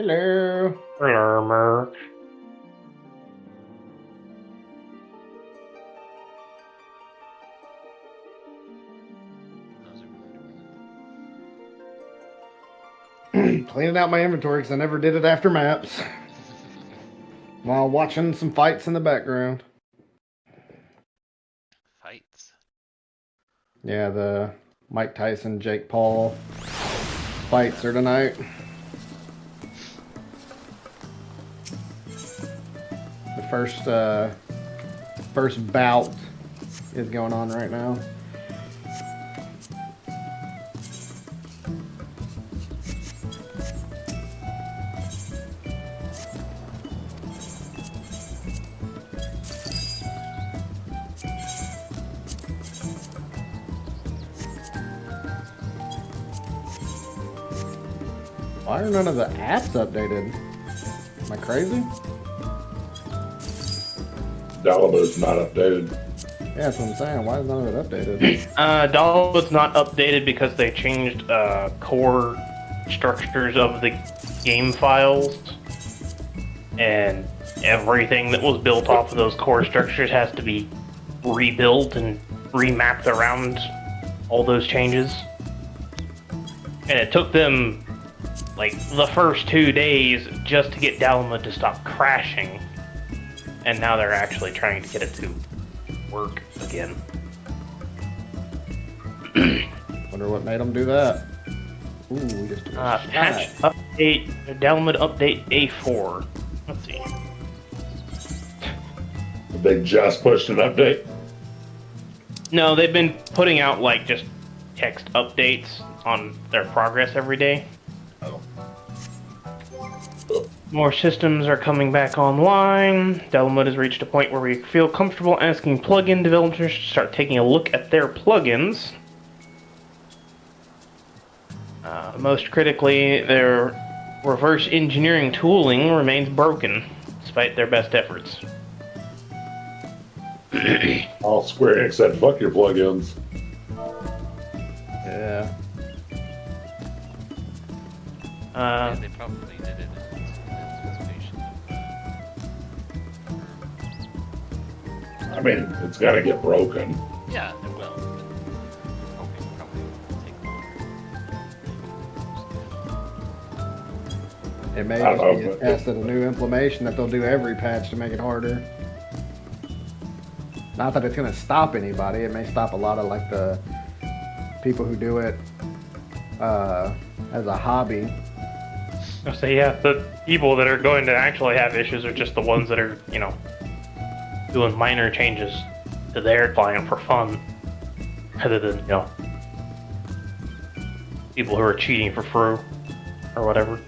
Hello. Hello, Merc. Cleaning out my inventory because I never did it after maps. While watching some fights in the background. Fights? Yeah, the Mike Tyson, Jake Paul fights are tonight. The first bout is going on right now. Why are none of the apps updated? Am I crazy? Download's not updated. Yeah, that's what I'm saying. Why is none of it updated? Download's not updated because they changed core structures of the game files, and everything that was built off of those core structures has to be rebuilt and remapped around all those changes. And it took them like the first 2 days just to get download to stop crashing, and now they're actually trying to get it to work again. Wonder what made them do that. Ooh, we just took a Patch shot. update, download update A4. Let's see. They just pushed an update. No, they've been putting out like just text updates on their progress every day. Oh. More systems are coming back online. Download has reached a point where we feel comfortable asking plugin developers to start taking a look at their plugins. Most critically, their reverse engineering tooling remains broken, despite their best efforts. All Square Enix said, fuck your plugins. Yeah. Yeah, they probably did it in anticipation of, I mean, it's got to get broken. yeah, it will. But hoping probably will take longer. It may I just don't be know, a but- test of the new implementation that they'll do every patch to make it harder. Not that it's going to stop anybody. It may stop a lot of like the people who do it as a hobby. So yeah, the people that are going to actually have issues are just the ones that are, doing minor changes to their client for fun, rather than, people who are cheating for free or whatever.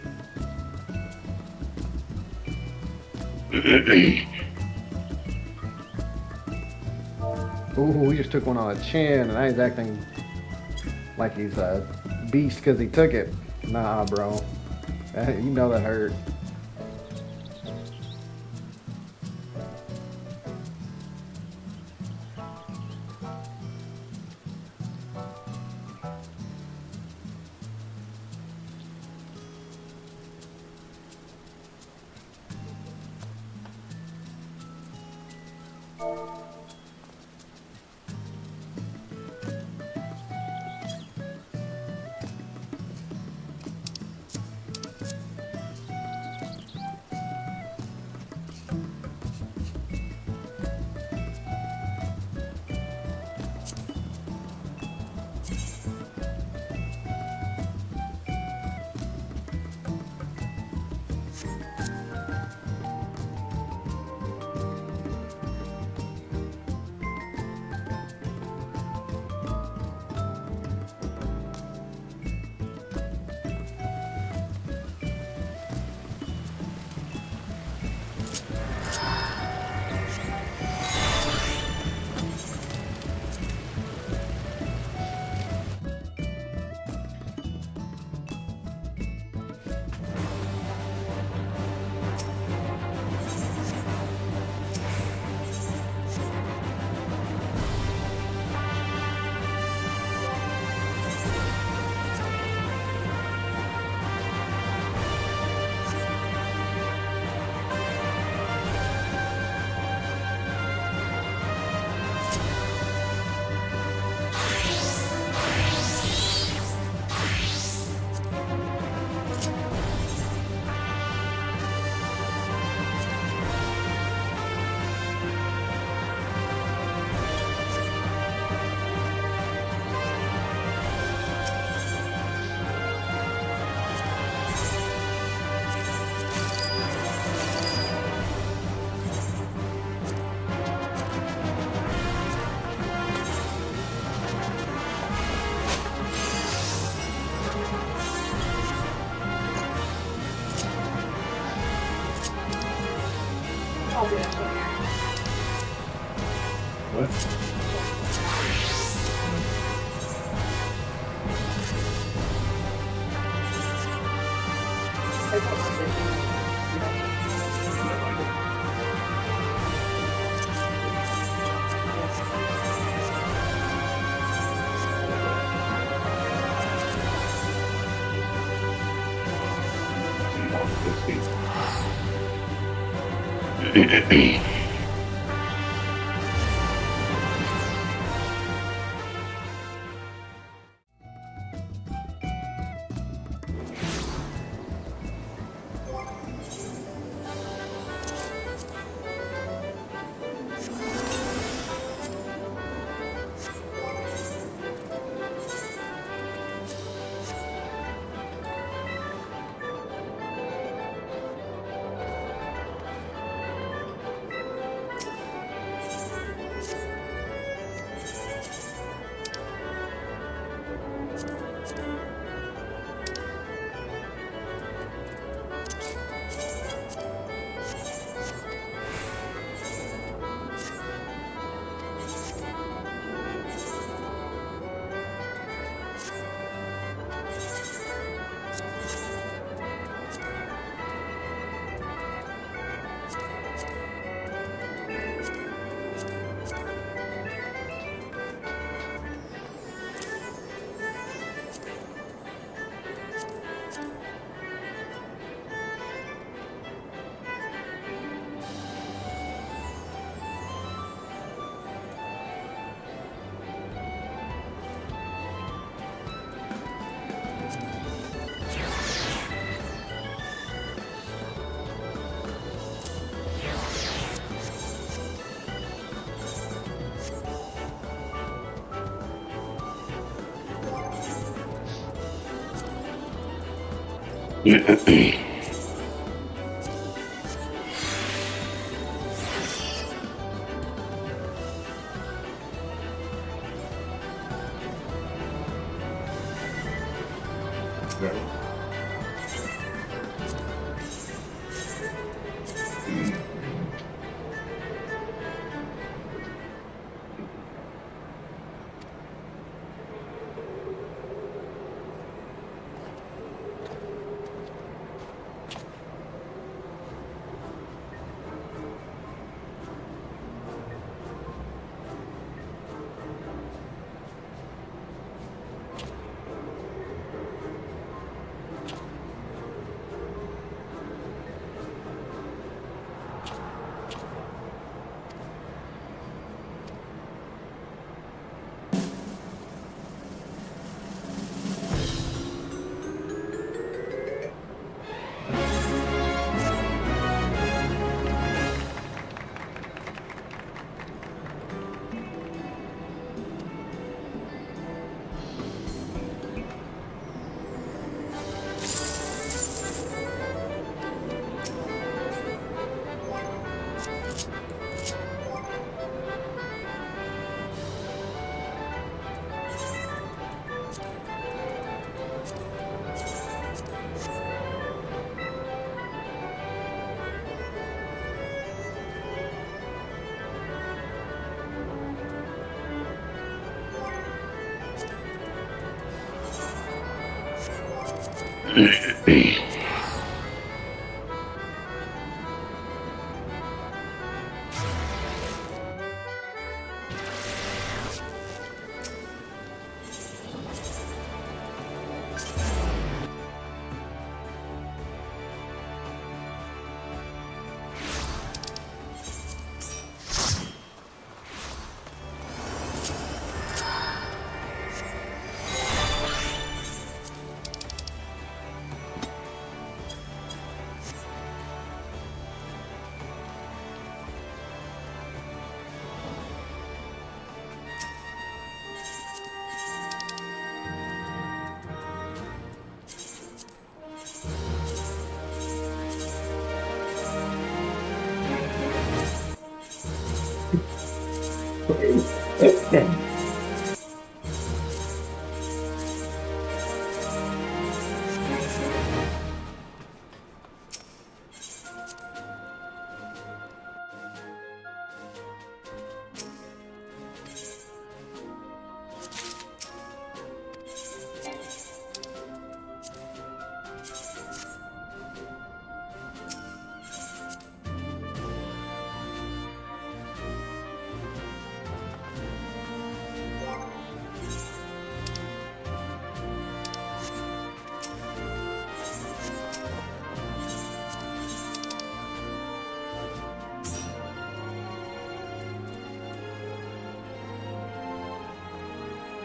Ooh, he just took one on the chin, and now he's acting like he's a beast because he took it. Nah, bro. You know that hurt.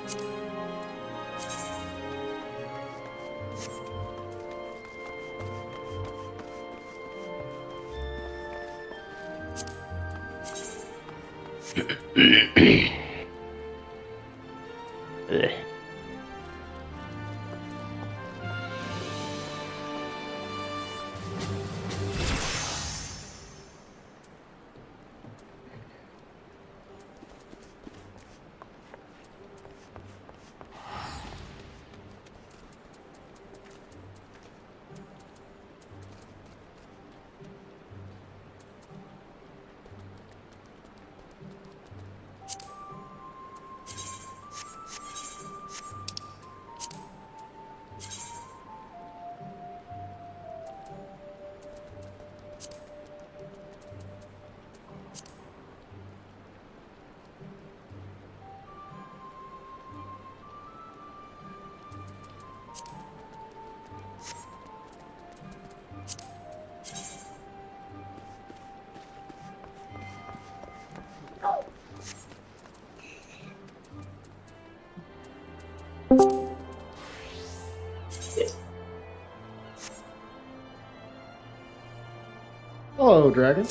Ugh. Hello, dragon.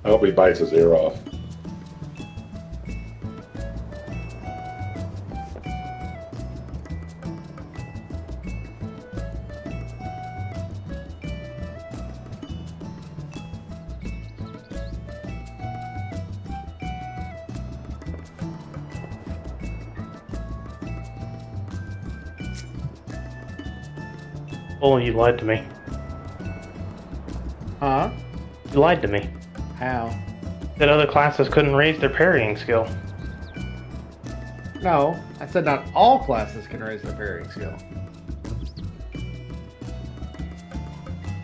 I hope he bites his ear off. Oh, you lied to me. Huh? You lied to me. How? That other classes couldn't raise their parrying skill. No, I said not all classes can raise their parrying skill.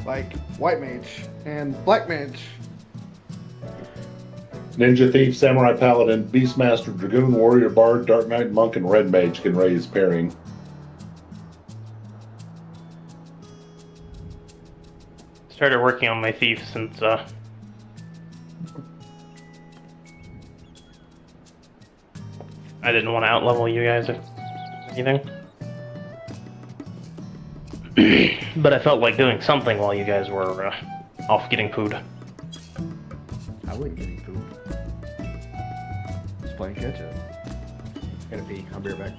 Like white mage and black mage. Ninja, Thief, Samurai, Paladin, Beastmaster, Dragoon, Warrior, Bard, Dark Knight, Monk, and Red Mage can raise parrying. Started working on my thief since I didn't want to outlevel you guys or anything. But I felt like doing something while you guys were off getting food. I wouldn't get any food. Just playing catch up. Gotta pee. I'll be right back.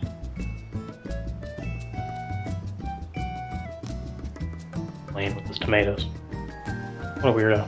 Playing with his tomatoes. What a weirdo.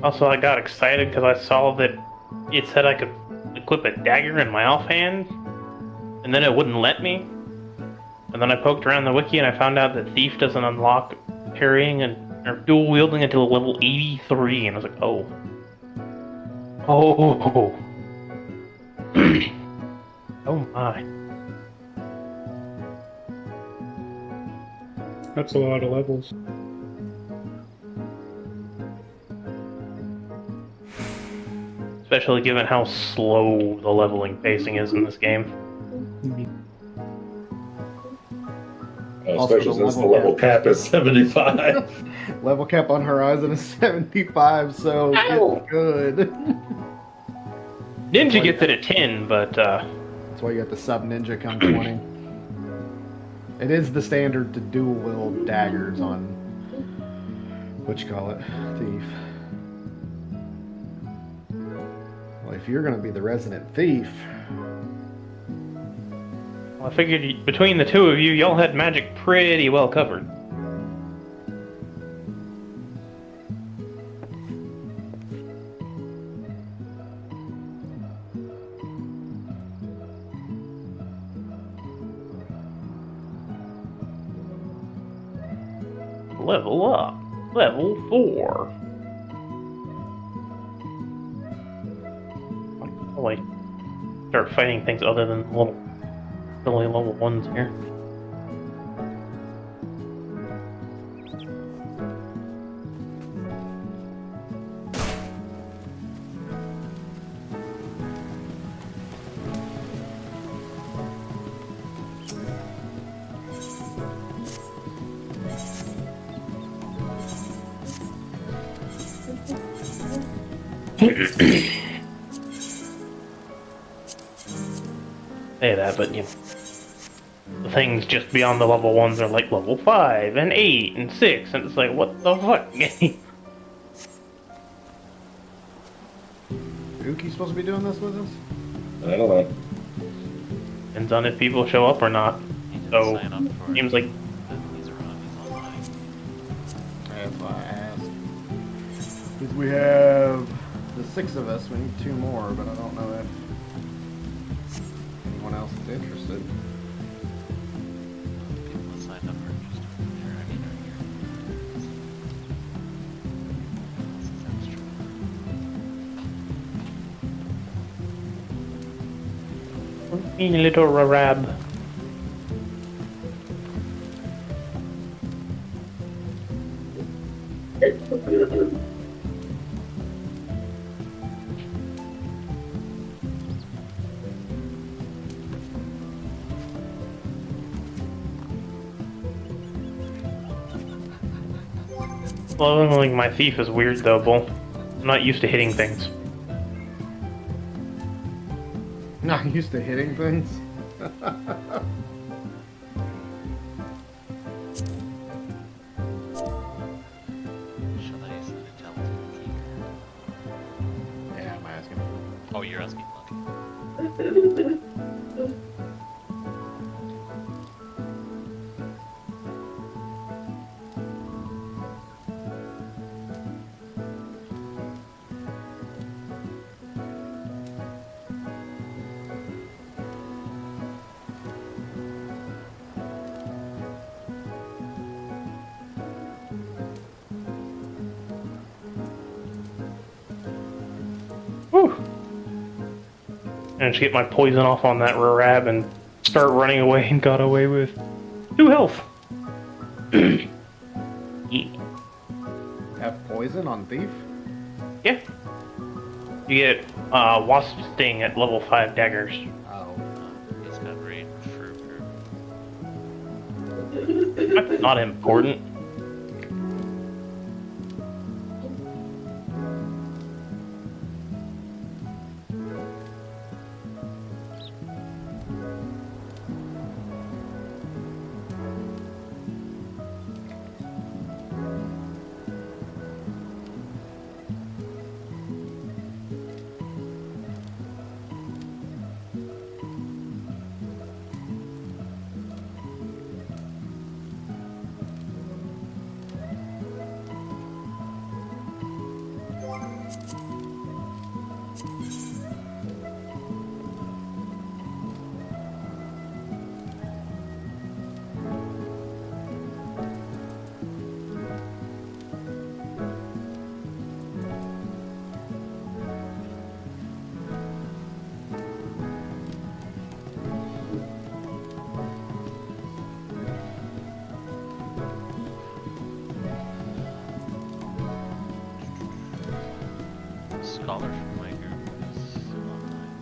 Also, I got excited because I saw that it said I could equip a dagger in my offhand, and then it wouldn't let me. And then I poked around the wiki and I found out that Thief doesn't unlock parrying and or dual wielding until level 83, and I was like, oh. Oh. Oh my. That's a lot of levels. Especially given how slow the leveling pacing is in this game. Also, Especially the since the level level cap is 75. Level cap on Horizon is 75, so it's good. Ninja gets it at 10, but That's why you got the sub ninja come 20. It is the standard to dual wield daggers on what you call it, Thief. Well, if you're gonna be the resident thief, I figured between the two of you, y'all had magic pretty well covered. Level up. Level 4. Oh, wait. Start fighting things other than little silly level 1s here. Say that, but you know, the things just beyond the level 1s are like level 5 and 8 and 6, and it's like, what the fuck? Uki's supposed to be doing this with us? I don't know. Depends on if people show up or not. He didn't So, sign up for seems it. like He's around, he's online. That's why I asked. Because we have the 6 of us, we need 2 more, but I don't know if anyone else is interested. People that signed up are just here. I mean, are here. This is extra. a little rab. Well, like my thief is weird though, Bull. I'm not used to hitting things. Not used to hitting things. Shall I use an intelligent key? Yeah, I'm asking. Oh, you're asking. Okay. Whew. Managed to get my poison off on that rab and start running away and got away with 2 health. Yeah. Have poison on thief? Yeah. You get wasp sting at level 5 daggers. Oh. He's got raid for. That's not important. Scholar from my group is online.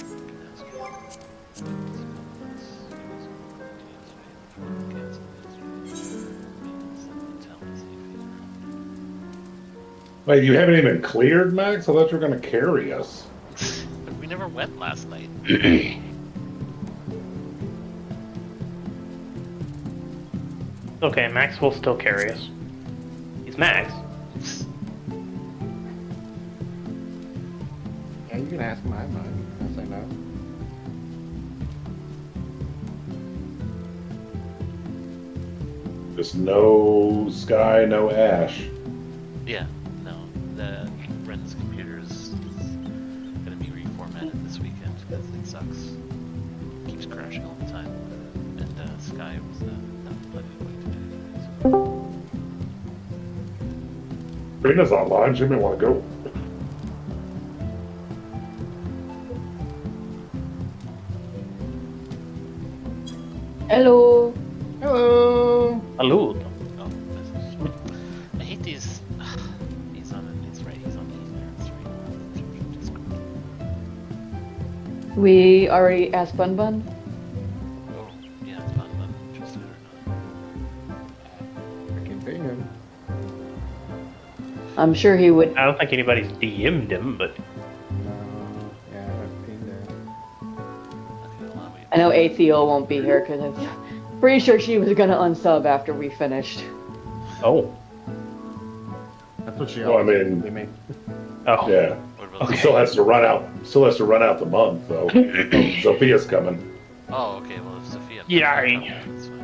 Can ask you. Wait, you haven't even cleared, Max? I thought you were going to carry us. We never went last night. Okay, Max will still carry us. He's Max. Yeah, you can ask him. I have mine. I'll say no. Just no Sky, no Ash. Yeah, no. The Ren's computer is gonna be reformatted this weekend because it sucks. Keeps crashing all the time. And Sky was not letting me play today. Rita's online. She may want to go. Hello. Hello. Hello. Oh, message. I hate these. He's on it. It's right. He's on the Discord. We already asked Bun Bun. Oh, yeah, it's fun, but interested or not. I can ping him. I'm sure he would. I don't think anybody's DM'd him, but No, yeah, I've been there. Okay, well, now we- I know ATO won't be here because I'm pretty sure she was gonna unsub after we finished. oh, That's what she Well, I always mean- did to me. oh, Yeah. What about He still has to run out. Still has to run out the month though. Sophia's coming. Oh, okay. Well, if Sophia. Yeah, That's fine.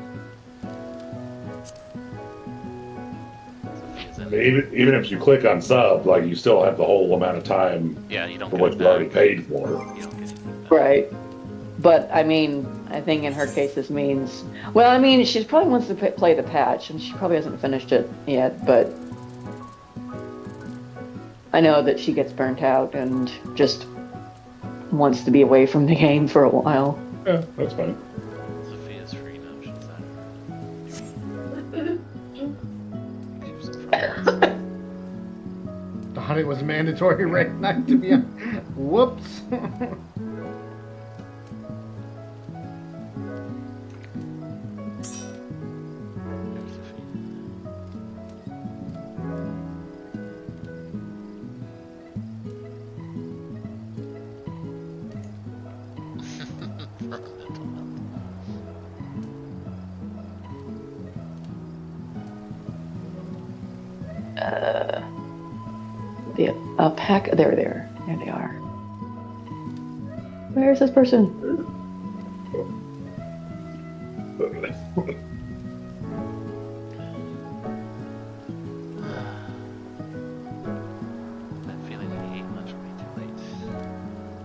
Sophia's in. Even if you click on sub, like you still have the whole amount of time Yeah, you don't for get what it you already back. paid for. You don't get it back. Right. But I mean, I think in her case this means. Well, I mean, she probably wants to play the patch, and she probably hasn't finished it yet. But I know that she gets burnt out and just wants to be away from the game for a while. Yeah, that's fine. Sophia's free now. She's out. She was in front. Thought it was mandatory raid night to be on. Whoops. There's Sophia. For mental health. The pack. There they are. Where's this person? I'm feeling like I ate lunch way too late.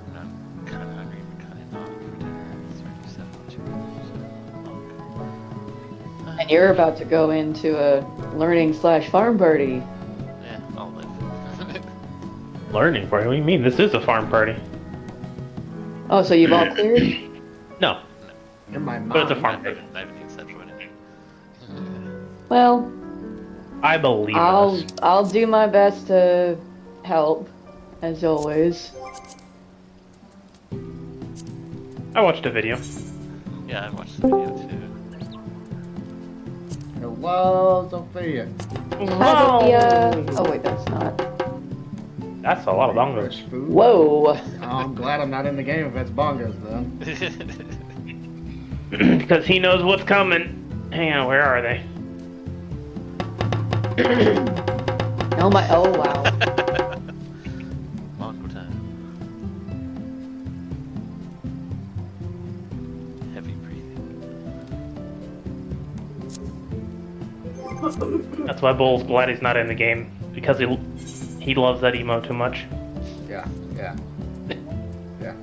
And I'm kind of hungry, but kind of not for dinner. It's already 7:02. And you're about to go into a learning/farm party. Yeah, I'll live. learning party. What do you mean? This is a farm party. Oh, so you've all cleared? No, In my but it's a mind. farm party. I haven't consensual anything. Well, I believe I'll us. I'll do my best to help, as always. I watched a video. Yeah, I watched the video too. Hello, Sophia. Hi, Sophia. Oh wait, that's not. That's a lot of bongos. Fresh food. Whoa. Oh, I'm glad I'm not in the game if it's bongos, then. Because he knows what's coming. Hang on, where are they? Oh my. Oh wow. Mongo time. Heavy breathing. That's why Bull's glad he's not in the game. Because he loves that emo too much. Yeah, yeah. Yeah.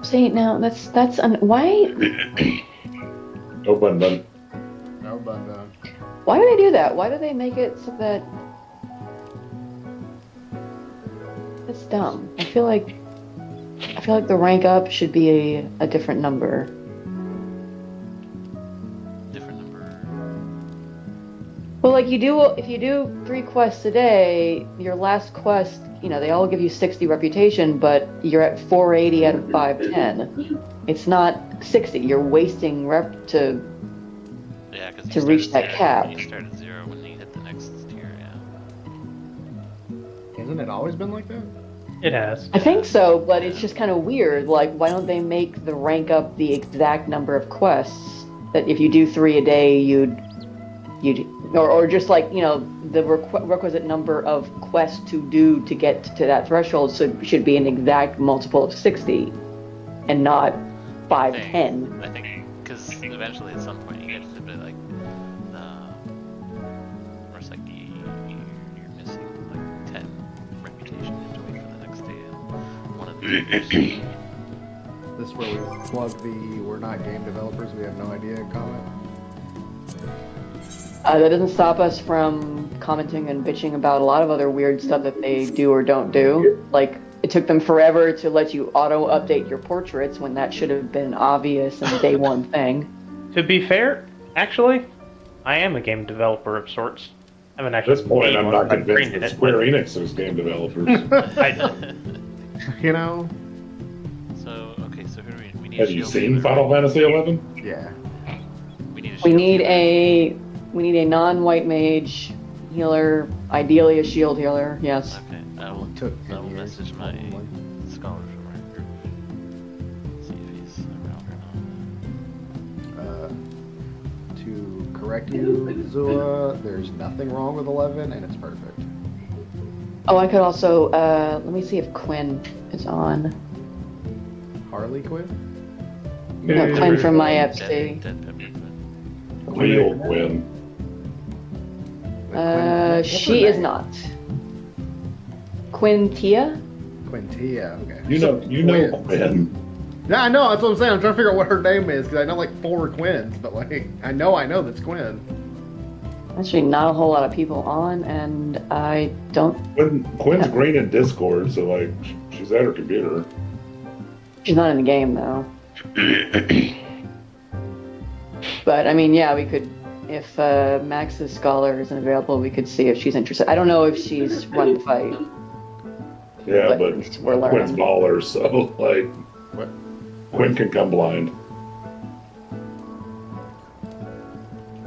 See now, that's why Oh, button done. No, but why do they do that? Why do they make it so that it's dumb? I feel like the rank up should be a different number. Different number. Well, like if you do 3 quests a day, your last quest, you know, they all give you 60 reputation, but you're at 480 out of 510. It's not 60. You're wasting rep to. Yeah, because To reach that cap. You start at 0 when you hit the next tier. Yeah. hasn't it always been like that? It has. I think so, but it's just kind of weird. Like, why don't they make the rank up the exact number of quests that if you do 3 a day, or just like, the requisite number of quests to do to get to that threshold should be an exact multiple of 60 and not 510. I think because eventually at some point you get to be like almost like you're missing like 10 reputation to wait for the next day. One of the This is where we plug the "we're not game developers, we have no idea" comment. That doesn't stop us from commenting and bitching about a lot of other weird stuff that they do or don't do. Like, it took them forever to let you auto-update your portraits when that should have been obvious and day one thing. To be fair, actually, I am a game developer of sorts. I haven't At actually this point, made I'm one, not but convinced created that it, Square but Enix is game developers. You know? So okay, so who do we need? Have a you shield seen healer. Final Fantasy 11? Yeah. We need a We shield need healer. we need a non-white mage healer, ideally a shield healer. Yes. Okay, I It will took 10 years. message my probably. scholar from our group. See if he's around or not. To correct you, Zua, there's nothing wrong with 11, and it's perfect. Oh, I could also let me see if Quinn is on. Harley Quinn? No, Quinn from my Dead, FC. dead pepper. Real Quinn. What's her She is name? not. Quintia? Quintia, okay. You know Quinn. Yeah, I know, that's what I'm saying. I'm trying to figure out what her name is, because I know like 4 Quins, but like, I know that's Quinn. Actually, not a whole lot of people on, and I don't. Quinn's green in Discord, so like, she's at her computer. She's not in the game though. But I mean, yeah, we could. If Max's scholar isn't available, we could see if she's interested. I don't know if she's run the fight. Yeah, But but at least we're Quinn's learning. baller, so like, What? Quinn can come blind.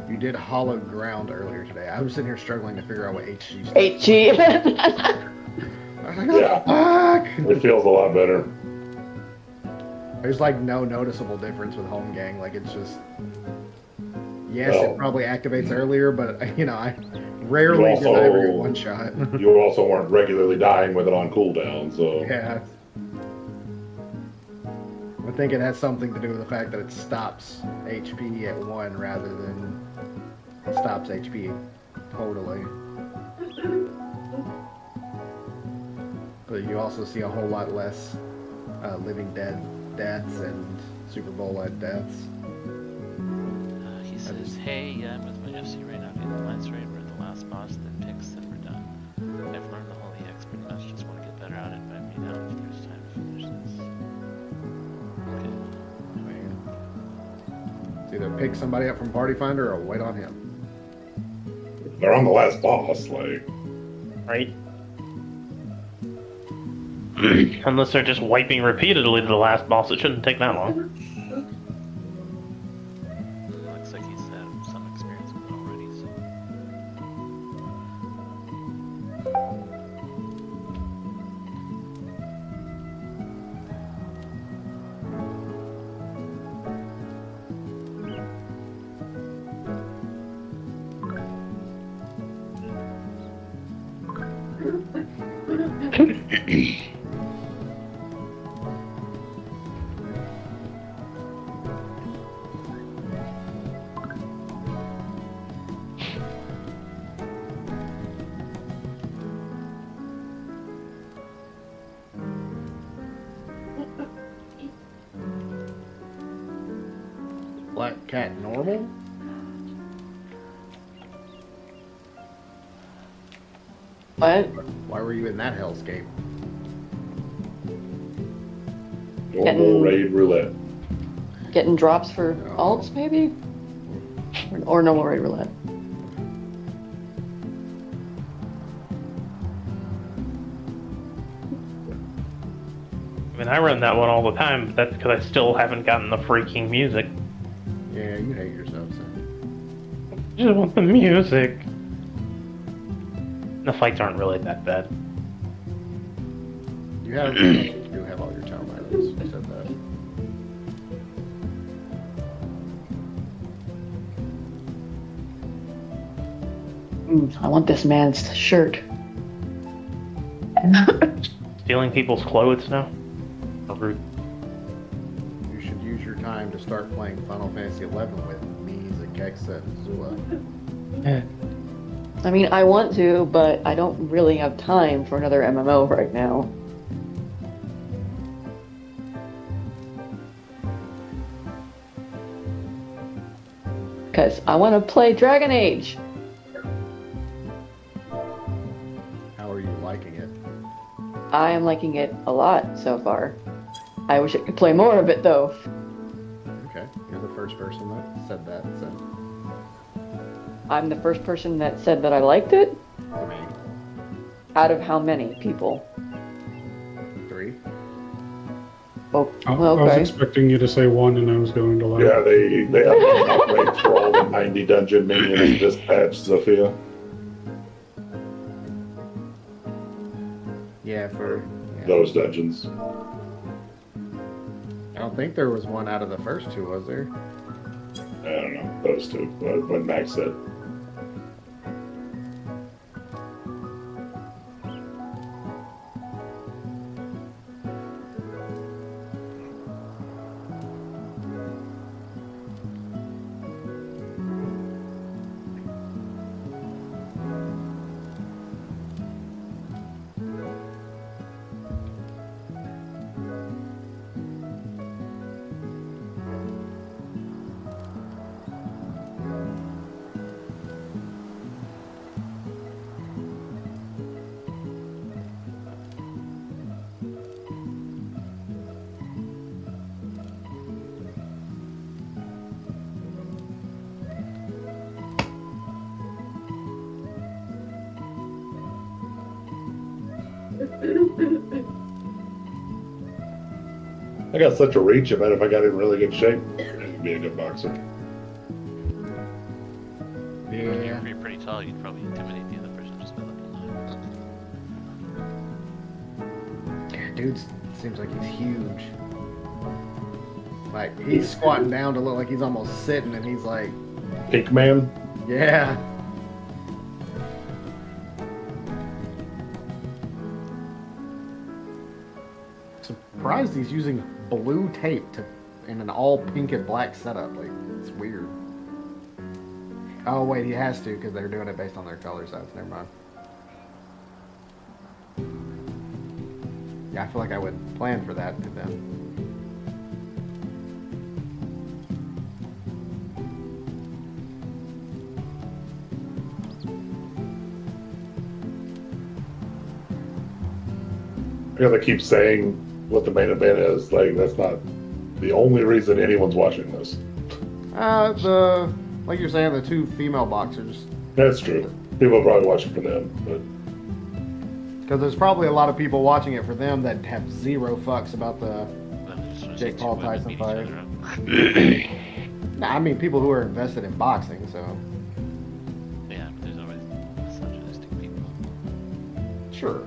You did hollow ground earlier today. I was sitting here struggling to figure out what HG stands HG. for. I was like, oh, Yeah. fuck! It feels a lot better. There's like no noticeable difference with home gang. Like, it's just, yes, Oh. it probably activates earlier, but I rarely You did I ever get also- one shot. You also weren't regularly dying with it on cooldown, so Yeah. I think it has something to do with the fact that it stops HP at 1 rather than stops HP totally. But you also see a whole lot less Living Dead deaths and Super Bowl led deaths. He says, "Hey, yeah, I'm with my FC right now. Getting the last raid. We're at the last boss. Then picks. Then we're done. I've learned the whole EX pretty much. Just want to get better at it. But me now if there's time to finish this." Okay. I mean, it's either pick somebody up from Party Finder or wait on him. they're on the last boss. Like, right? Unless they're just wiping repeatedly to the last boss, it shouldn't take that long. Looks like he's had some experience with it already. So. Black Cat normal? What? Why were you in that hellscape? normal raid roulette. Getting drops for alts, maybe? Or normal raid roulette. I mean, I run that one all the time, but that's because I still haven't gotten the freaking music. Yeah, you hate yourself, son. I just want the music. The fights aren't really that bad. You have, you do have all your town items. You said that. I want this man's shirt. Stealing people's clothes now? Rude. You should use your time to start playing Final Fantasy XI with me, Zagexa, and Zua. I mean, I want to, but I don't really have time for another MMO right now. Because I want to play Dragon Age. How are you liking it? I am liking it a lot so far. I wish I could play more of it, though. Okay, you're the first person that said that. So, I'm the first person that said that I liked it. I mean, Out of how many people? 3. Oh, I was okay. expecting you to say 1, and I was going to laugh. Yeah, they have upgrades for all the 90 dungeon minions this patch, Sophia. Yeah, for Those dungeons. I don't think there was one out of the first 2, was there? I don't know, those two, what Max said. I got such a reach, I bet if I got in really good shape, I'd be a good boxer. Yeah. If you're pretty tall, you'd probably intimidate the other person just by looking at it. Dude seems like he's huge. Like, he's squatting down to look like he's almost sitting, and he's like, Pink Man? yeah. Surprised he's using blue tape in an all pink and black setup. Like, it's weird. Oh, wait, he has to, because they're doing it based on their color sets. Never mind. Yeah, I feel like I would plan for that with them. I gotta keep saying what the main event is. Like, that's not the only reason anyone's watching this. Like you're saying, the 2 female boxers. That's true. People are probably watching for them, but Because there's probably a lot of people watching it for them that have 0 fucks about the. Well, I just wanna Jake see Paul two women Tyson beat each fight. other up. Nah, I mean, people who are invested in boxing, so. Yeah, but there's always misogynistic people. Sure.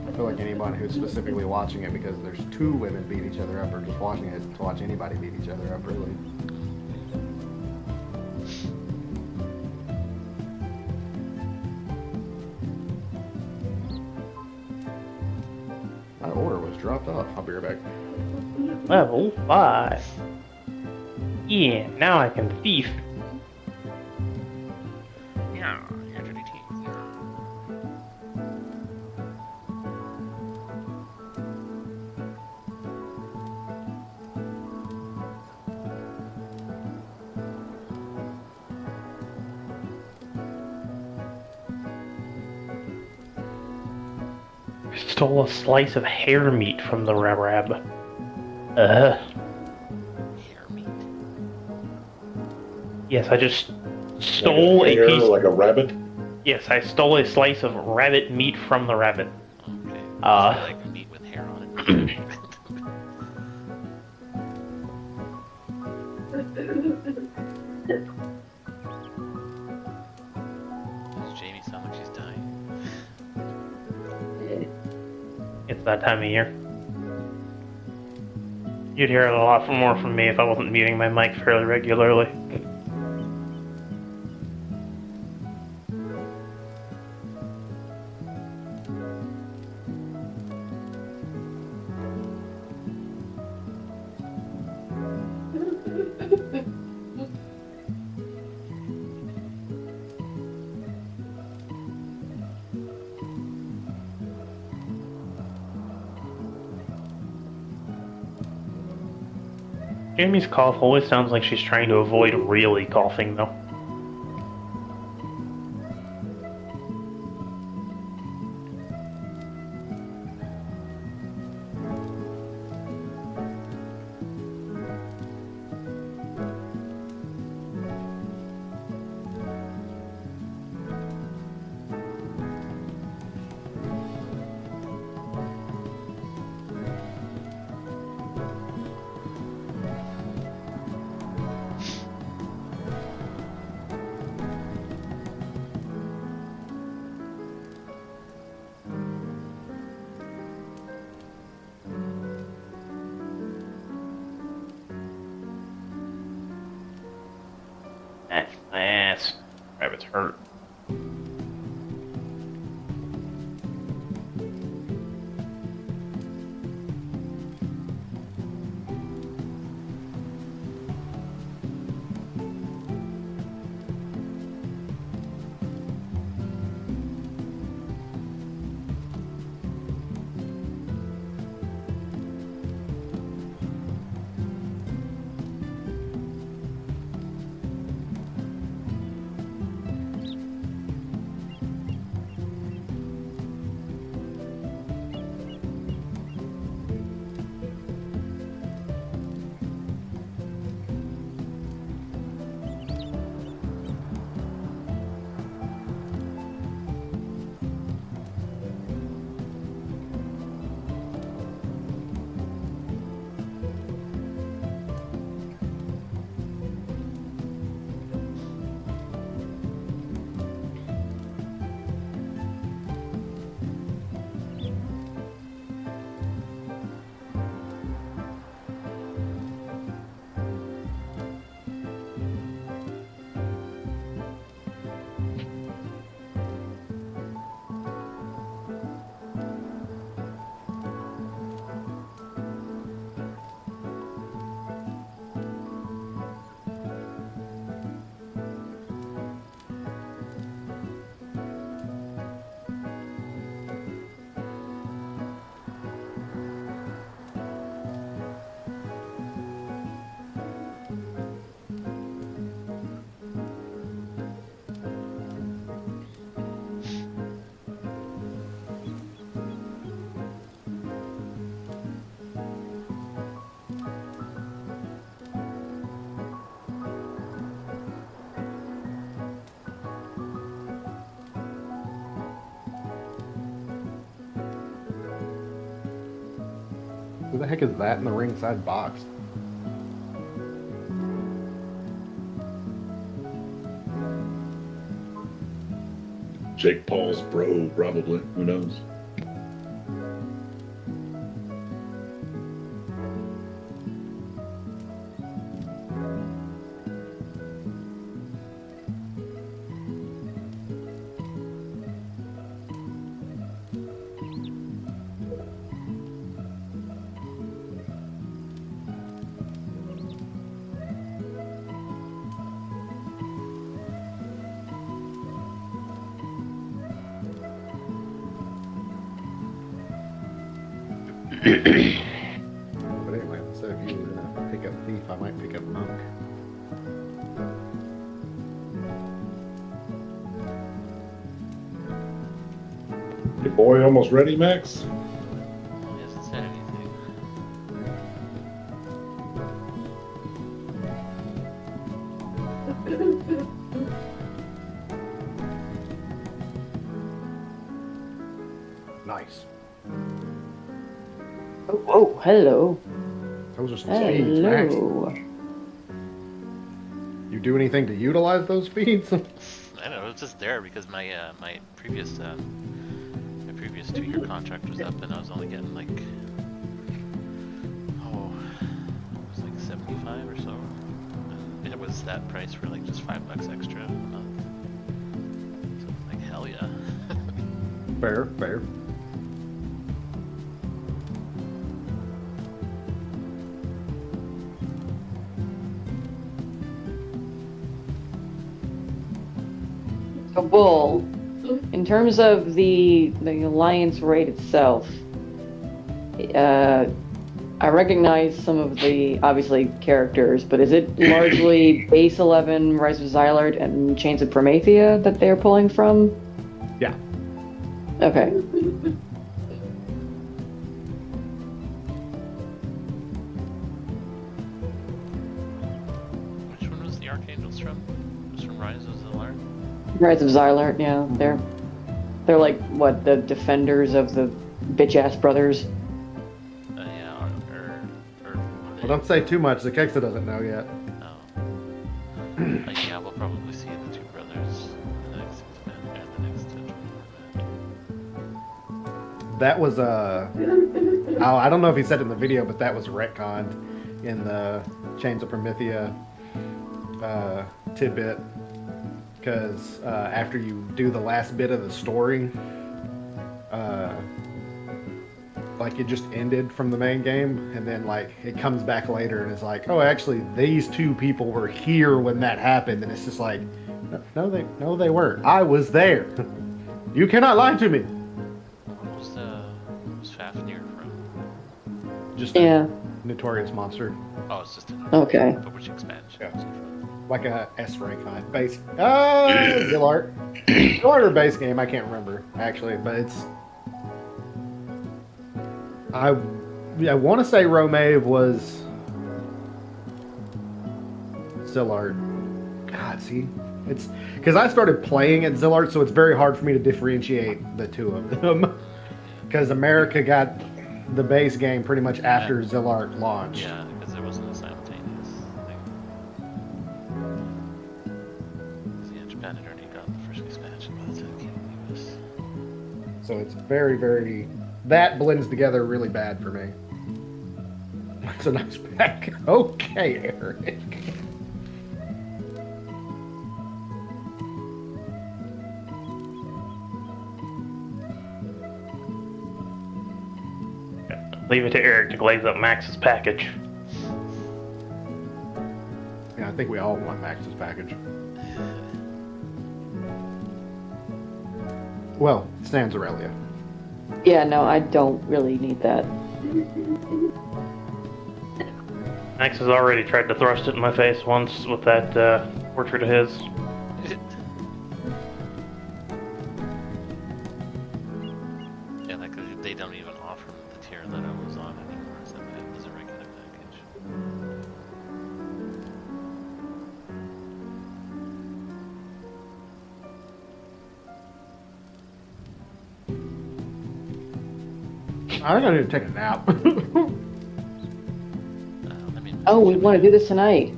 I feel like anyone who's specifically watching it because there's 2 women beat each other up or just watching it to watch anybody beat each other up, really. My order was dropped off. I'll be right back. Level 5. Yeah, now I can thief. Yeah, after DT. Stole a slice of hair meat from the rab. Hair meat. Yes, I just stole like a piece. like a rabbit. Yes, I stole a slice of rabbit meat from the rabbit. Okay. Uh. So, like meat with hair on it. As Jamie saw It's that time of year. You'd hear a lot more from me if I wasn't muting my mic fairly regularly. Jamie's cough always sounds like she's trying to avoid really coughing, though. My ass. Rabbits hurt. Who the heck is that in the ringside box? Jake Paul's bro, probably. Who knows? But anyway, instead of you gonna pick up Thief, I might pick up Monk. Your boy almost ready, Max? Well, he hasn't said anything. Nice. Oh, hello. Those are some speeds, Max. Hello. You do anything to utilize those speeds? I don't know, it's just there because my my previous previous 2-year contract was up, and I was only getting like, it was like 75 or so. And it was that price for like just $5 extra a month. So like, hell yeah. Fair, fair. So, Bull, in terms of the alliance raid itself, I recognize some of the, obviously, characters, but is it largely Base 11, Rise of Xylart, and Chains of Promethea that they're pulling from? Yeah. Okay. Which one was the Archangels from? It was from Rise of Xylart? Rise of Xylart, yeah. They're like, what, the defenders of the bitch-ass brothers? Yeah, or Well, don't say too much. The Kexa doesn't know yet. no. Yeah, we'll probably see the two brothers in the next event, and the next event. That was I don't know if he said it in the video, but that was retconned in the Chains of Promethea tidbit. Because after you do the last bit of the story, like it just ended from the main game, and then like it comes back later and it's like, oh, actually these two people were here when that happened, and it's just like, no they weren't. I was there. You cannot lie to me. What was Fafnir from? Just Yeah. a notorious monster, Oh, it's just an Okay. But which expansion? Yeah. was it from? like a S rank on base. Zillart. Zillart or base game, I can't remember actually, but it's. I want to say Romave was Zillart. God, see, it's because I started playing at Zillart, so it's very hard for me to differentiate the two of them. Because America got the base game pretty much after Zillart launched. Yeah, because there wasn't a simultaneous thing. 'Cause, yeah, Japan had already got the first expansion by the time it came to the US. So it's very, very. That blends together really bad for me. That's a nice pack. Okay, Eric. Leave it to Eric to glaze up Max's package. Yeah, I think we all want Max's package. Well, sans Aurelia. Yeah, no, I don't really need that. Max has already tried to thrust it in my face once with that portrait of his. Yeah, like they don't even offer the tier that I was on anymore, so it was a regular package. I think I need to take a nap. I mean, Oh, we want to do this tonight.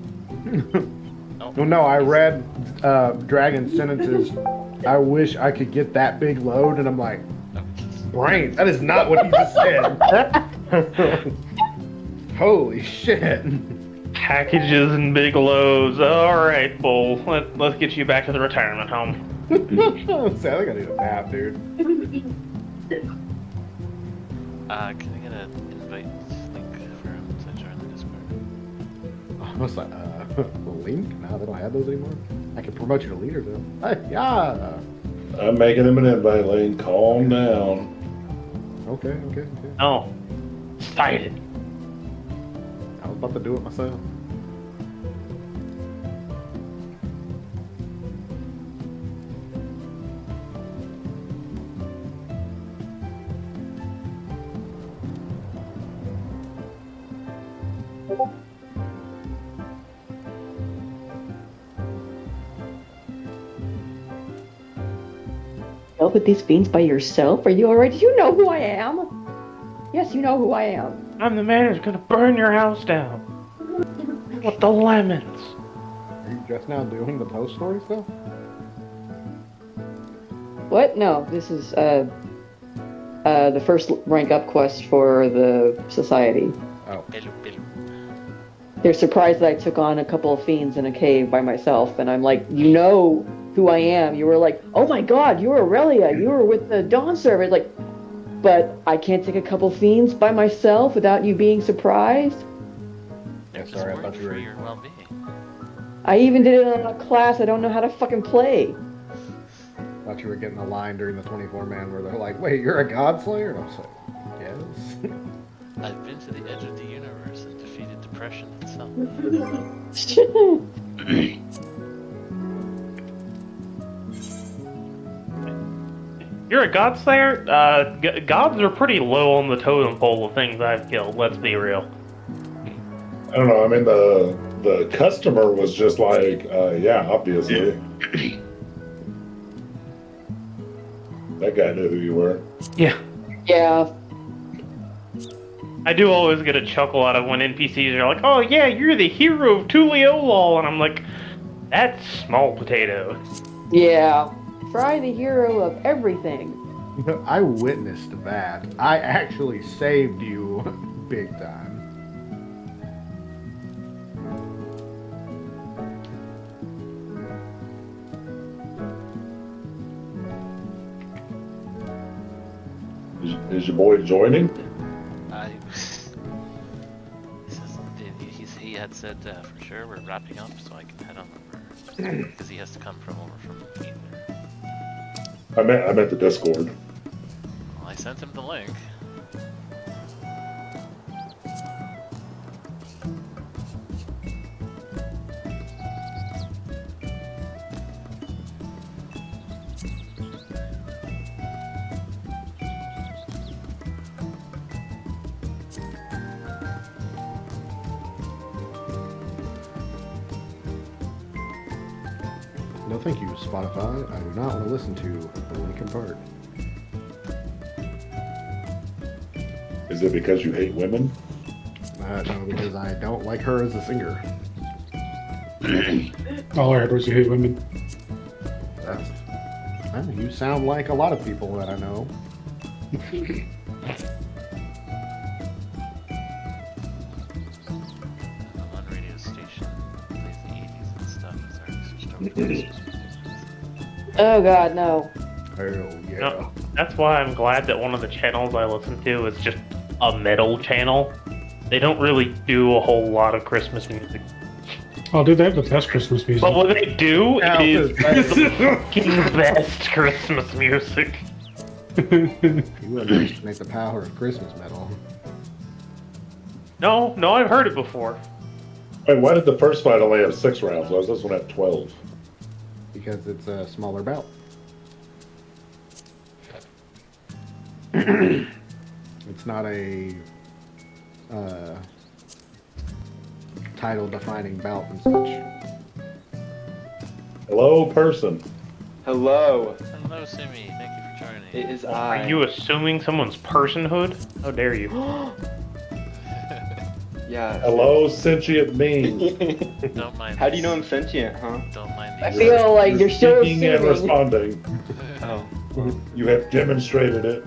Well, no, I read Dragon Sentences. I wish I could get that big load, and I'm like, brain, that is not what he just said. Holy shit. Packages and big loads. Alright, Bull. Let's get you back to the retirement home. See, I think I need a nap, dude. can I get an invite link for him to join the Discord? I was like, Link? No, they don't have those anymore. I can promote you to leader, though. Hey, yeah. I'm making him an invite lane. Calm down. Okay. Oh. Excited. I was about to do it myself. Help with these beans by yourself? Are you alright? You know who I am. Yes, you know who I am. I'm the man who's gonna burn your house down. With the lemons. Are you just now doing the post story stuff? What? No, this is the first rank up quest for the society. Oh. Hello, hello. They're surprised that I took on a couple of fiends in a cave by myself, and I'm like, you know who I am. You were like, oh my god, you were Aurelia. You were with the Dawn Servant. Like, but I can't take a couple fiends by myself without you being surprised. They're Yeah, sorry, I just thought worried you for were- your well-being. I even did it in a class I don't know how to fucking play. Thought you were getting a line during the 24-man where they're like, wait, you're a god slayer? And I was like, yes. I've been to the edge of the universe and defeated depression itself. You're a god slayer? Gods are pretty low on the totem pole of things I've killed, let's be real. I don't know. I mean, the customer was just like, yeah, obviously. That guy knew who you were. Yeah. Yeah. I do always get a chuckle out of when NPCs are like, oh yeah, you're the hero of Tuliolol, and I'm like, that's small potatoes. Yeah. Fry the hero of everything. I witnessed that. I actually saved you big time. Is your boy joining? He had said for sure we're wrapping up, so I can head on over because he has to come from over from either. I meant the Discord. Well, I sent him the link. No thank you, Spotify. I do not want to listen to the Linkin Park. Is it because you hate women? No, because I don't like her as a singer. All I heard was you hate women. That's... Well, you sound like a lot of people that I know. I'm on radio station, plays the 80s and stuff. It's already switched over to Christmas music. Oh god, no. Hell yeah. No, that's why I'm glad that one of the channels I listen to is just a metal channel. They don't really do a whole lot of Christmas music. Oh, dude, they have the best Christmas music. But what they do Yeah, is it's the fucking best Christmas music. You wouldn't underestimate the power of Christmas metal. No, I've heard it before. Wait, why did the first fight only have 6 rounds? Why does this one have 12? Because it's a smaller bout. It's not a title-defining bout and such. Hello, person. Hello, Hello, Simi. Thank you for joining. it is I. Are you assuming someone's personhood? How dare you? Yeah. Hello, sentient being. Don't mind. How do you know I'm these- sentient, huh? Don't mind I these. feel like you're still Speaking and assuming. responding. Oh. You have demonstrated it.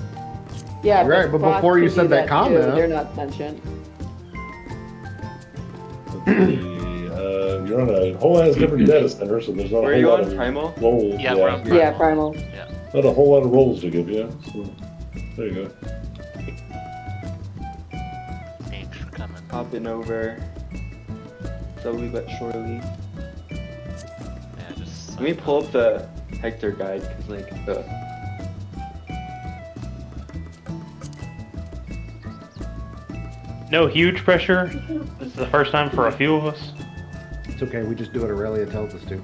Yeah, Right, but bots before you can said do that too. comment- They're not sentient. Let's see. You're on a whole ass different data center, so there's not Were a you whole lot on of Primal? rolls. Yeah, we're on Yeah, primal. Not a whole lot of rolls to give you. So, there you go. Thanks for coming. Hopping over. Slowly but surely. Yeah, just. Let me pull up the Hector guide, cause like the. No huge pressure. This is the first time for a few of us. It's okay, we just do what Aurelia tells us to.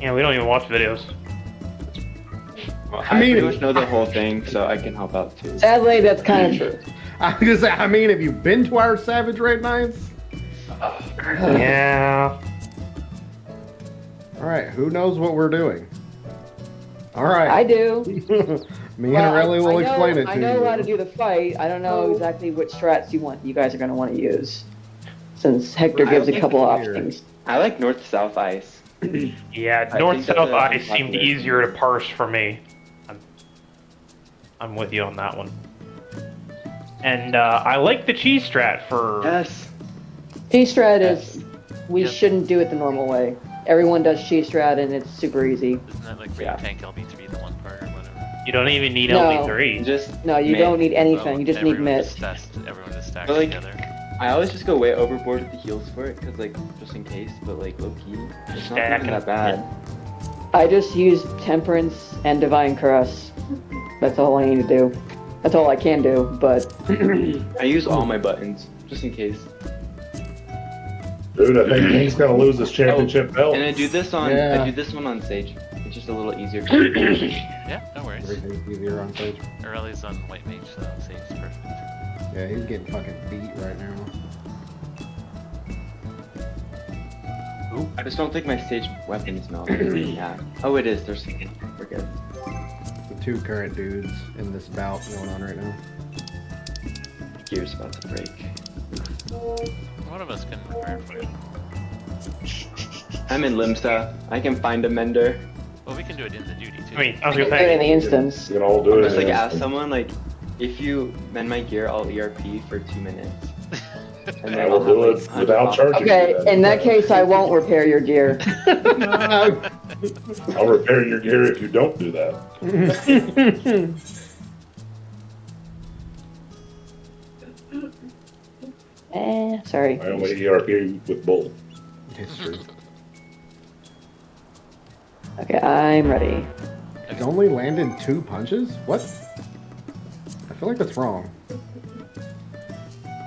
Yeah, we don't even watch videos. I pretty much know the whole thing, so I can help out too. Sadly, that's kind of true. I was gonna say, I mean, have you been to our Savage Raid nights? Yeah. Alright, who knows what we're doing? Alright. I do. Me and Well, Aurelia will explain it to I know you. how to do the fight. I don't know exactly which strats you guys are going to want to use. Since Hector I gives a think couple we're- options. I like north-south ice. Yeah, I north think that's south a ice seemed population. easier to parse for me. I'm with you on that one. And I like the cheese strat for. Yes. Cheese strat is, we Yep. shouldn't do it the normal way. Everyone does cheese strat and it's super easy. Isn't that like where Yeah. you tank LB3 the one part or whatever? You don't even need No. LB3. Just No, you mid. don't need anything. Well, You just need everyone mist. Everyone just stacks But, like, together. I always just go way overboard with the heals for it, cause like just in case. But like low key, it's not Stack even and- that bad. I just use Temperance and Divine Caress. That's all I need to do. That's all I can do, but I use all my buttons just in case. Dude, I think King's gonna lose his championship belt. And I do this on Yeah. I do this one on Sage. It's just a little easier. Yeah, no worries. Everything's easier on stage. Aurelia's on white mage, so Sage's perfect. Yeah, he's getting fucking beat right now. I just don't think my Sage weapons melt. Yeah. Oh, it is. There's. We're good. The two current dudes in this bout going on right now. Gear's about to break. One of us can repair it for you. I'm in Limsa. I can find a mender. Well, we can do it in the duty too. I mean, I was do gonna it in say. the instance. You can all do I'm it. just like yeah. ask someone like, if you mend my gear, I'll ERP for 2 minutes. And I then will I'll do have, it like, without 100 charging. Okay, you then. in that case, I won't repair your gear. I'll repair your gear if you don't do that. Sorry. I only ERP with Bull. It's true. Okay, I'm ready. He's only landed 2 punches? What? I feel like that's wrong.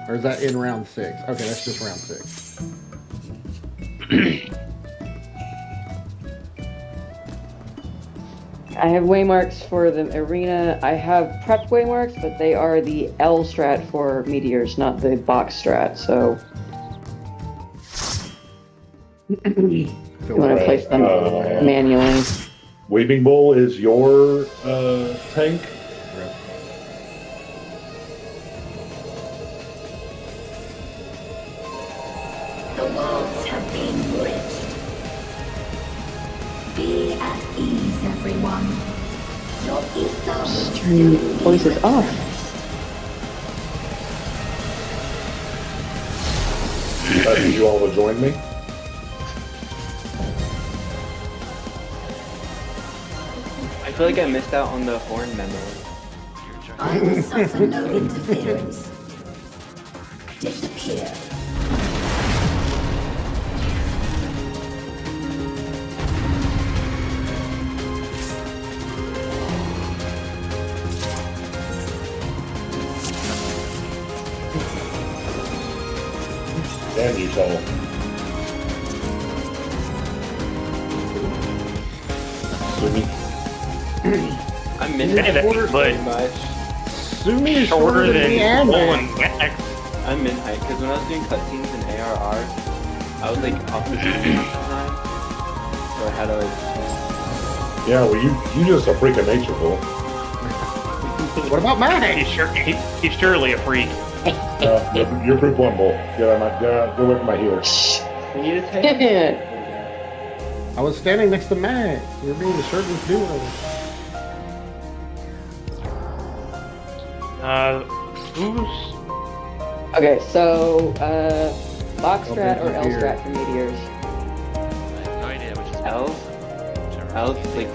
Or is that in round 6? Okay, that's just round 6. I have waymarks for the arena. I have prepped waymarks, but they are the L strat for meteors, not the box strat. So you want to place them manually. Weaving Bull is your tank. The walls have been bridged. Be at ease, everyone. Your ether will Turn voices off. Did you all join me? I feel like I missed out on the horn memo. I will suffer no interference. Disappear. Damn you, Soul. Sumi. I'm mid Hey, that's height good. pretty much. Sumi is Shorter than Anna. Nolan Max. I'm mid height because when I was doing cutscenes in ARR, I was like off the screen half the time. So I had to like. Yeah, well, you just a freak of nature, Bull. What about Max? He's surely a freak. You're proof one, Bull. Get away from my heels. We need to take. I was standing next to Max. You're being a shirtless duo. Who's Okay, so box strat or Open L here. strat for meteors? I have no idea which is L? whichever. L's like a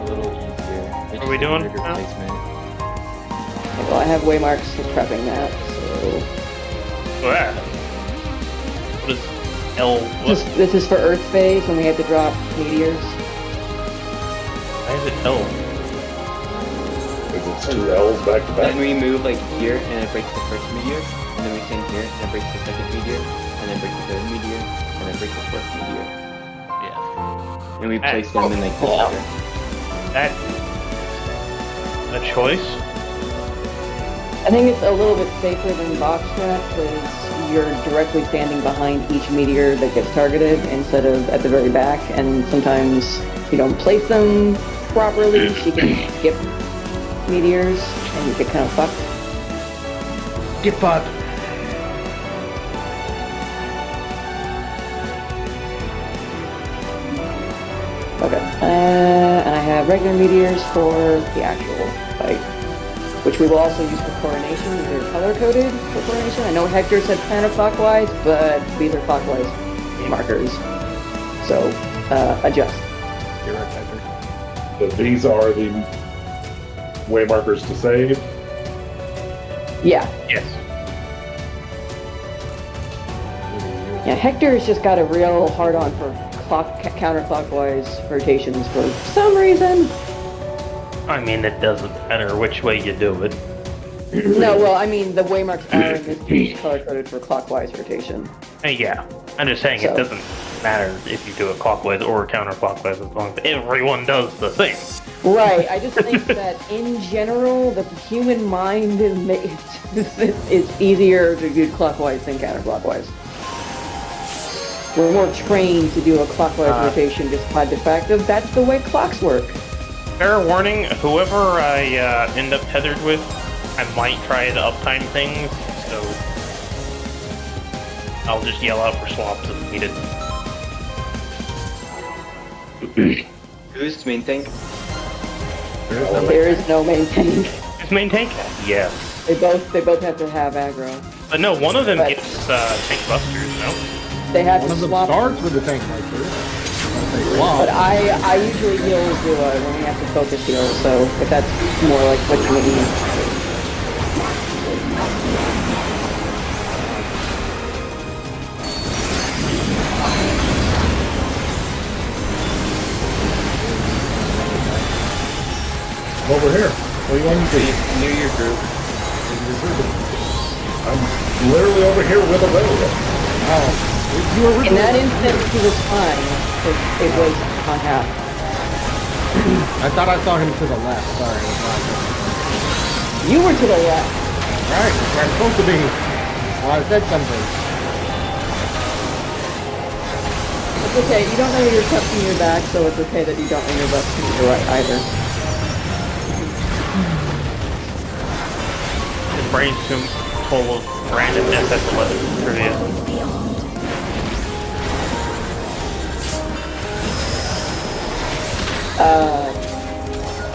little easier. It's What are we just a doing bigger now? placement. Okay, well, I have waymarks for prepping that. So that? What is L? What? this is for Earth phase when we have to drop meteors. Why is it L? Because it's 2 L's back to Then back. we move like here and it breaks the first meteor, and then we stand here and it breaks the second meteor, and then breaks the third meteor, and then breaks the fourth meteor. Yeah. And we place them in like this Yeah. order. That a choice? I think it's a little bit safer than box strat because you're directly standing behind each meteor that gets targeted instead of at the very back, and sometimes you don't place them properly, so you can skip meteors and you get kind of fucked. Get fucked. Okay, and I have regular meteors for the actual fight. which we will also use for coronation. These are color-coded for coronation. I know Hector said counterclockwise, but these are clockwise markers. So, adjust. You're right, Hector. So these are the way markers to save. Yeah. Yes. Yeah, Hector's just got a real hard-on for counterclockwise rotations for some reason. I mean, it doesn't matter which way you do it. No, well, I mean, the waymarks are in this case color-coded for clockwise rotation. Yeah, I'm just saying So- it doesn't matter if you do it clockwise or counterclockwise as long as everyone does the same. Right, I just think that in general, the human mind is easier to do clockwise than counterclockwise. We're more trained to do a clockwise rotation just by the fact of that's the way clocks work. Fair warning, whoever I end up tethered with, I might try to uptime things, so I'll just yell out for swaps if needed. Who's main tank? There is no main tank. Is main tank? Yes. They both have to have aggro. But no, one of them But- gets tank busters, no? They have One to of them swap. starts with the tank master. They swap. But I usually heal Zua when we have to focus heal, so if that's more like what you need. Over here. What do you want me to do? Near your group. I'm literally over here with a railroad. Oh, you were In that instance, he was fine. It was on half. I thought I saw him to the left. Sorry. it was not. You were to the left. Right, where I'm supposed to be. Well, I said something. It's okay. You don't know your left from your back, so it's okay that you don't know your left from your right either. His brain's too full of random FF11 trivia.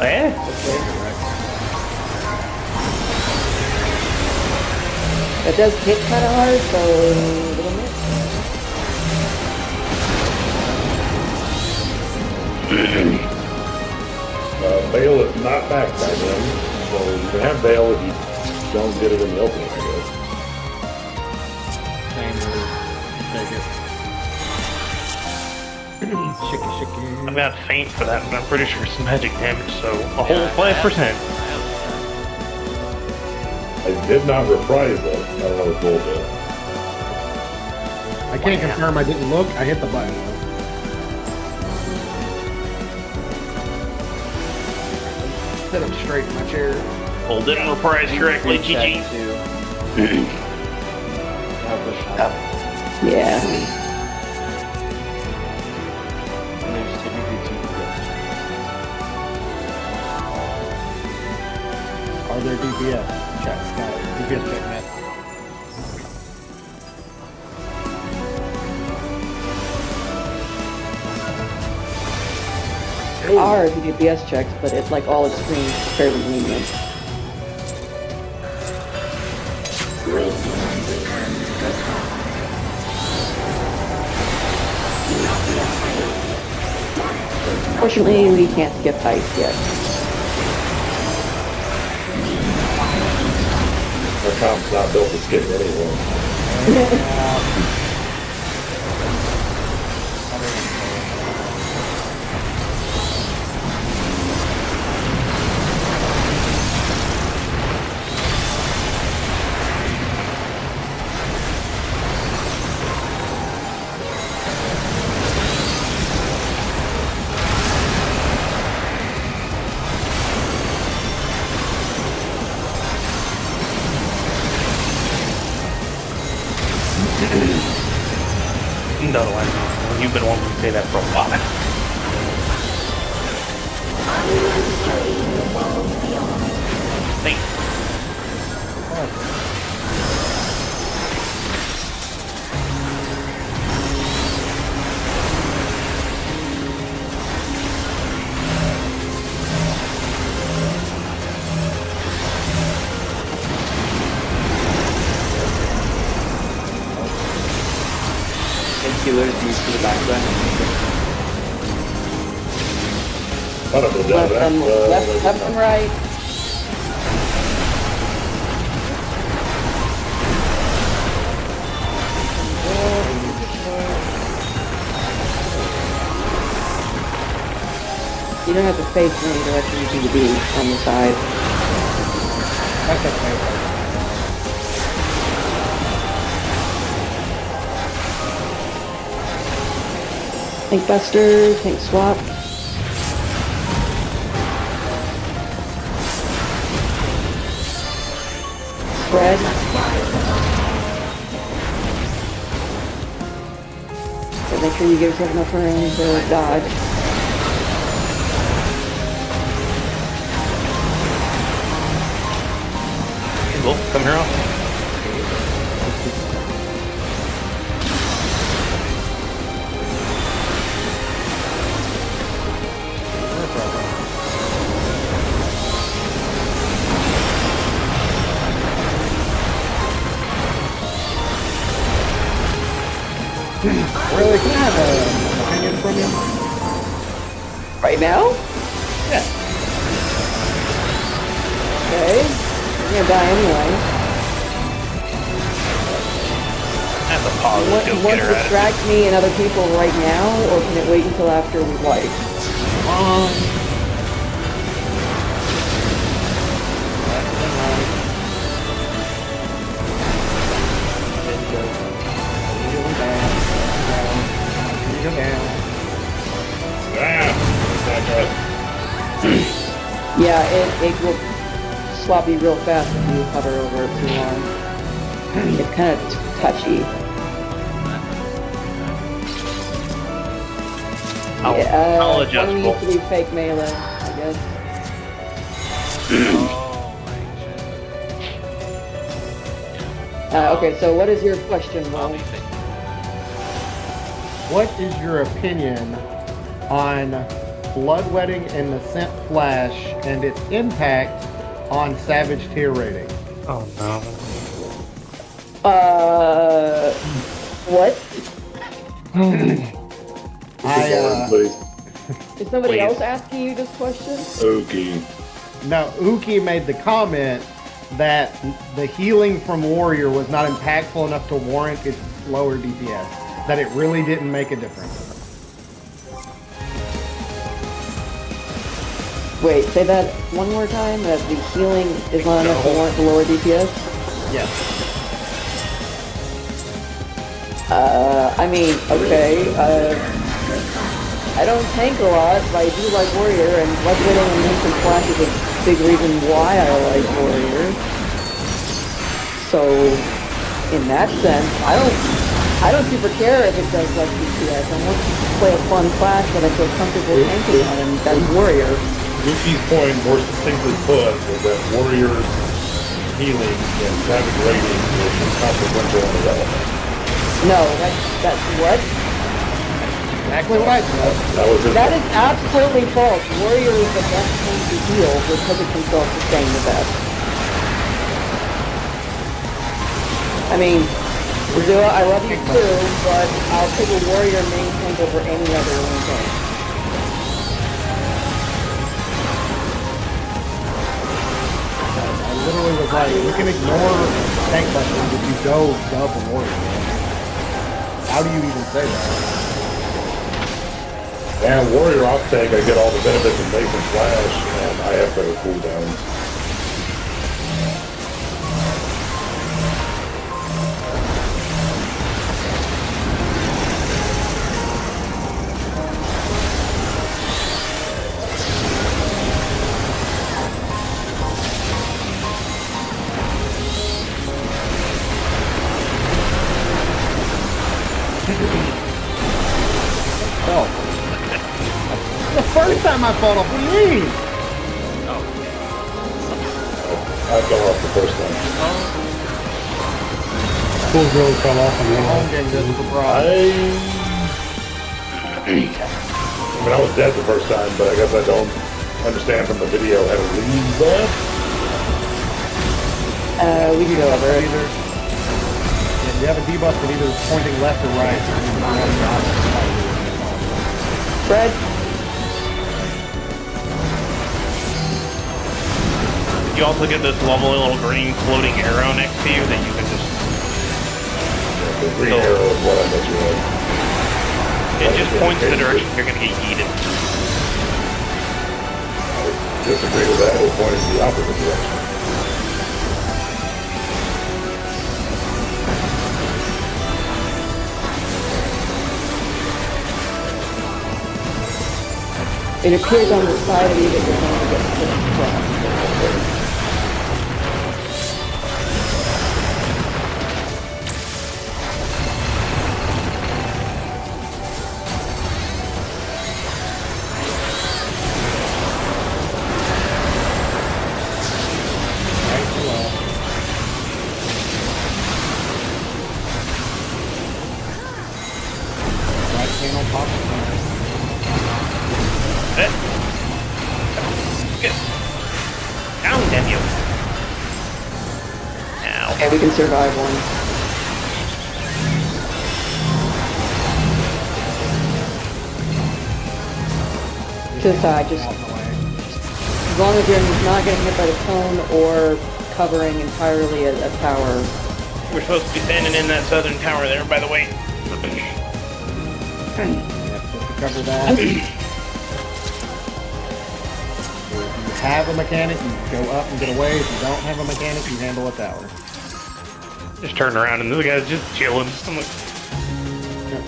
Eh? That does hit kind of hard, so little miss. Bale is not back by then, so you can have Bale if you don't get it in the opening, I guess. Shicky. I'm gonna faint for that, but I'm pretty sure it's magic damage, so a whole 5%. I did not reprise it. I don't know if it's bullshit. I can't confirm I didn't look. I hit the button. Sit up straight in my chair. Well, didn't reprise correctly, GG. Yeah. And there's typically 2 groups. Are there DPS checks? DPS check net. There are DPS checks, but it's like all extreme, fairly lenient. Fortunately, we can't skip ice yet. Our comp's not built to skip anyway. No, you've been wanting to say that for a while. Thanks. healers move to the background. I don't know Left that. and left and right. You don't have to face in any direction you need to be on the side. That's okay. Tank Buster, Tank Swap. Spread. So make sure you give yourself enough room to dodge. Wolf, come here off. Really, can I have an opinion from you? Right now? Yeah. Okay. You're gonna die anyway. I have to pause You and go want get to her at it. distract me and other people right now, or can it wait until after we wipe? Yeah, it will swap you real fast if you hover over it too long. It's kind of touchy. I'll adjust One both. needs to be fake melee, I guess. Oh my shit. Okay, so what is your question, I'll Will? be fake. What is your opinion on bloodwetting and the scent flash and its impact on savage tier rating? Oh no. What? Please. Is somebody Please. else asking you this question? Okay. No, Uki made the comment that the healing from Warrior was not impactful enough to warrant its lower DPS. That it really didn't make a difference. Wait, say that one more time, that the healing is not enough to warrant the lower DPS? Yes. I mean, okay, I don't tank a lot, but I do like Warrior, and bloodwetting and instant flash is a big reason why I like Warrior. So, in that sense, I don't super care if it does less DPS. I want to play a fun class that I feel comfortable tanking on, and that's Warrior. Yuki's point more succinctly put was that Warrior's healing and savage rating was inconsequential and irrelevant. No, that's what? Exactly what I said. That was his That is absolutely false. Warrior is the best tank to heal because it can self-sustain the best. I mean, Zua, I love you too, but I'll take a Warrior main tank over any other main tank. I literally was like, you can ignore tank busters if you go dub a Warrior. How do you even say that? And Warrior off tank, I get all the benefits of Mace and Flash, and I have better cooldowns. Oh. The first time I fought off, what do you mean? I fell off the first one. Cool really fell off on Home the game just surprise. I mean, I was dead the first time, but I guess I don't understand from the video how to leave that. We can go over it. And You have a debuff that either is pointing left or right. Fred? You also get this lovely little green floating arrow next to you that you can just... The green arrow is what I bet you was. It just points the direction you're gonna get yeeted. I disagree with that. It points in the opposite direction. It appears on the side of you that you're going to get pushed across. Right channel pops. Down, damn you. Ow. Okay, we can survive one. To the side, just as long as you're not getting hit by the cone or covering entirely a tower. We're supposed to be standing in that southern tower there, by the way. Yep, just to cover that. If you have a mechanic, you go up and get away. If you don't have a mechanic, you handle a tower. Just turn around and the guy's just chilling. I'm like,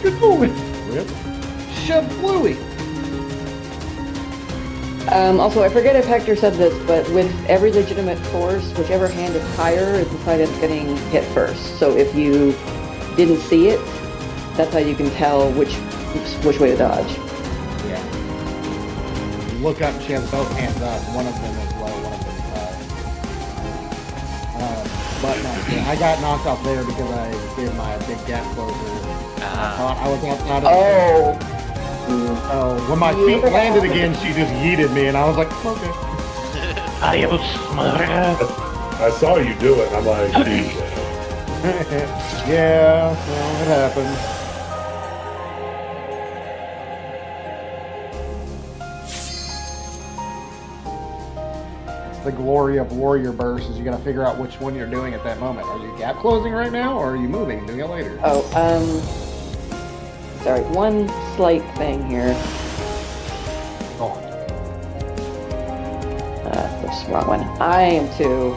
Good moving. Rip. Shabluey. Also, I forget if Hector said this, but with every legitimate force, whichever hand is higher is the side that's getting hit first. So if you didn't see it, that's how you can tell which way to dodge. Yeah. You look up, she has both hands up. One of them is low, one of them is high. But no, yeah, I got knocked off there because I did my big gap closer. I thought I was outside of when my feet landed again, she just yeeted me, and I was like, okay. adios, motherfucker. I saw you do it, and I'm like, Yeah, well, it happened. That's the glory of warrior bursts, is you gotta figure out which one you're doing at that moment. Are you gap closing right now, or are you moving and doing it later? Sorry, one slight thing here. Oh. That's the wrong one. I am too.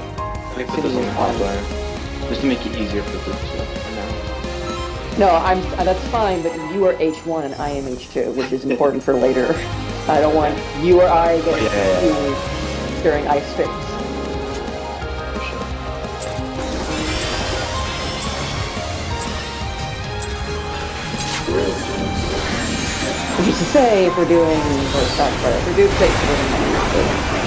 I put this on the hotbar, just to make it easier for groups. So No, that's fine, but you are H1 and I am H2, which is important for later. I don't want you or I getting confused during ice fix. Which is to say, if we're doing, or not, but if we're doing 6, we're doing 8.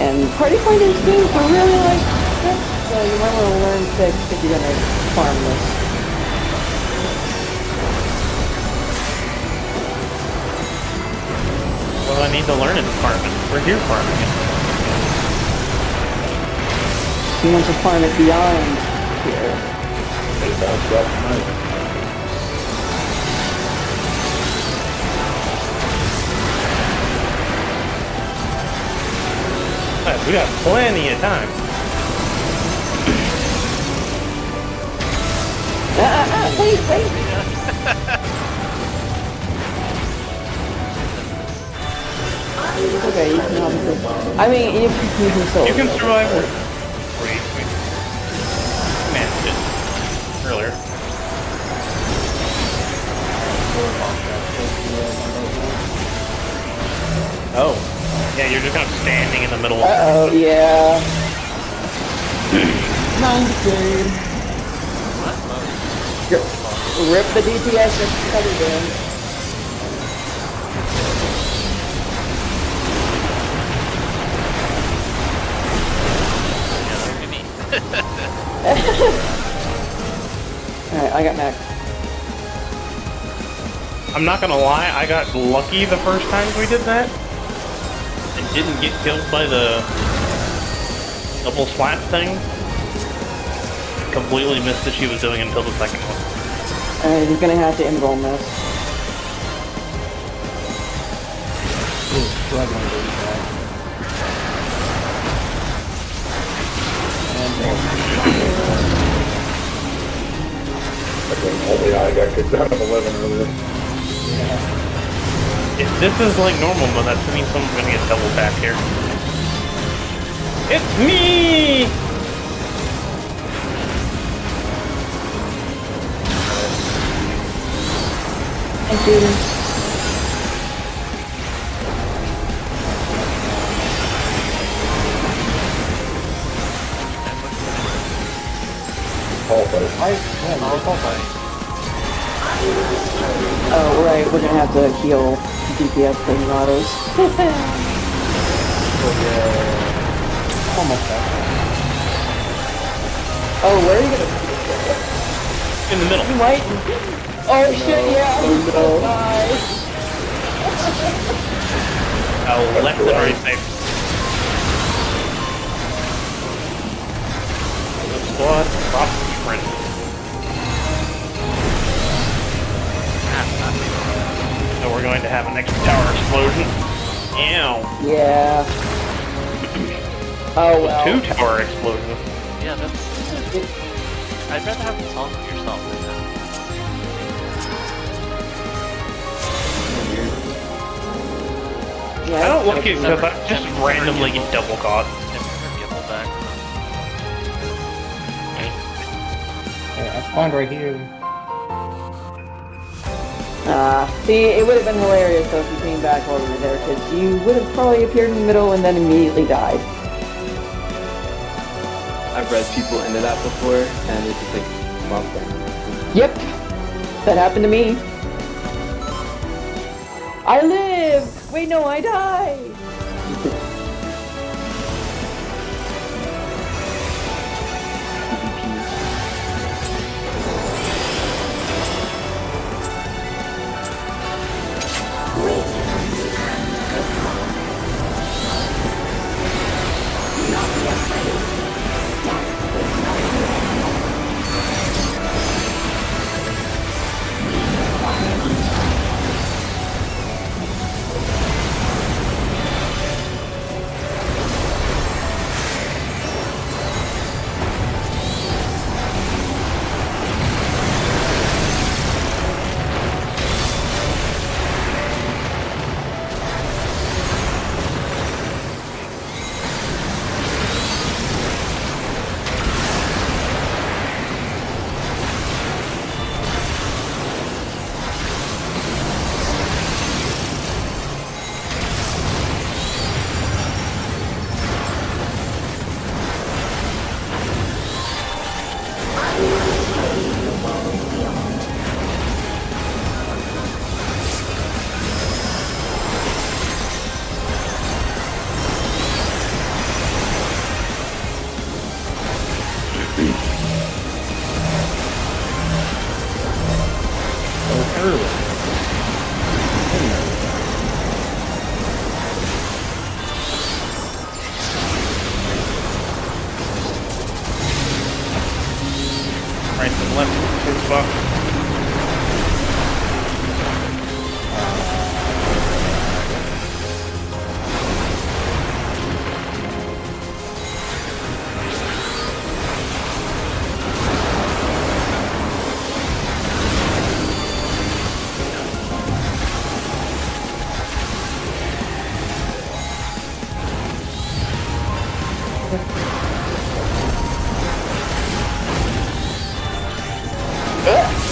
And party point instincts are really like 6, so you might want to learn 6 if you're going to farm this. Well, I need to learn in farming. We're here farming it. You want to farm it beyond here. they bounced off tonight. Alright, we got plenty of time. Wait. Okay, you can obviously. I mean, you can still. You can survive. Wait. Managed it earlier. Oh. Yeah, you're just kind of standing in the middle of Uh-oh, yeah. Nice game. Rip the DPS and cover them. Alright, I got Mac. I'm not gonna lie, I got lucky the first times we did that. And didn't get killed by the double slap thing. Completely missed that she was doing it until the second one. Alright, he's gonna have to enroll this. He's struggling to eat that. Only I got kicked out of 11 earlier. If this is like normal mode, that means someone's gonna get double tapped here. It's me! Thank you. All fight. Oh, right, we're gonna have to heal DPS thing autos. Almost there. Oh, where are you gonna... In the middle. You might... Oh shit, yeah! Oh no. Oh, left and right safe. The squad, drop sprint. So we're going to have an extra tower explosion. Ow. Yeah. Oh well. 2 tower explosions. Yeah, that's... I'd rather have the song for yourself than that. Yeah, I don't like it because I Never- just never randomly get get double caught. Never get back. Yeah, I spawned right here. See, it would have been hilarious though if you came back while we were there, because you would have probably appeared in the middle and then immediately died. I've read people into that before, and it's just like, well, Yep, that happened to me. I lived! Wait, no, I died! Right and left, 2 spots. Ugh.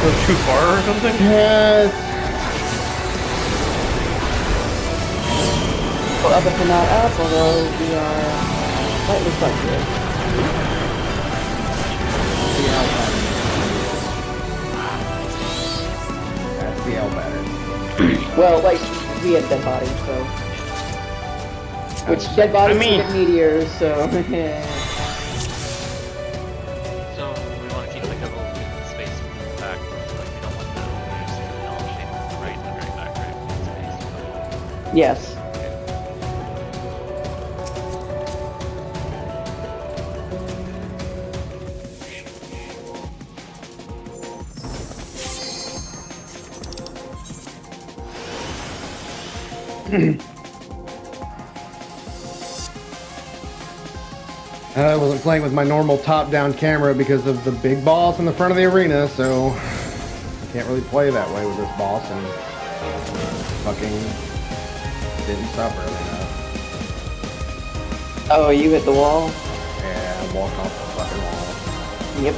Go too far or something? Yes. Well, up if we're not up, although we are slightly fluctuating. That's the L batter. Well, like, we have dead bodies, so. Which dead bodies get meteors, so. So we want to keep like a little bit of space in the back, like we don't want the meteors to be all shaped right in the very back, right? Space. Yes. I wasn't playing with my normal top-down camera because of the big boss in the front of the arena, so I can't really play that way with this boss, and fucking didn't stop early enough. Oh, you hit the wall? Yeah, I walked off the fucking wall. Yep.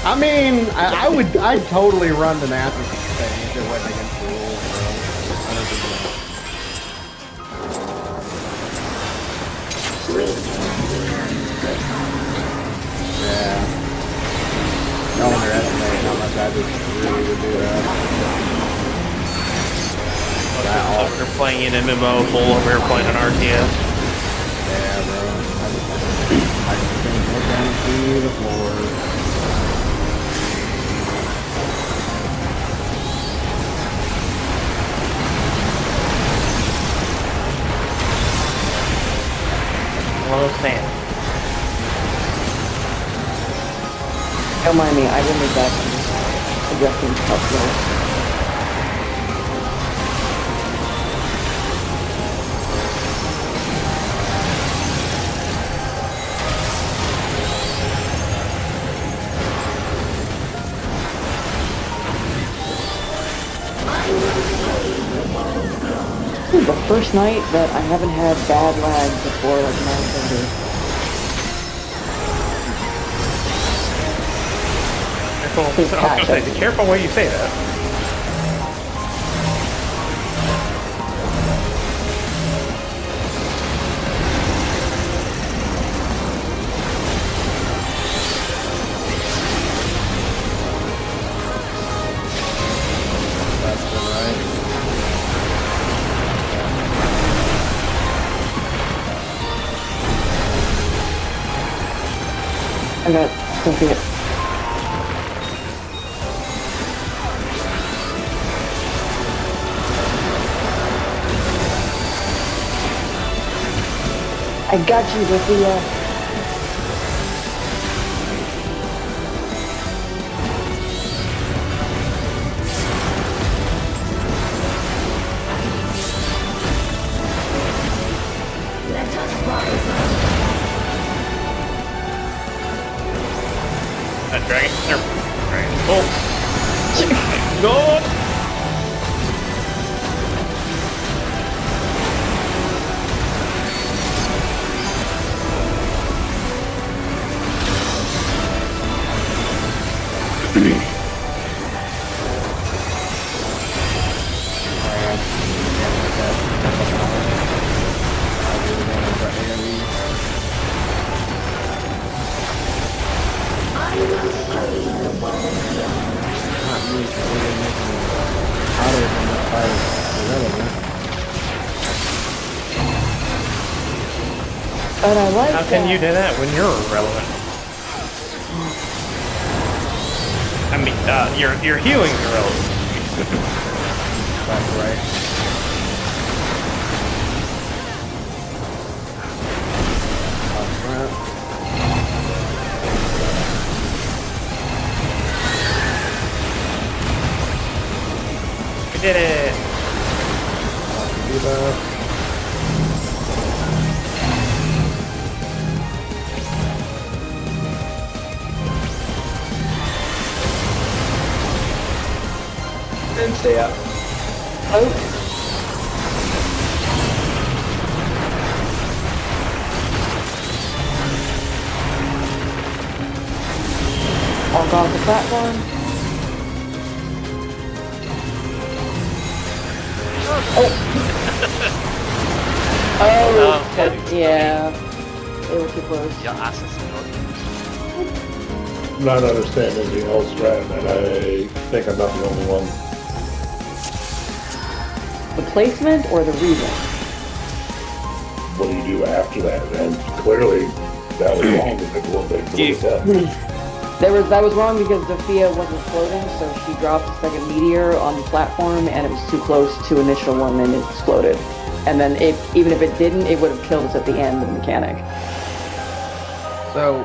I mean, I'd totally run the Nazi thing if it wasn't against the rules, bro. 100%. Yeah. Don't underestimate how much I just really would do that. After playing an MMO full over here playing an RTS. Yeah, bro. I just think go down to the floor. Low stand. Don't mind me, I will make that suggestion helpful. The first night that I haven't had bad lag before like 9:30. Careful. I was gonna say, be careful what you say that. That's been right. I got something. I got you with the Let us rise up. That dragon. Dragon. Oh. Go. I will slay the world beyond. Not me, because they're making hotter than the fight irrelevant. but I like How can you do that when you're irrelevant? I mean, your healing's irrelevant. That's right. That's right. We did it. Do that. And stay up. Oh, Step off the platform. Oh, yeah. They were too close. Yeah, asses. Not understanding anything else, Stratton, and I think I'm not the only one. The placement or the reason? What do you do after that? And clearly, that was wrong because what they said. That was wrong because Zofia wasn't floating, so she dropped a second meteor on the platform, and it was too close to initial one, and it exploded. And then, even if it didn't, it would have killed us at the end of the mechanic. So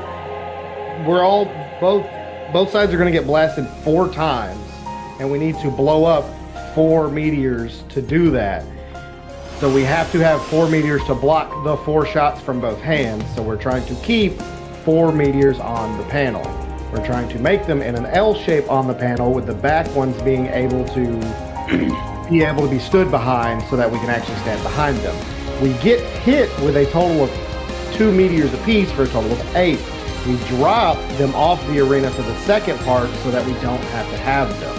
we're all both sides are going to get blasted 4 times, and we need to blow up 4 meteors to do that. So we have to have 4 meteors to block the 4 shots from both hands. So we're trying to keep 4 meteors on the panel. We're trying to make them in an L shape on the panel, with the back ones being able to be stood behind so that we can actually stand behind them. We get hit with a total of 2 meteors apiece for a total of 8. We drop them off the arena for the second part so that we don't have to have them.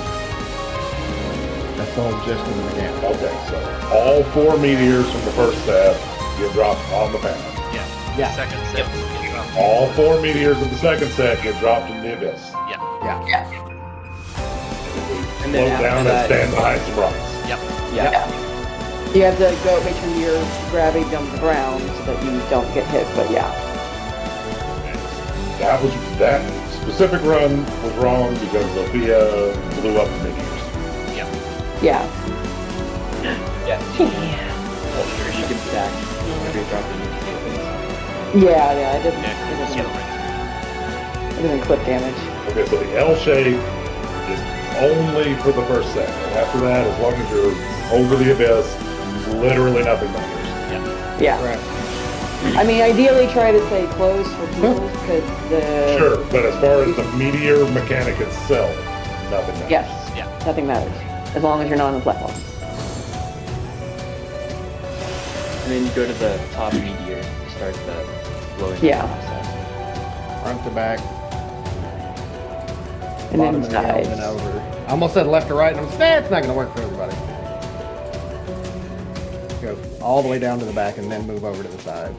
That's the whole gist of the mechanic. Okay, so all 4 meteors from the first set get dropped on the panel. Yeah. Second set. Get dropped. All 4 meteors of the second set get dropped in the abyss. Yeah. Yeah. And Float then down after and stand that, behind some rocks. Yep. yeah. You have to go make sure your gravity on the ground so that you don't get hit, but yeah. That specific run was wrong because Zofia blew up the meteors. Yeah. Yeah. Yeah. Well, sure, you can stack every drop in each field. Yeah, it Yeah, doesn't, skill right. it doesn't clip damage. Okay, so the L shape is only for the first set. And after that, as long as you're over the abyss, literally nothing matters. Yeah. Right. I mean, ideally try to stay close for people because the... Sure, but as far as the meteor mechanic itself, nothing matters. Yes. Yeah. Nothing matters. As long as you're not on the platform. And then you go to the top meteor to start the blowing Yeah. process. Front to back. And Bottom then of the L, sides. then over. I almost said left to right, and I was it's not going to work for everybody. Go all the way down to the back and then move over to the side.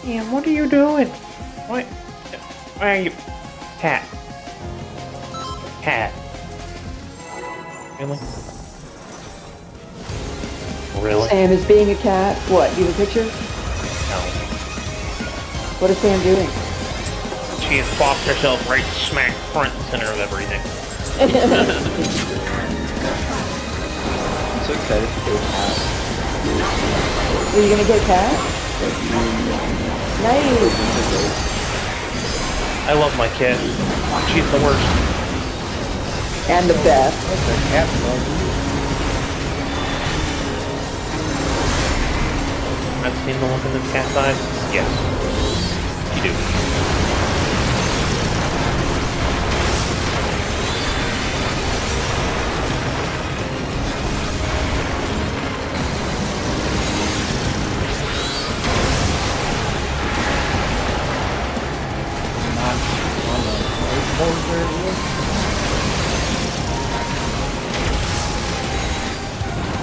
Damn, what are you doing? Why are you... Cat. Really? Really? Sam is being a cat. What? You have a picture? No. What is Sam doing? She has plopped herself right smack front and center of everything. I'm so excited to go out. Are you gonna get a cat? Nice. I love my kid. She's the worst. And the best. I've seen the look in this cat's eyes. Yes. You do.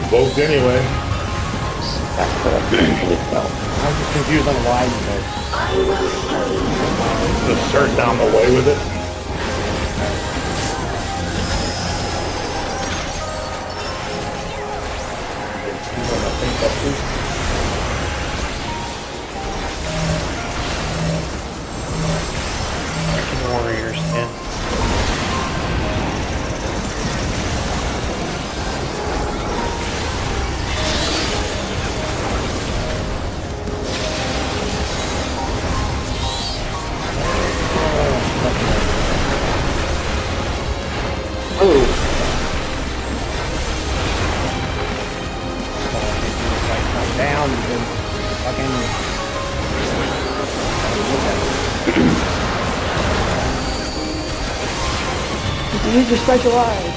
Vote anyway. I'm just confused on why you guys. Just start down the way with it. Freaking warriors, man. Down because fucking. Use your special eyes.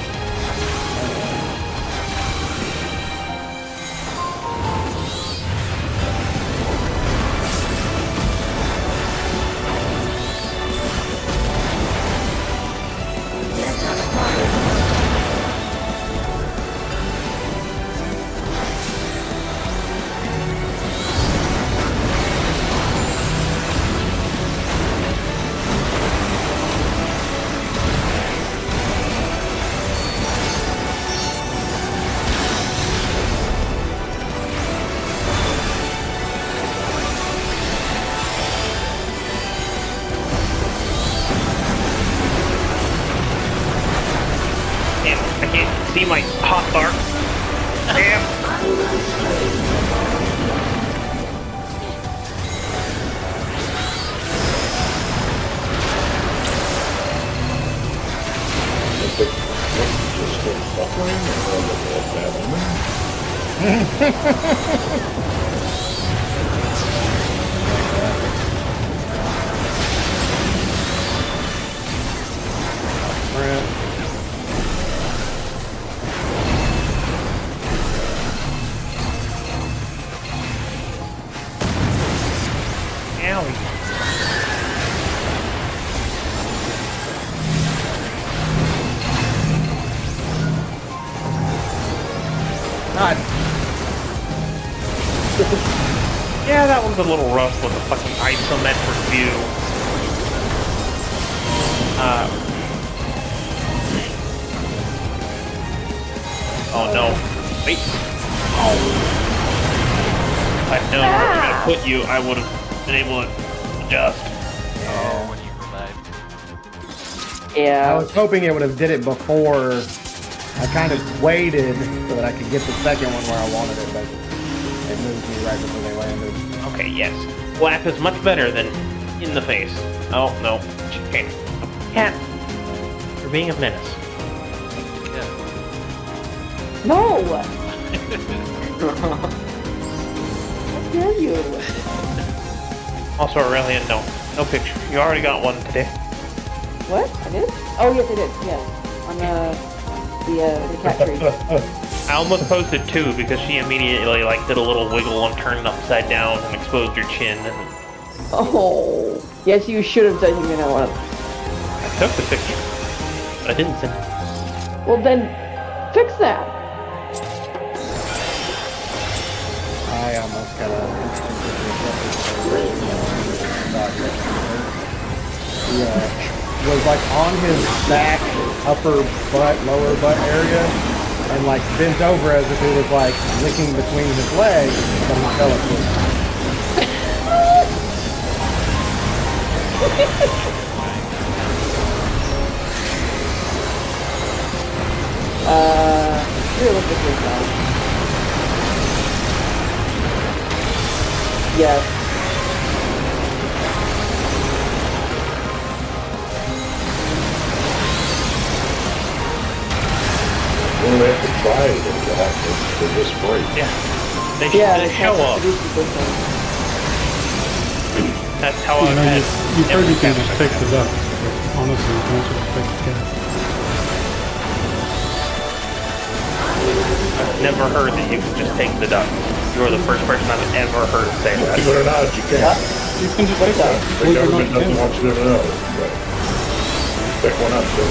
I can't see my hot bar. Damn. Just still suffering or a bad omen? God. Yeah, that one's a little rough with the fucking isometric view. Oh no. Wait. Oh. If I'd known where I was gonna put you, I would have been able to adjust. Oh, when you revived. I Yeah. was hoping it would have did it before. I kind of waited so that I could get the second one where I wanted it, but it moved me right before they landed. Okay, yes. Flap is much better than in the face. Oh, no. Okay. Cat. You're being a menace. Yeah. No! How dare you? Also, Aurelian, no. No picture. You already got one today. What? I did? Oh, yes, I did. Yes. On the cat tree. I almost posted two because she immediately like did a little wiggle and turned upside down and exposed your chin. And Oh. Yes, you should have done, you know what? I took the picture, but I didn't send it. Well, then, fix that. I almost got was like on his back, upper butt, lower butt area, and like bent over as if he was like licking between his legs, but he fell asleep. Realistically, no. Yes. Well, they have to try it for this break. Yeah. They Yeah, should they show have up. to do some good things. That's how You I've know, had you've heard every you can cat just fix it up. But honestly, you can also just fix the cat. I've never heard that you can just take the duck. You're the first person I've ever heard say that. Believe it or not, you can. You can just fix it. The Believe it or not, government you doesn't can. want you to know, but pick one up, so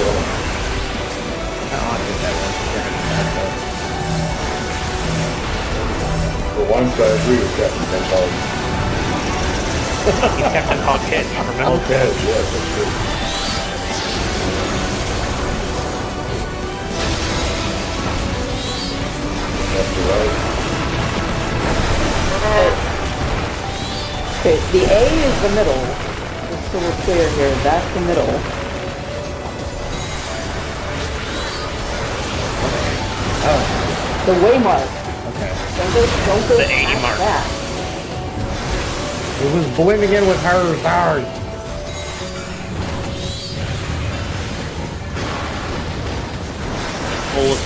for once, I agree with Captain Pentard. He's Captain Hoghead, remember? Okay, yes, that's true. Left to right. Okay, the A is the middle. Just so we're clear here, that's the middle. Oh, The waymark. okay. Don't go The 80 past mark. that. It was blending in with her. Sorry.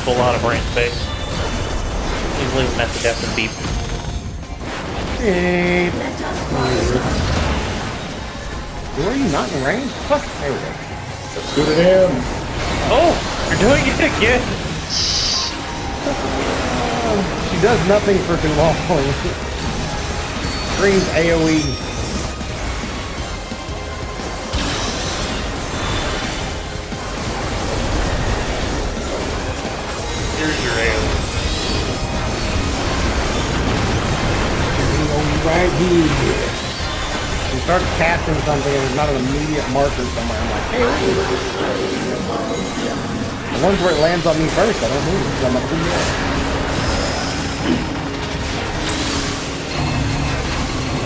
Full out of brain space. Please leave a message after the beep. Hey, Let us were you not in range? Fuck. There we go. Let's get it in. Oh! You're doing it again! She does nothing for too long. Screams AoE. Here's your AoE. Right here. She starts casting something and there's not an immediate marker somewhere. I'm like, hey. The ones where it lands on me first, I don't move because I'm up in the air.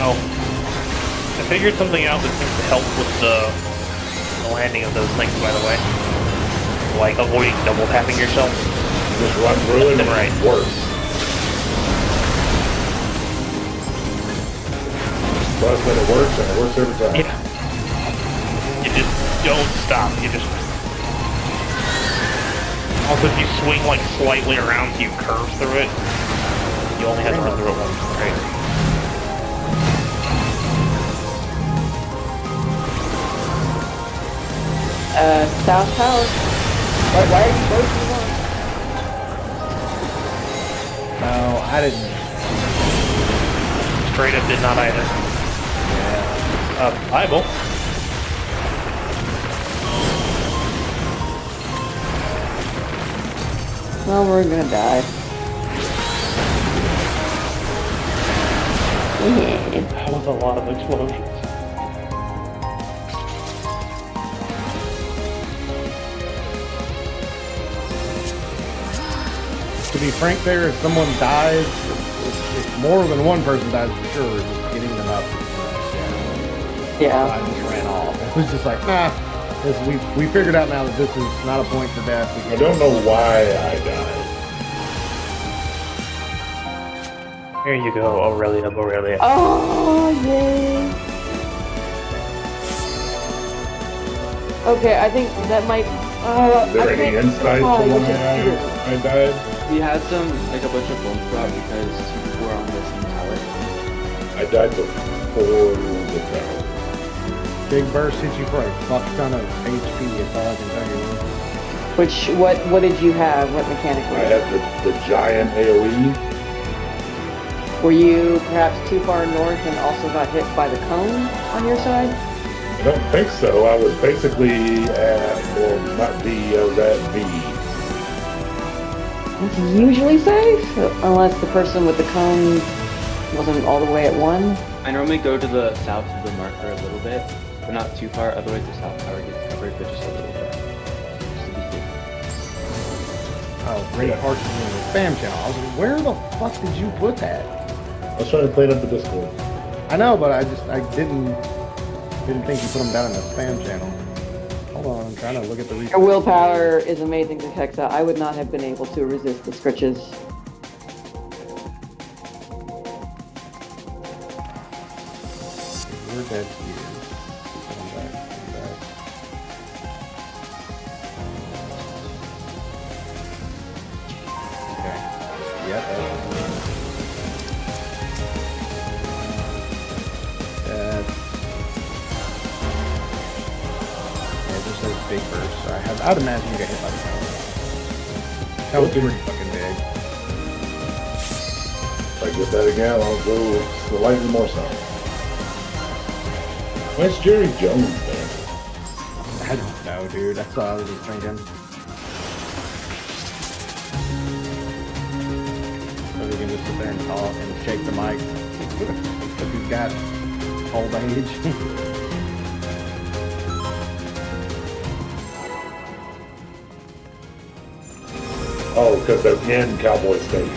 Oh. I figured something out that seems to help with the landing of those things, by the way. like avoiding double tapping yourself. Just run through it and Right. it works. Trust that it works, and it works every time. Yeah. You just don't stop. You just. Also, if you swing like slightly around, so you curve through it. You only have to run through it once, right? South Tower. Why are you both on? No, I didn't. Straight up did not either. Bible. Well, we're gonna die. Yeah. That was a lot of explosions. To be frank, there, if someone dies, if more than one person dies, for sure, we're just getting them up. Yeah. I just ran off. It was just like, nah. We figured out now that this is not a point for death. I don't know why I died. Here you go, Aurelia Borrelia. Oh, yay. Okay, I think that might. Is there any insight to why I died? We had some, like a bunch of bone drop because two people were on the same tower. I died before the tower. Big burst hit you for a fuck ton of HP, that's all I can tell you. What did you have? What mechanic I were you? had the giant AoE. Were you perhaps too far north and also got hit by the cone on your side? I don't think so. I was basically at, well, not B, I was at B. It's usually safe, unless the person with the cone wasn't all the way at 1. I normally go to the south of the marker a little bit, but not too far, otherwise the south tower gets covered, but just a little bit. Just to be safe. Oh, great Archie in the spam channel. I was like, where the fuck did you put that? I was trying to clean up the Discord. I know, but I didn't think you put them down in the spam channel. Hold on, I'm trying to look at the Your willpower is amazing to Hexa. I would not have been able to resist the scritches. We're dead here. Come back, come back. Okay. Yep, just those big bursts. I'd imagine you got hit by the tower. That was pretty fucking big. If I get that again, I'll go slightly more south. Where's Jerry Jones there? I don't know, dude. That's what I was just thinking. So we can just sit there and talk and shake the mic. Because he's got old age. Oh, because they're in Cowboy Stadium.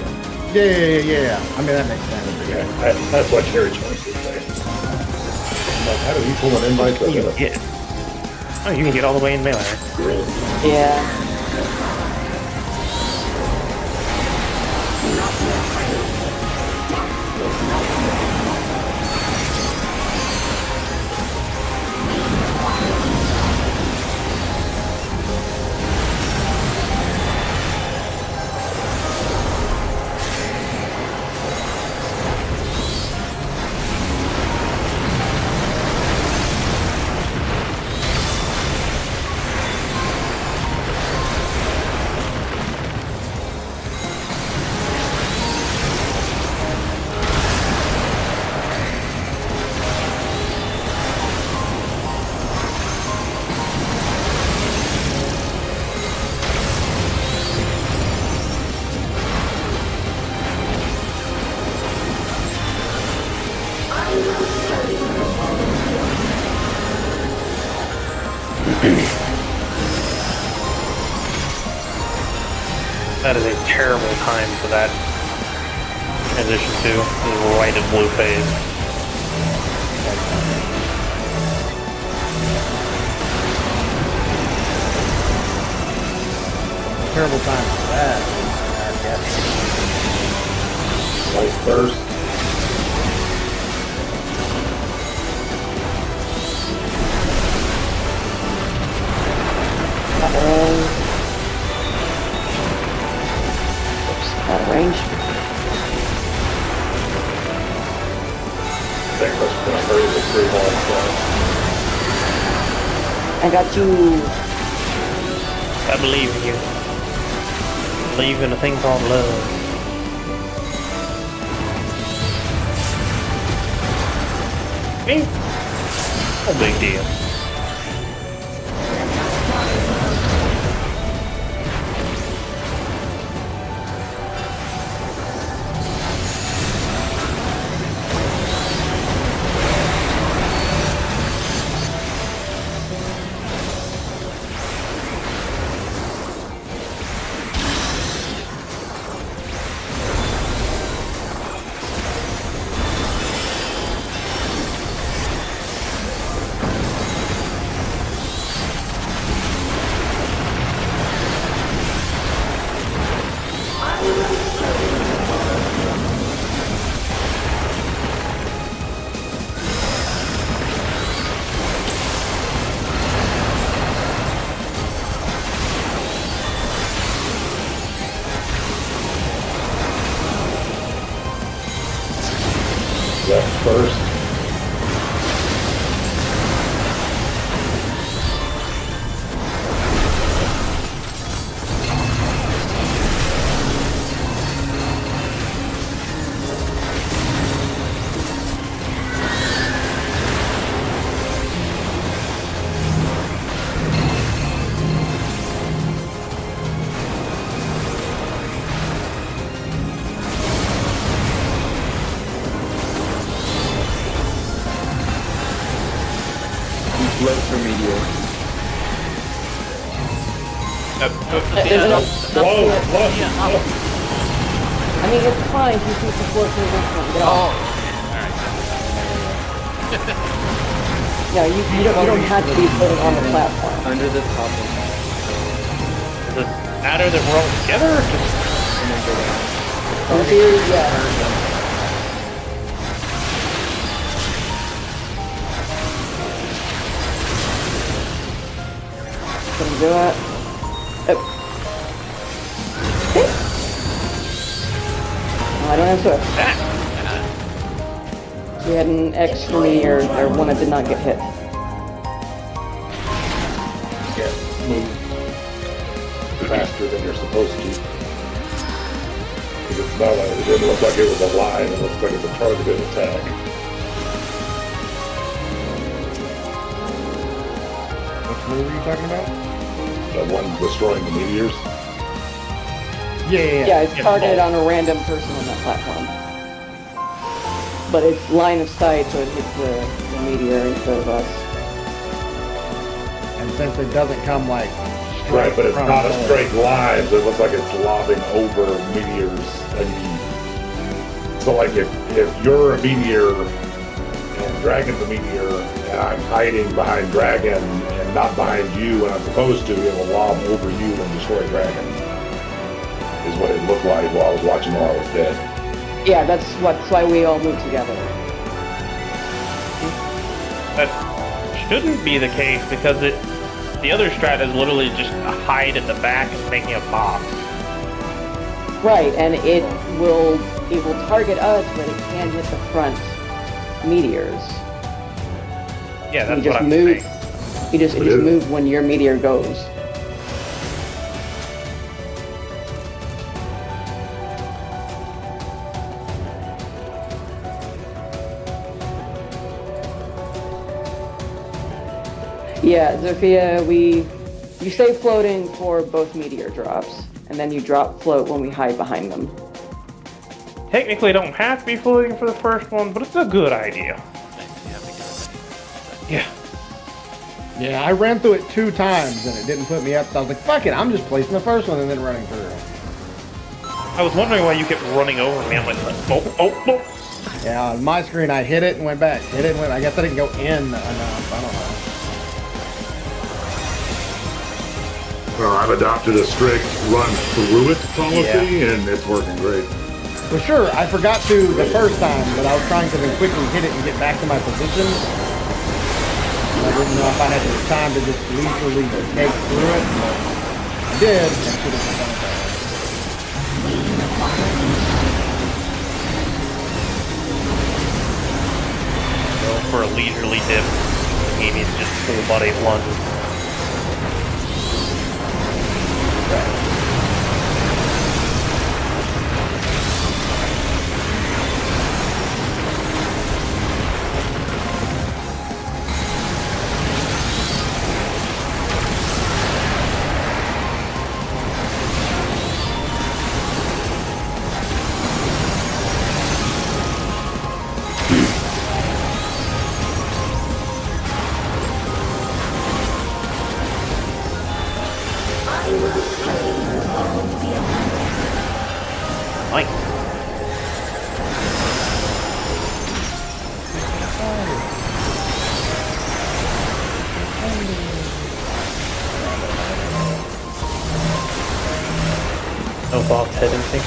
Yeah. I mean, that makes sense. Yeah, that's what Jerry Jones would say. I'm like, how do you pull an invite to this? Yeah. Oh, you can get all the way in Melee. Really? Yeah. That is a terrible time for that transition to the white and blue phase. terrible time for that. Nice first. Oops, out of range. I think that's gonna hurt the 3 balls. I got you. I believe in you. Believe in a thing called love. Me? No big deal. Left first. Float for meteor. Whoa, what? I mean, it's fine. You can support for this one. Get off. No, you don't have to be put on the platform. Under the top one. Does it matter that we're all together? Or just And then go down. In theory, yeah. Couldn't do it. Oh. I don't have to. We had an X for me, or one that did not get hit. Can't move faster than you're supposed to. Because it's not it didn't look like it was a line, it looks like it's a targeted attack. Which movie are you talking about? The one destroying the meteors. Yeah. Yeah, it's targeted on a random person on that platform. But it's line of sight, so it hits the meteor instead of us. And since it doesn't come like straight Right, but it's from not a the- straight line, so it looks like it's lobbing over meteors. So like if you're a meteor and Dragon's a meteor and I'm hiding behind Dragon and not behind you when I'm supposed to, it will lob over you and destroy Dragon. Is what it looked like while I was watching while I was dead. Yeah, that's why we all move together. that shouldn't be the case because the other strat is literally just a hide at the back and making a box. Right, and it will target us, but it can't hit the front meteors. Yeah, that's You just what I'm move. saying. You just move when your meteor goes. Yeah, Zofia, you stay floating for both meteor drops, and then you drop float when we hide behind them. Technically, I don't have to be floating for the first one, but it's a good idea. Yeah. Yeah, I ran through it 2 times and it didn't put me up, so I was like, fuck it, I'm just placing the first one and then running through. I was wondering why you kept running over me. I'm like, oh. Yeah, on my screen I hit it and went back. Hit it and went, I guess I didn't go in enough, I don't know. Well, I've adopted a strict run through it policy, and it's working great. Well, sure, I forgot to the first time, but I was trying to then quickly hit it and get back to my position. And I didn't know if I had the time to just leisurely take through it, but I did. I should have done it that way. Well, for a leisurely dip, he needs just full body lunge. Mike. No Bob's head anything?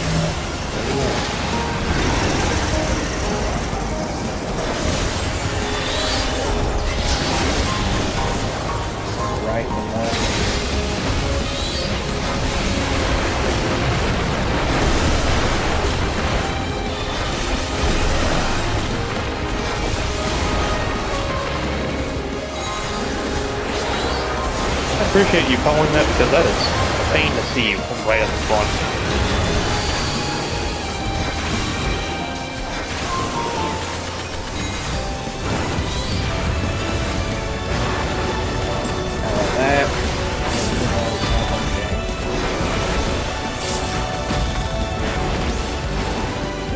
Right and left. I appreciate you calling that because that is a pain to see right at the front.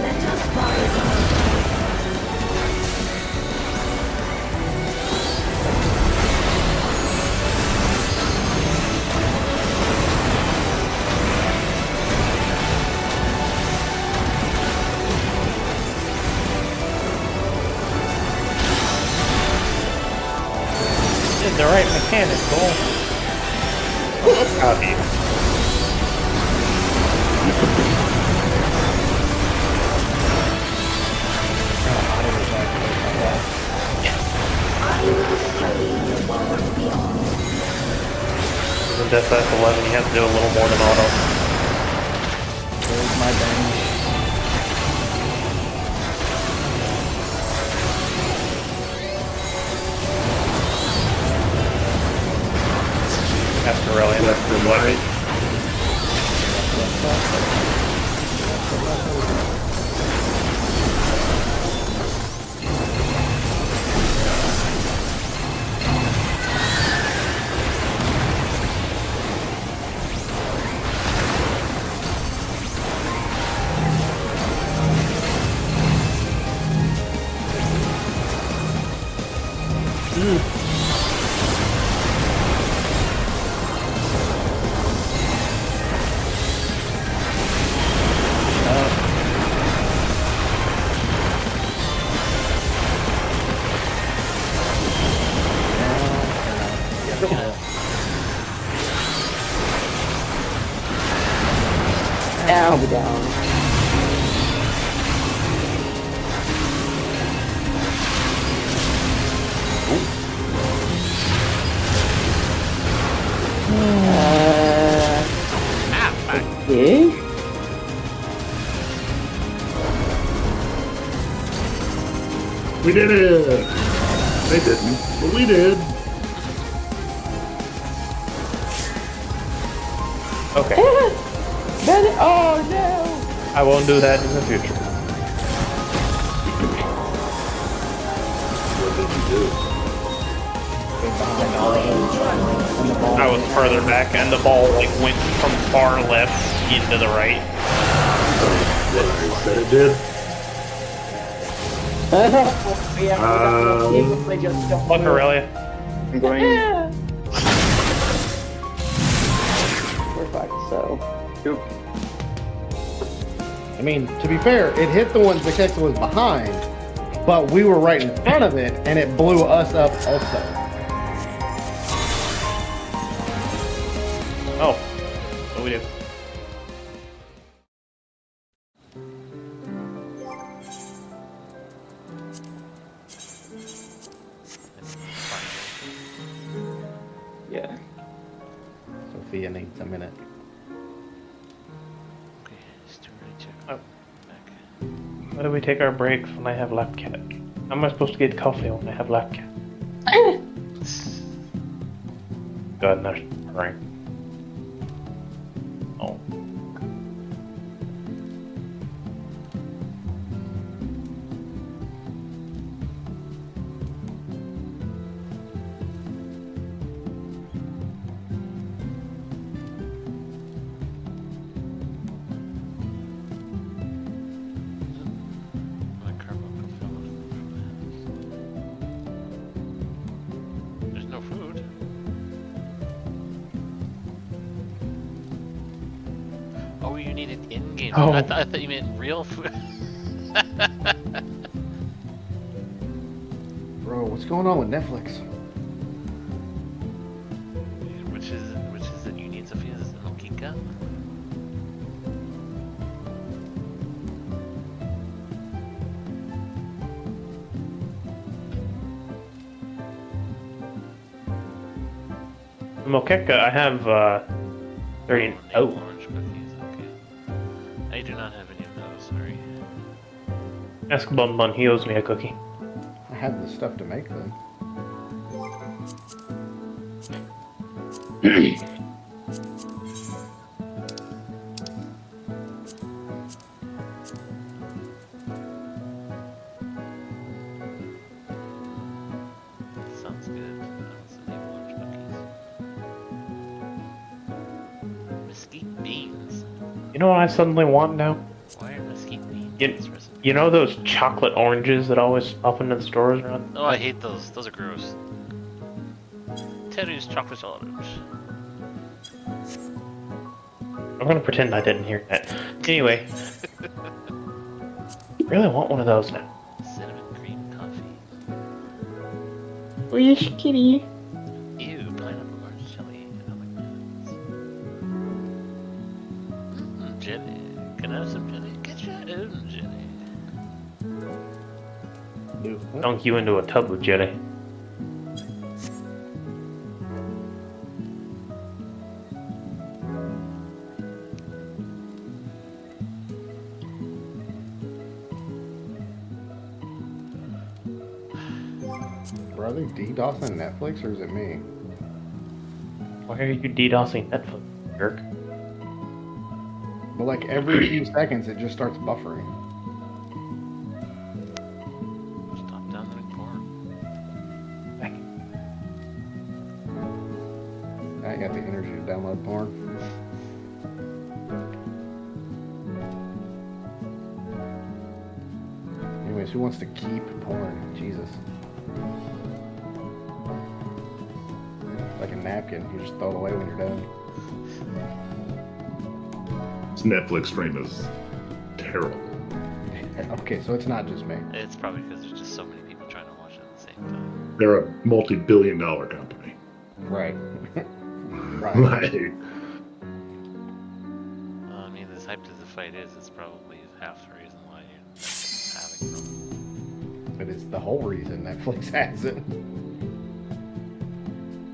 Let us rise up. Did the right mechanical. Proud of you. I will show you the world beyond. In FF11, you have to do a little more than auto. There's my bang. After really, Left and right. Ow, down. Okay. We did it! They didn't, but we did. Okay. Oh no! I won't do that in the future. What did you do? I was further back and the ball like went from far left into the right. What I said it did? Fuck Aurelia. I'm going. We're fine, so. Oop. I mean, to be fair, it hit the ones the Kexa was behind, but we were right in front of it, and it blew us up also. Oh, Sophia needs a minute. Okay, still ready to Oh. back. Why do we take our breaks when I have lap cat? How am I supposed to get coffee when I have lap cat? God, no, right. Oh. My carbon fell off from the house. There's no food. Oh, you need it in-game. Oh. I thought you meant real food. Bro, what's going on with Netflix? Which is it? You need Sophia's Mokinka? Mokeka, I have 30. Oh. Orange cookies. Okay. I do not have any of those. Sorry. Ask Bun Bun, he owes me a cookie. I had the stuff to make them. Sounds good. Some maple orange cookies. Mesquite beans. You know what I suddenly want now? Why are mesquite beans You- in this recipe? You know those chocolate oranges that always pop into the stores around? Oh, I hate those. Those are gross. Terry's chocolate orange. I'm gonna pretend I didn't hear that. Anyway. Really want one of those now. Cinnamon cream coffee. Wish kitty. Ew, pineapple orange jelly. Oh my god. Jelly. Can I have some jelly? Get your own jelly. Dunk you into a tub of jelly. Bro, are they DDoSing Netflix or is it me? Why are you DDoSing Netflix, jerk? But like every few seconds it just starts buffering. Stop downloading porn. I ain't got the energy to download porn. Anyways, who wants to keep porn? Jesus. Like a napkin, you just throw it away when you're done. This Netflix stream is terrible. Okay, so it's not just me. It's probably because there's just so many people trying to watch it at the same time. They're a multi-billion-dollar company. Right. Right. Like, Well, I mean, as hyped as the fight is, it's probably half the reason why you're having them. But it's the whole reason Netflix has it.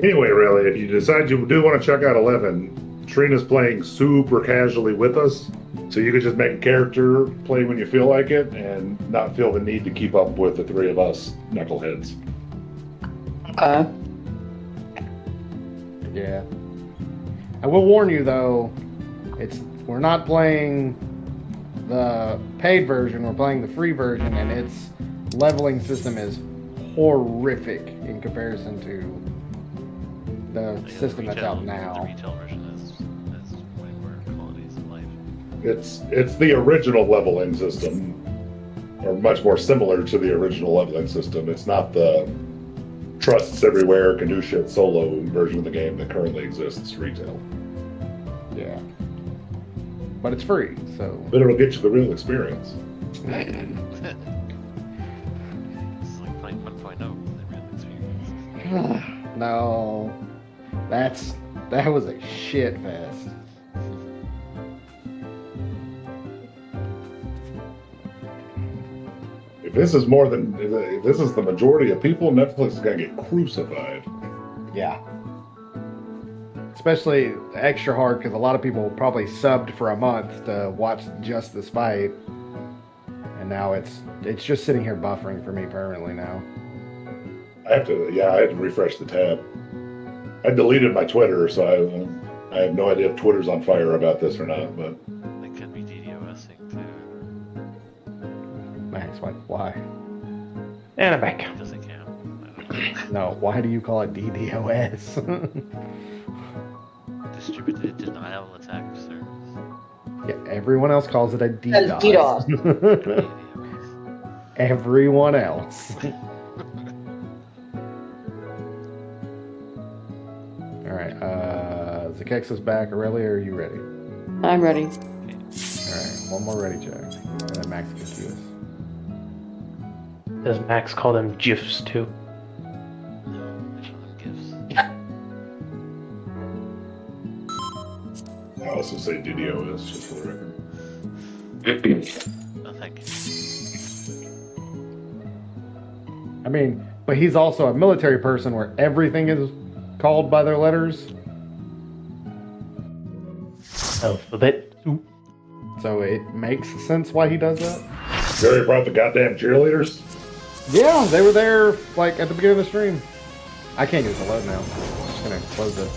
anyway, really, if you decide you do want to check out 11, Trina's playing super casually with us, so you could just make a character, play when you feel like it, and not feel the need to keep up with the three of us knuckleheads. Yeah. I will warn you though, we're not playing the paid version, we're playing the free version, and its leveling system is horrific in comparison to the system that's out The now. retail version has way more qualities of life. It's the original leveling system, or much more similar to the original leveling system. It's not the trusts everywhere, can do shit solo version of the game that currently exists retail. Yeah. But it's free, so. But it'll get you the real experience. It's like playing 1.0, the real experience. No. That was a shit fest. If this is more than, if this is the majority of people, Netflix is gonna get crucified. Yeah. especially extra hard because a lot of people probably subbed for a month to watch just this fight, and now it's just sitting here buffering for me permanently now. I had to refresh the tab. I deleted my Twitter, so I have no idea if Twitter's on fire about this or not, but They could be DDoSing too. Max, why? And I'm back. Because they can. No, why do you call it DDoS? Distributed denial attack service. Yeah, everyone else calls it a That's DDoS. DDoS. Everyone else. Alright, Zakex is back. Aurelia, are you ready? I'm ready. Alright, one more ready check. And then Max can cue us. Does Max call them GIFs too? No, I show them gifts. I also say DDoS, just for the record. Oh, thank you. I mean, but he's also a military person where everything is called by their letters. Alphabet soup. So it makes sense why he does that. Jerry brought the goddamn cheerleaders? Yeah, they were there like at the beginning of the stream. I can't use the load now. I'm just gonna close it.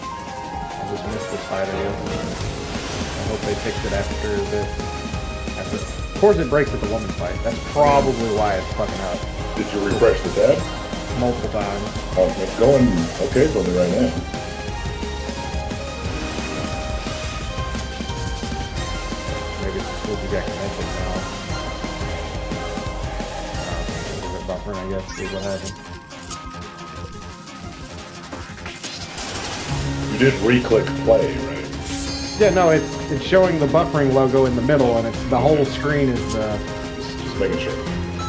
I just missed this fight, I guess. I hope they fixed it after this. Of course it breaks at the woman's fight. That's probably why it's fucking up. Did you refresh the tab? Multiple times. Oh, it's going okay for me right now. Maybe it's just what you got connected now. Is it buffering, I guess, see what happened. You did re-click play, right? Yeah, no, it's showing the buffering logo in the middle, and it's the whole screen is Just making sure.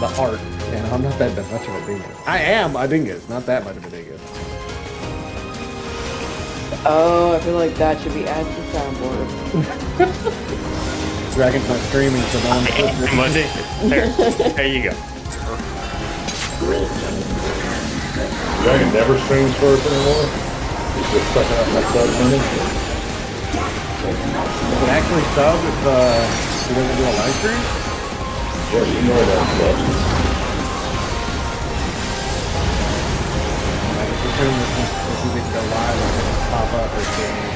the art. And I'm not that much of a dingus. I am a dingus, not that much of a dingus. Oh, I feel like that should be added to the soundboard. Dragon's not streaming, so no one's listening. Monday. There you go. Dragon never streams for us anymore. He's just sucking up my sub money. Does it actually sub if he doesn't do a live stream? Yeah, you know that stuff. I just assume that if he didn't go live, it would pop up or something.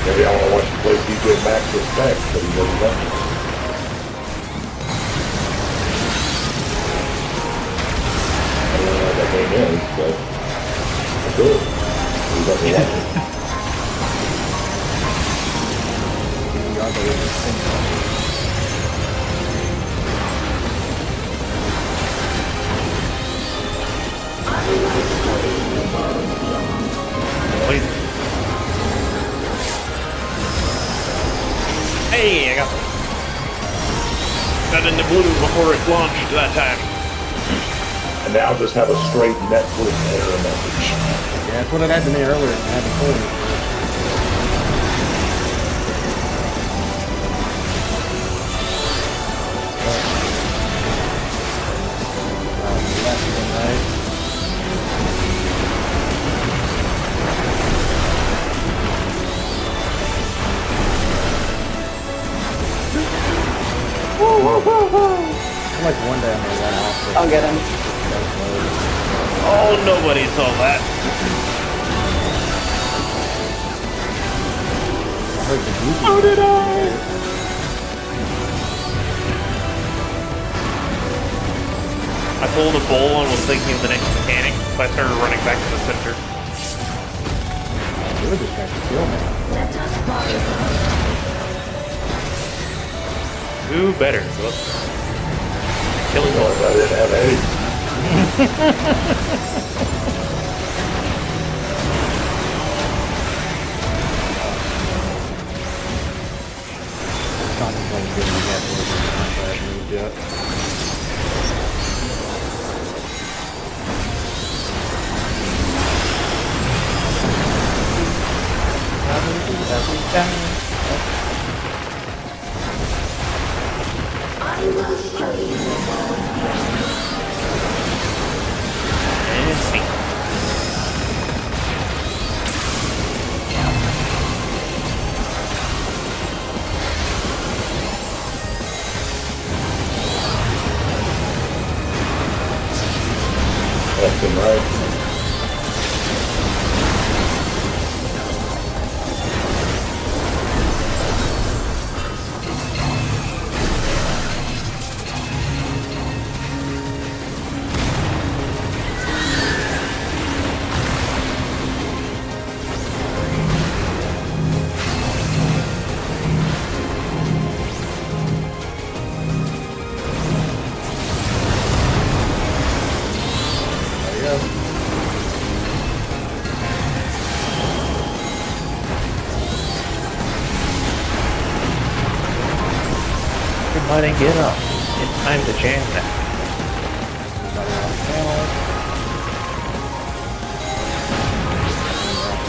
Maybe I want to watch you play DJ Max Respect, but he doesn't let me. I don't know what that game is, but I could. He doesn't watch it. You are the witness thing. Please. Hey, I got in the blue before it launched that time. And now just have a straight Netflix error message. Yeah, that's what it had to me earlier. I had to pull it. Left and right. Like one day I'm gonna run off. I'll get him. Oh, nobody saw that. I heard the music. How did I? I pulled a bowl and was thinking of the next mechanic, so I started running back to the center. You're just trying to kill me. Let us fire. Who better? Killing Oh, I didn't have any. Contemplating getting the contract moved yet. I will Left and right. There you go. Everybody get up. It's time to jam now.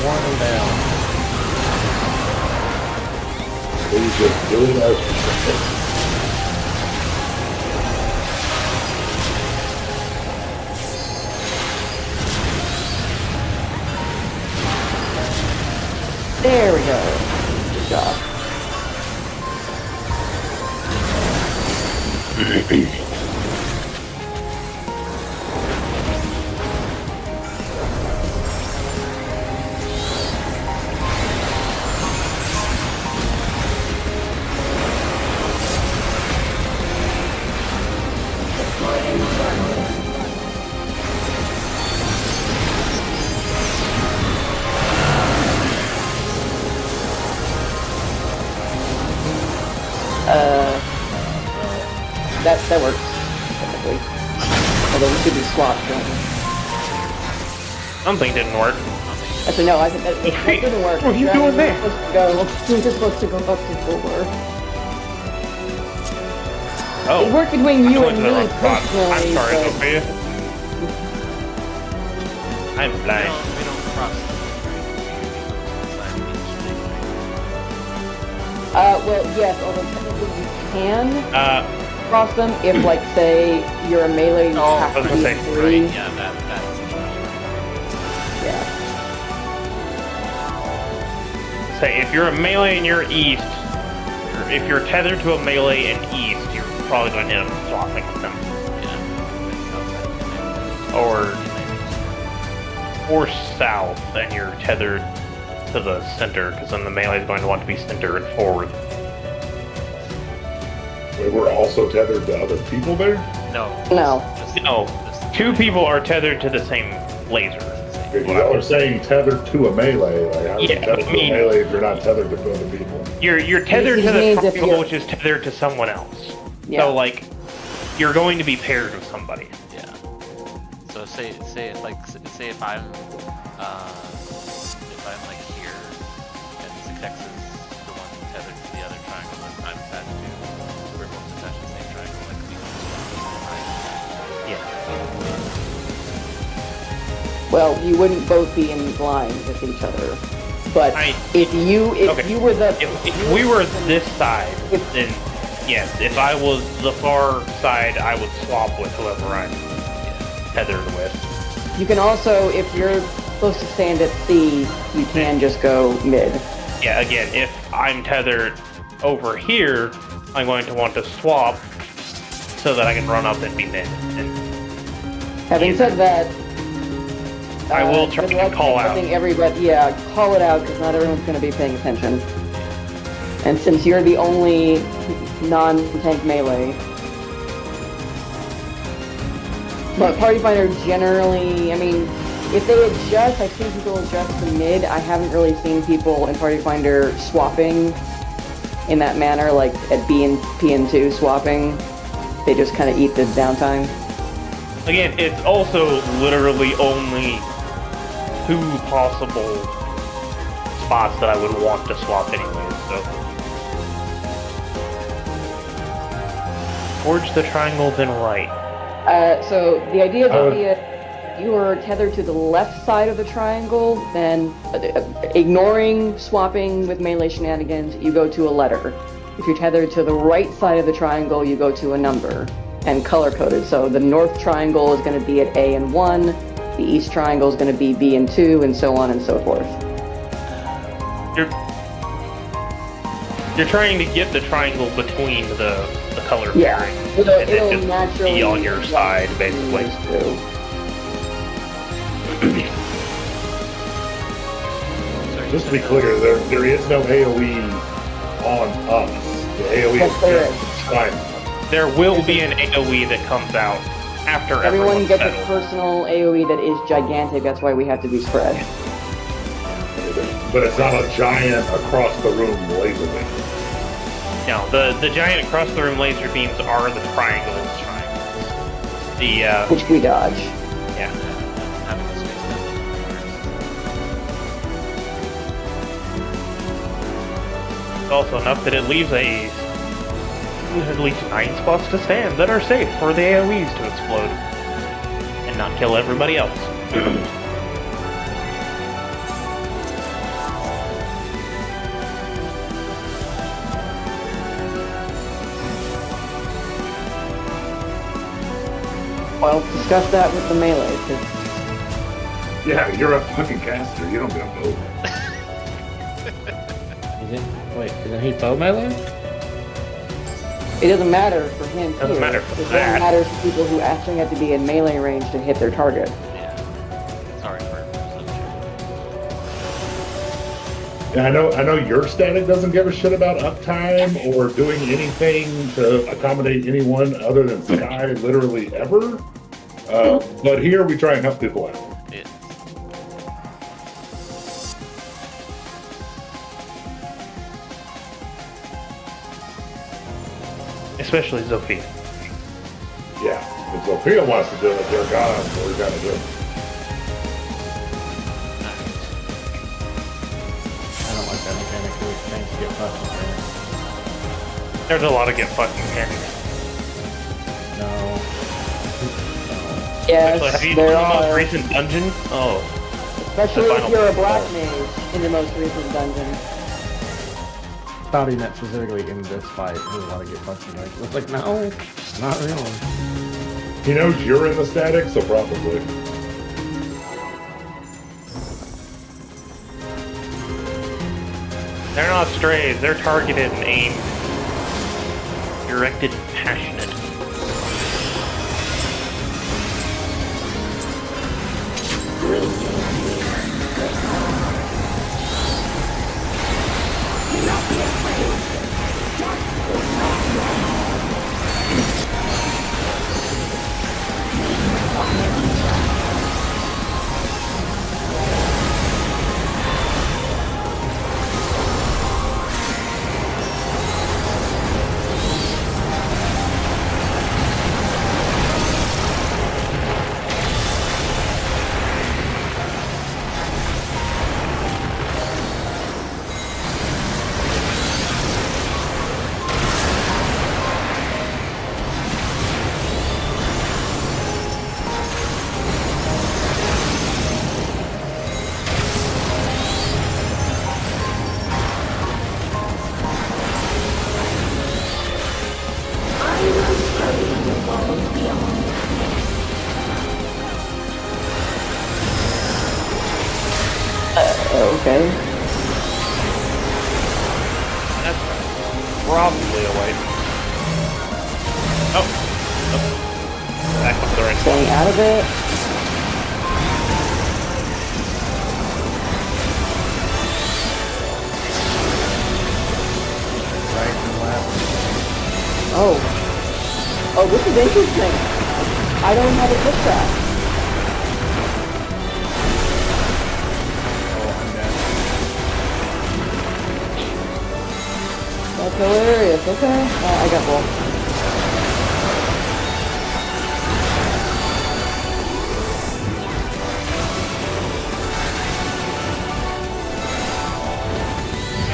One down. Please just do it as There we go. Good job. That works, technically. Although we should be swapped, don't we? Something didn't work. Actually, no, I think that didn't work. What are you doing there? We were supposed to go up to 4. Oh. It worked between you I went and to the me wrong spot. personally, I'm sorry, but... Sophia. I'm blind. We don't cross the well, yes, although technically you can Uh, cross them if, like, say, you're a melee, you Oh, have I was to be gonna a say, 3. Yeah, that's Yeah. say if you're a melee and you're east, or if you're tethered to a melee and east, you're probably going to end up swapping with them. Or south, and you're tethered to the center, because then the melee is going to want to be center and forward. we were also tethered to other people there. No. No. No, two people are tethered to the same laser. Y'all are saying tethered to a melee. Like, how are you Yeah, tethered I to mean- a melee if you're not tethered to other people? You're tethered It to the means if triangle, you're- which is tethered to someone else. Yeah. So, like, you're going to be paired with somebody. Yeah. So say if I'm like here and Zitex is the one tethered to the other triangle that I'm attached to, so we're both attached to the same triangle, like we can Yeah. Well, you wouldn't both be in line with each other. But if you were the... If we were this side, If- then yes. If I was the far side, I would swap with whoever I'm tethered with. You can also, if you're supposed to stand at C, you can just go mid. Yeah, again, if I'm tethered over here, I'm going to want to swap so that I can run up and be mid. And Having said that, I will try good to luck call out. letting everybody, yeah, call it out because not everyone's going to be paying attention. And since you're the only non-tank melee, but Party Finder generally, I mean, if they adjust, I've seen people adjust to mid. I haven't really seen people in Party Finder swapping in that manner, like at B and PN2 swapping. They just kind of eat the downtime. Again, it's also literally only 2 possible spots that I would want to swap anyway, so. Towards the triangle, then right. So the idea would be if you are tethered to the left side of the triangle, then ignoring swapping with melee shenanigans, you go to a letter. If you're tethered to the right side of the triangle, you go to a number and color-coded. So the north triangle is going to be at A and 1, the east triangle is going to be B and 2, and so on and so forth. You're trying to get the triangle between the color Yeah, pairing. it'll and then just naturally be on your side, basically. Sorry, Just to be clear, there is no AoE on us. The AoE Yes, there is is. fine. There will be an AoE that comes out after Everyone gets a settles. personal AoE that is gigantic. That's why we have to be spread. But it's not a giant across the room laser beam. No, the giant across the room laser beams are the triangles. The Which we dodge. yeah. having the space It's also enough that it leaves at least 9 spots to stand that are safe for the AoEs to explode and not kill everybody else. Well, discuss that with the melee, because Yeah, you're a fucking caster. You don't get a vote. Isn't he foe melee? it doesn't matter for him Doesn't here. matter for It that. only matters for people who actually have to be in melee range to hit their target. Yeah. Sorry for Yeah, I know your static doesn't give a shit about uptime or doing anything to accommodate anyone other than Sky literally ever. But here we try and help people out. Yeah. Especially Zofia. Yeah, if Sophia wants to do it, they're gone, so we gotta do it. I don't like that mechanic. There's a chance to get fucked mechanic. There's a lot of get fucked mechanics. No. Yes, Actually, have you there done the most are. recent dungeon? Oh, Especially the if final you're a boss. black mage in the most recent dungeon. Thought he meant specifically in this fight. There's a lot of get fucked tonight. It's like, no, not really. He knows you're in the static, so probably. they're not strays. They're targeted and aimed, directed and passionate. Okay. That's probably a wipe. Oh. Back up the right Staying spot. out of it. Right and left. Oh. Oh, this is interesting. I don't have a quick track. Oh, I'm dead. That's hilarious. Okay. I got both.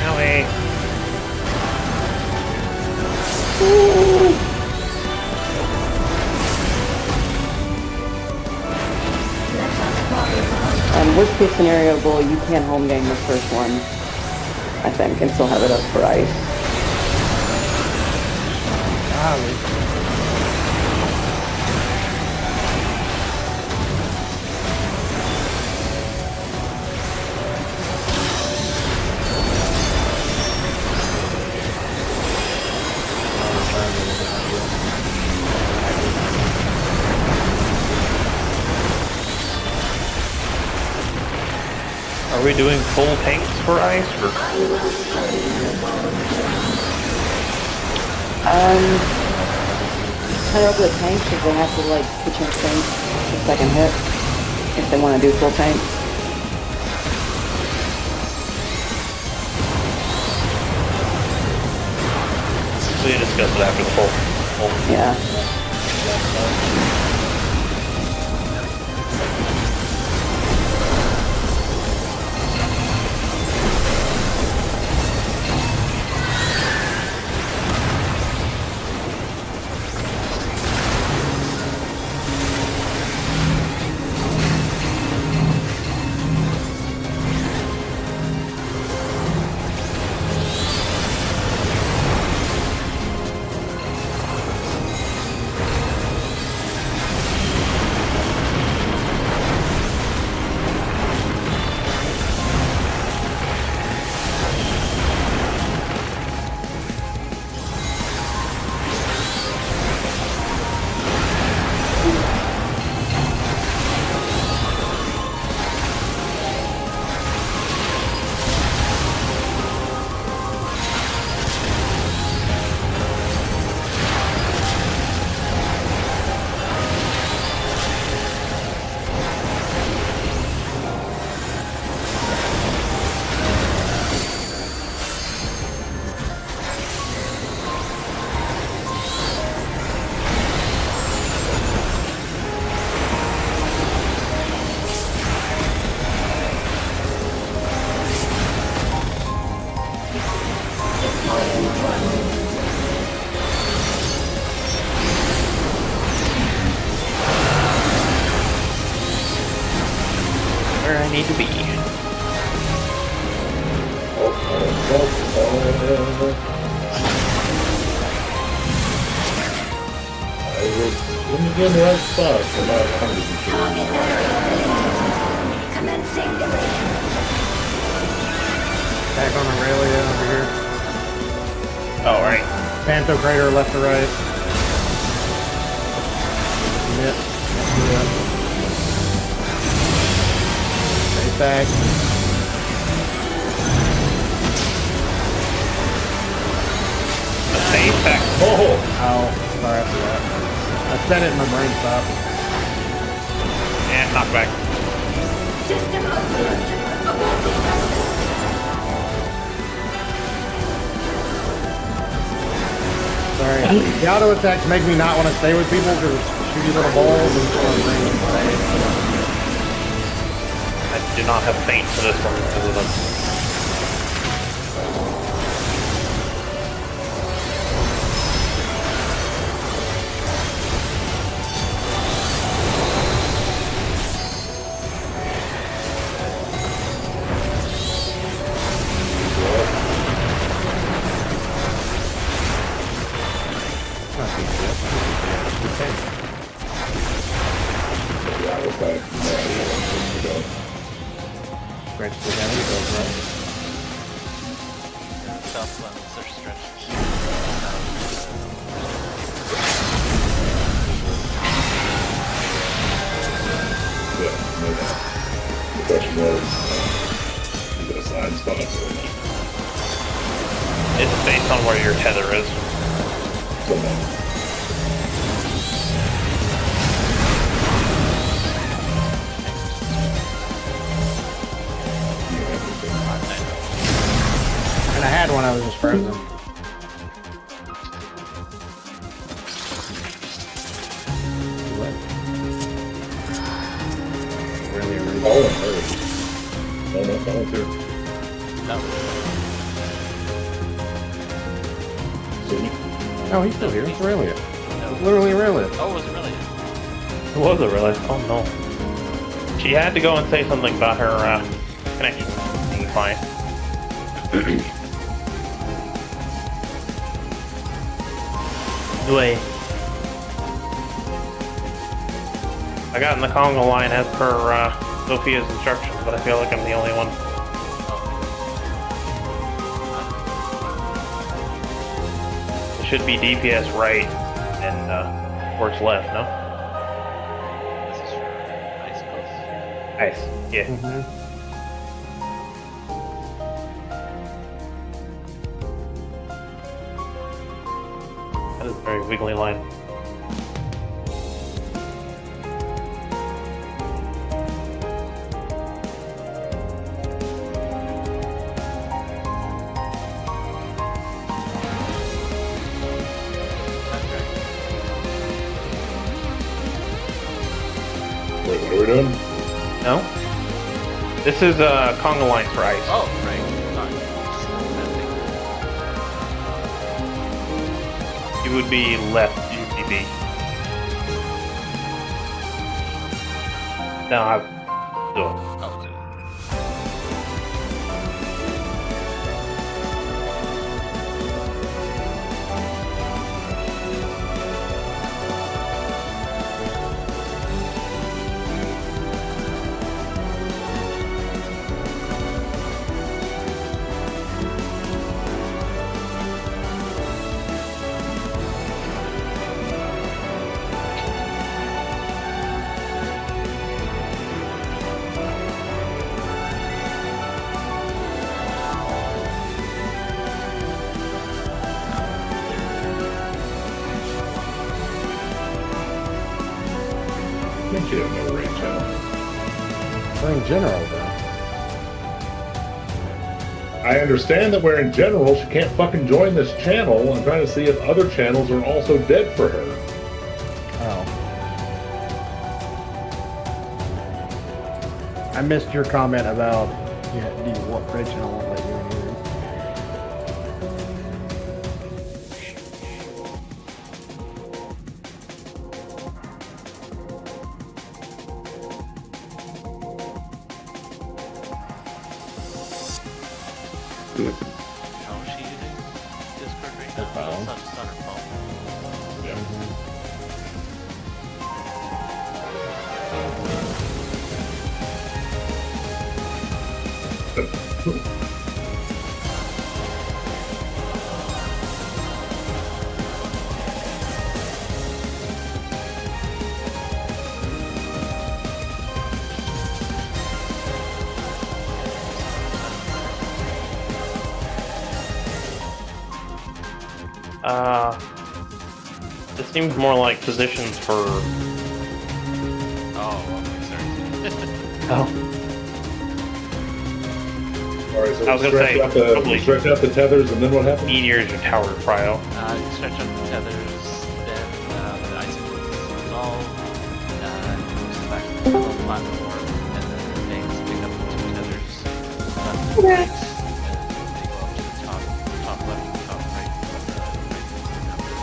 Owie. Worst case scenario, Bull, you can home game this first one, I think, and still have it up for ice. Are we doing full tanks for ice or? Kind of over the tanks if they have to like kitchen sink the second hit if they want to do full tank. We discuss it after the full. Yeah. Where I need to be. Let me get in the right spot for my Target area. Commencing demolition. Back on Aurelia over here. Oh, right. Pantho crater left to right. Yep. Yep. Stay back. Stay back. Oh, sorry for that. I said it and my brain stopped. And knock back. System upgrade. Aborting thrusters. Sorry. The auto attacks make me not want to stay with people because it's shooty little balls and I do not have faint for this one because of the. South ones are stretched. Yeah, no doubt. The question was, is it a side spot or not? It's based on where your tether is. So, and I had one, I was just frozen. Really, really. oh, I heard. No, volunteer. No. See? No, he's still here. It's Aurelia. No. It's literally Aurelia. Oh, was it really? Was it really? Oh no. She had to go and say something about her connection being fine. Wait. I got in the Congo line as per Sophia's instructions, but I feel like I'm the only one. It should be DPS right and works left, no? This is for ice pills. Nice. Yeah. wiggly line. Wait, what are we doing? No? This is conga line for ice. Oh, right. You would be left UCB. No, I'm doing. Oh, okay. I think you have no range channel. We're in general, though. I understand that we're in general. She can't fucking join this channel. I'm trying to see if other channels are also dead for her. Oh. I missed your comment about the what original like you and you. How is she using Discord right now? Her phone. Oh, it's on her phone. Yeah. This seems more like positions for. Oh, okay, sorry. Oh. All right, so I was we gonna stretch say, out the probably- we stretch out the tethers, and then what happens? Meteors or tower cryo. You stretch up the tethers, then the icicles resolve, goes back to the middle platform, and then the things pick up the two tethers, left and right, and they go up to the top left and top right,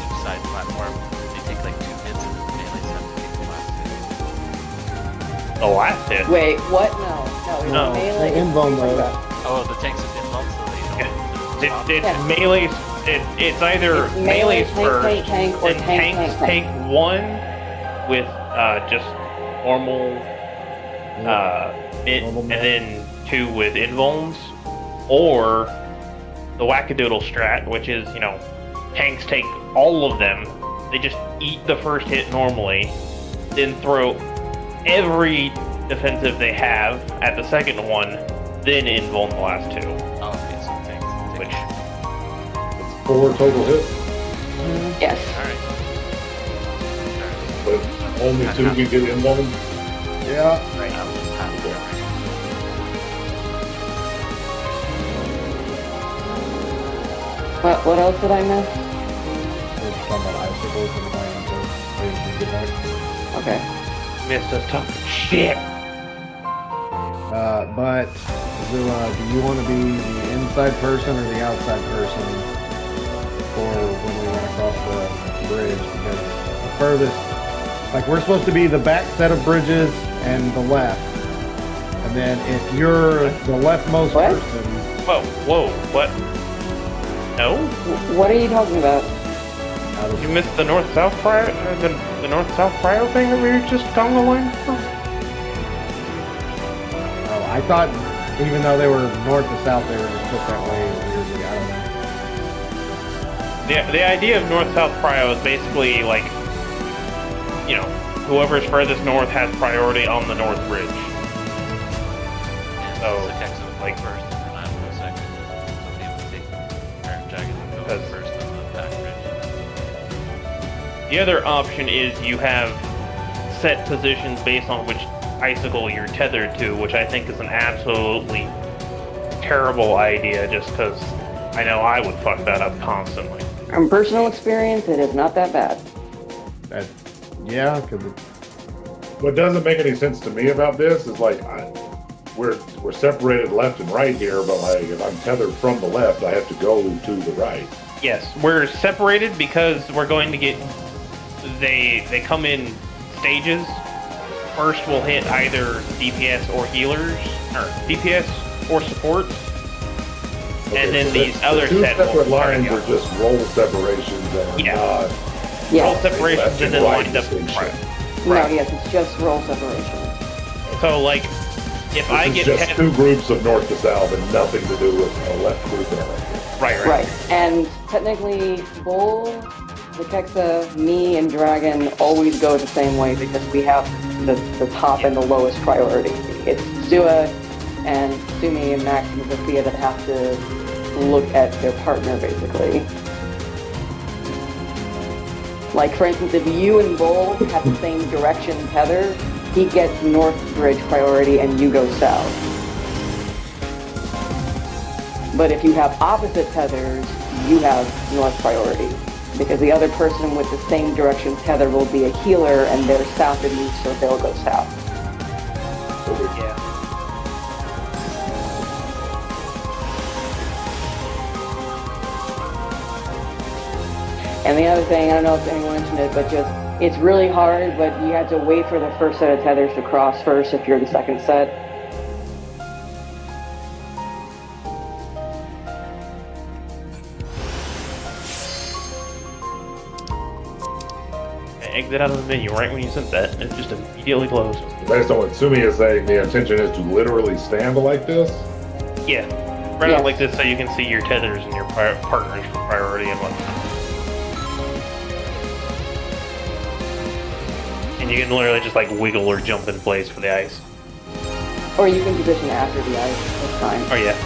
each side platform. They take like 2 hits, and then the melees have to take the last hit. The last hit. Wait, what? No. No. Melee. The invuln mode. Oh, the tanks have been bumped, so they don't. It's Yeah. melees. It's either It's melee, melees tank, first, tank, tank, or then tank, tanks tank, take tank. one with just normal it, Normal and mode. then 2 with invulns, or the wackadoodle strat, which is tanks take all of them. They just eat the first hit normally, then throw every defensive they have at the second one, then invuln the last 2, Oh, okay, so tanks take. which. 4 total hits, Yes. Alright. but only 2 can get involved. Yeah. Right now, it's half of everything. What else did I miss? We're talking about icicles and playing until we can get back. Okay. Missed us talking shit. But Zilla, do you want to be the inside person or the outside person for when we run across the bridge? Because the furthest, like we're supposed to be the back set of bridges and the left. And then if you're the leftmost What? person, Whoa, what? No? What are you talking about? out of You missed the north-south prior, the north-south prior thing that we were just conga line for? oh, I thought even though they were north to south, they were just put that way weirdly. I don't know. The idea of north-south prio is basically like, whoever's furthest north has priority on the north bridge. And Oh, the Texan would like- go first, and then I would go second. Somebody would take, or Dragon would go Because- first on the back bridge. The other option is you have set positions based on which icicle you're tethered to, which I think is an absolutely terrible idea just because I know I would fuck that up constantly. From personal experience, it is not that bad. Yeah, because it's What doesn't make any sense to me about this is like we're separated left and right here, but like if I'm tethered from the left, I have to go to the right. Yes, we're separated because we're going to get... They come in stages. First we'll hit either DPS or healers, or DPS or supports. Okay, And then so these the other two set will separate start lines again. are just role separations and are Yeah. not Roll Yeah. separations left and then right lined up. distinction. No, Right. yes, it's just role separation. So, like, if I This get is just tethered... two groups of north to south and nothing to do with a left group and a right group. Right. Right. And technically, Bull, the Kexa, me, and Dragon always go the same way because we have the top and the lowest priority. It's Zua and Sumi and Max and Zofia that have to look at their partner, basically. Like, for instance, if you and Bull have the same direction tether, he gets north bridge priority and you go south. But if you have opposite tethers, you have north priority. Because the other person with the same direction tether will be a healer and they're south of you, so they'll go south. Yeah. And the other thing, I don't know if anyone mentioned it, but just, it's really hard, but you have to wait for the first set of tethers to cross first if you're the second set. Exit out of the menu right when you sent that, and it just immediately closed. Based on what Sumi is saying, the intention is to literally stand like this. Yeah. Right Yeah. out like this so you can see your tethers and your partners for priority and whatnot. And you can literally just like wiggle or jump in place for the ice. Or you can position after the ice, that's fine. Oh yeah.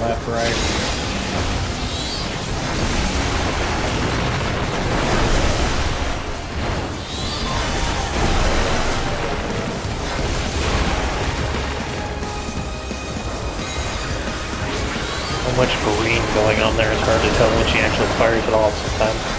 left, right. So much green going on there, it's hard to tell when she actually fires it off sometimes.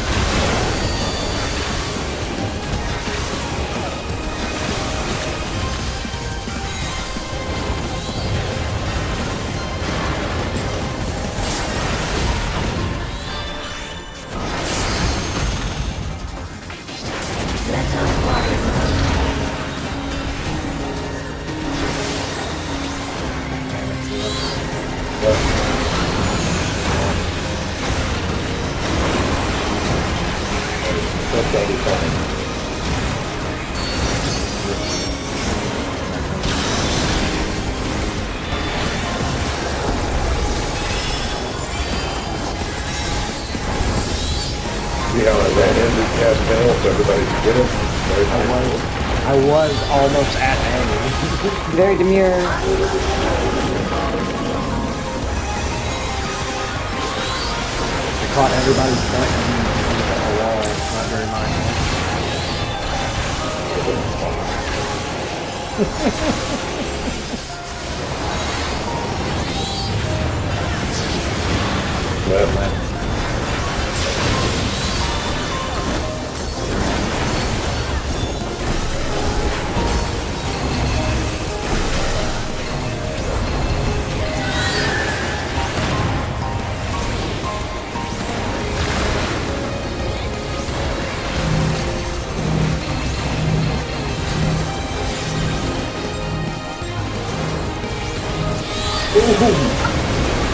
Get it? Very nice. I was almost at A. Very demure. I caught everybody's pointing at a wall. It's not very Left.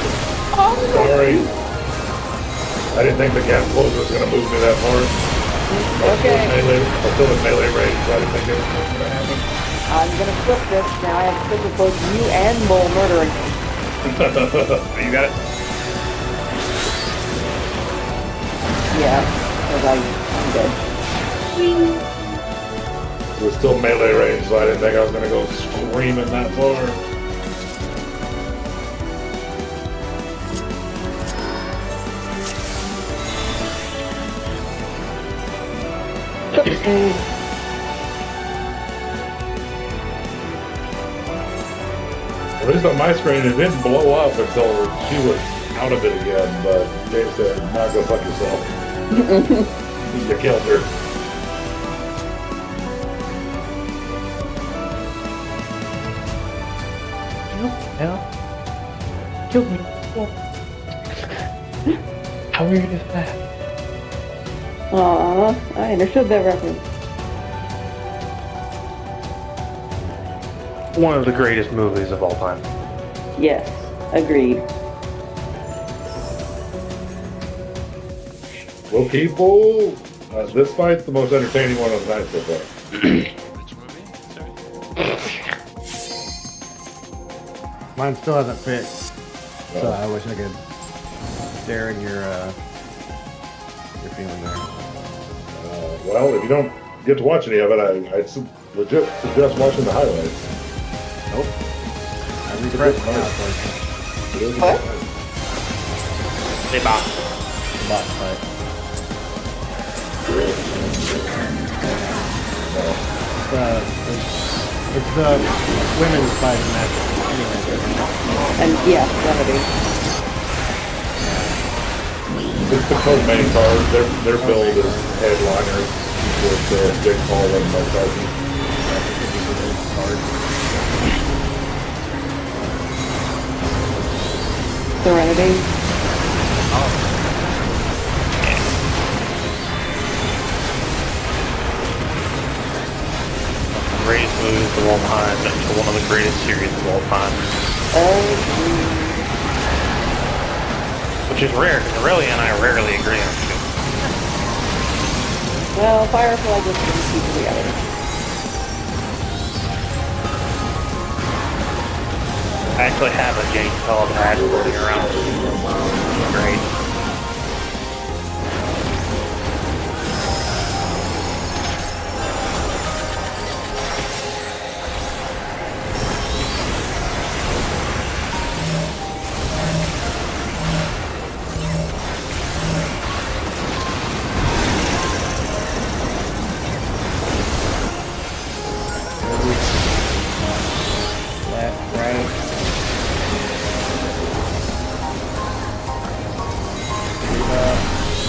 Sorry. I didn't think the gas closer was going to move me that far. Okay. I'm still in melee range, so I didn't think it was going to happen. I'm gonna flip this. Now I have to flip both you and Mole murdering. You got it? Yeah, because I'm dead. It was still melee range, so I didn't think I was going to go screaming that far. At least on my screen, it didn't blow up until she was out of it again, but Dave said, "Now go fuck yourself." You killed her. Killed me. How weird is that? Aww, I understood that reference. One of the greatest movies of all time. Yes, agreed. Well, people, this fight's the most entertaining one of the night so far. Which movie? Sorry. Mine still hasn't fixed. So I wish I could share in your feeling there. Well, if you don't get to watch any of it, I'd legit suggest watching the highlights. Nope. I refreshed now, What? They bought. the boss fight. It's the women's fighting match. Anyway, And yeah, remedy. It's the co-main card. Their build is headliners with Dick Paul and Mike Tyson. Serenity. Greatest movies of all time to one of the greatest series of all time. Which is rare, because Aurelia and I rarely agree on shit. Well, Firefly just brings people together. I actually have a Jane called ad floating around. Great. Left, right.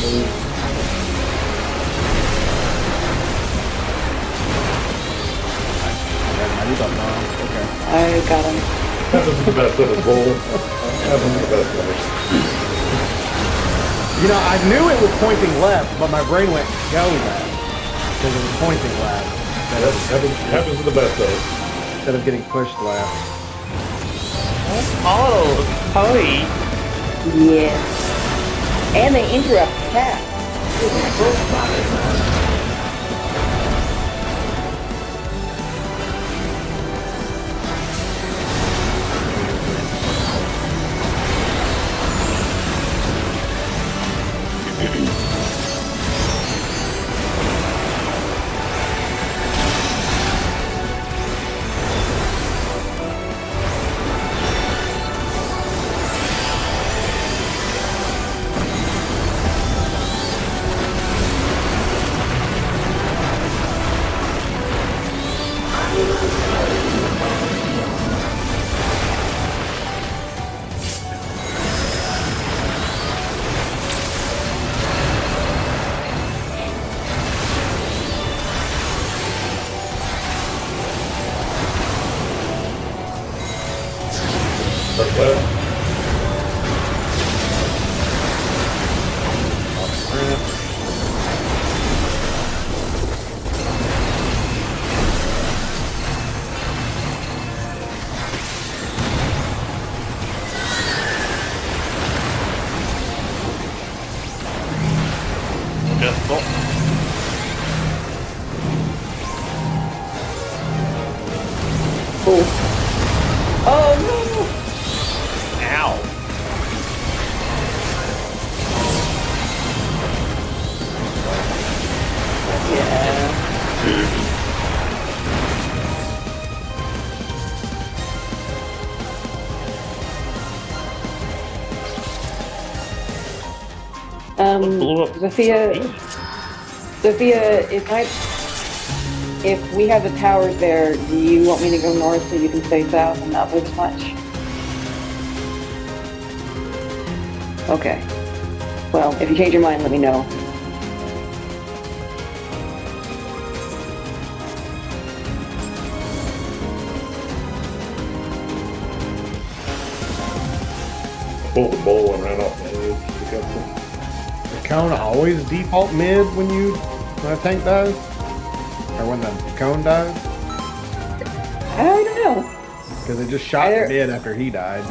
Move. I do that now. Okay. I got him. Heaven's the best of his bowl. Heaven's the best of it. You know, I knew it was pointing left, but my brain went go left because it was pointing left Heaven's the best of it. instead of getting pushed left. Oh, hi. Yes. And they interrupt cat. First left. Adjustable. Cool. Oh Ow. no! Yeah. Blew up. Sophia, if we have the towers there, do you want me to go north so you can stay south and not move as much? Okay. Well, if you change your mind, let me know. Pulled the bowl and ran off the edge to catch them. The cone always default mid when a tank dies? Or when the cone dies? I don't know. Because it just shot Either- mid after he died.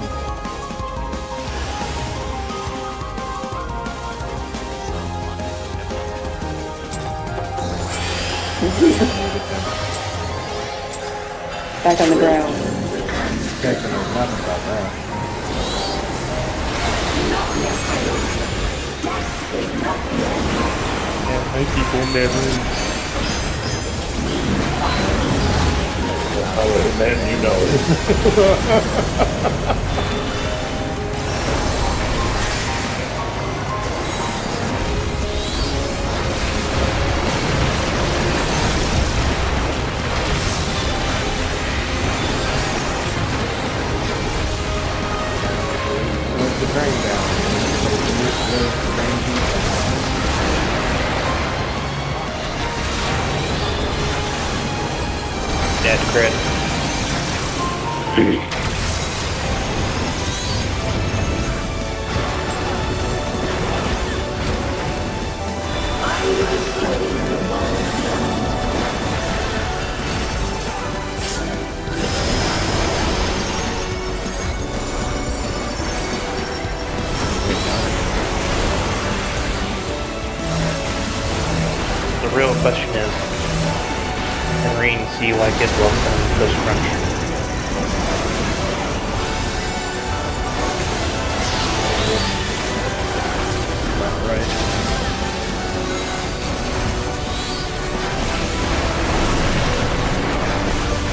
Back on the ground. Texan knows nothing about that. Yeah, I people in that room. Oh, man, you know it. What's the train down? Dead crit. The real question is, can Reen see why Kid loves them this crunch? Right.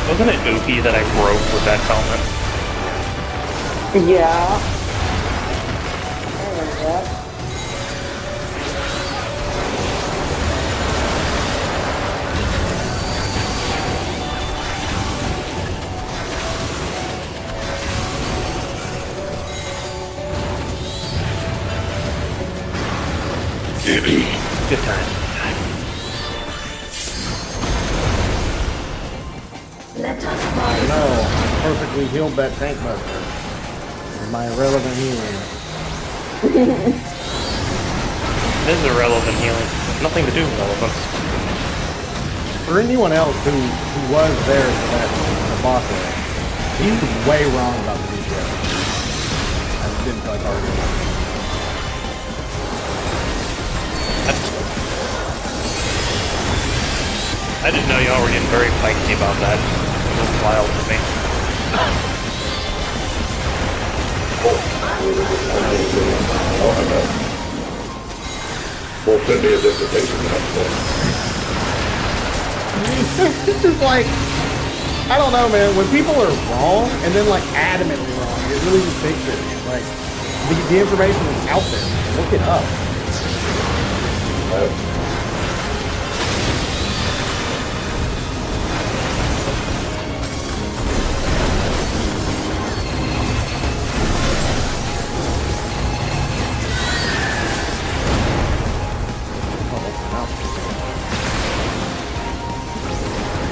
Wasn't it Ookie that I broke with that helmet? Yeah. I remember that. Good time. Let us I fight. know. I perfectly healed that tank buster. With my irrelevant healing. This is irrelevant healing. Nothing to do with relevance. For anyone else who was there for that the boss fight, he was way wrong about the DPS. I didn't feel like arguing. I didn't know y'all were getting very feisty about that. It was wild to me. We'll send me a dissertation next one. It's just like, I don't know, man. When people are wrong and then like adamantly wrong, it really just makes it like the information is out there. Look it up.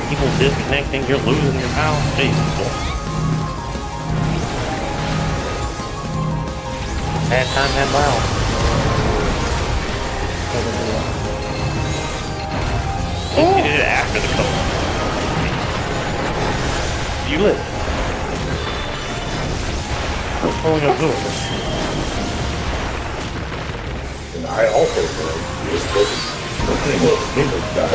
People disconnecting, you're losing your power. Jesus. Bad time, bad wow. You did it after the color. You live. We're pulling a blue. And I also know this guy.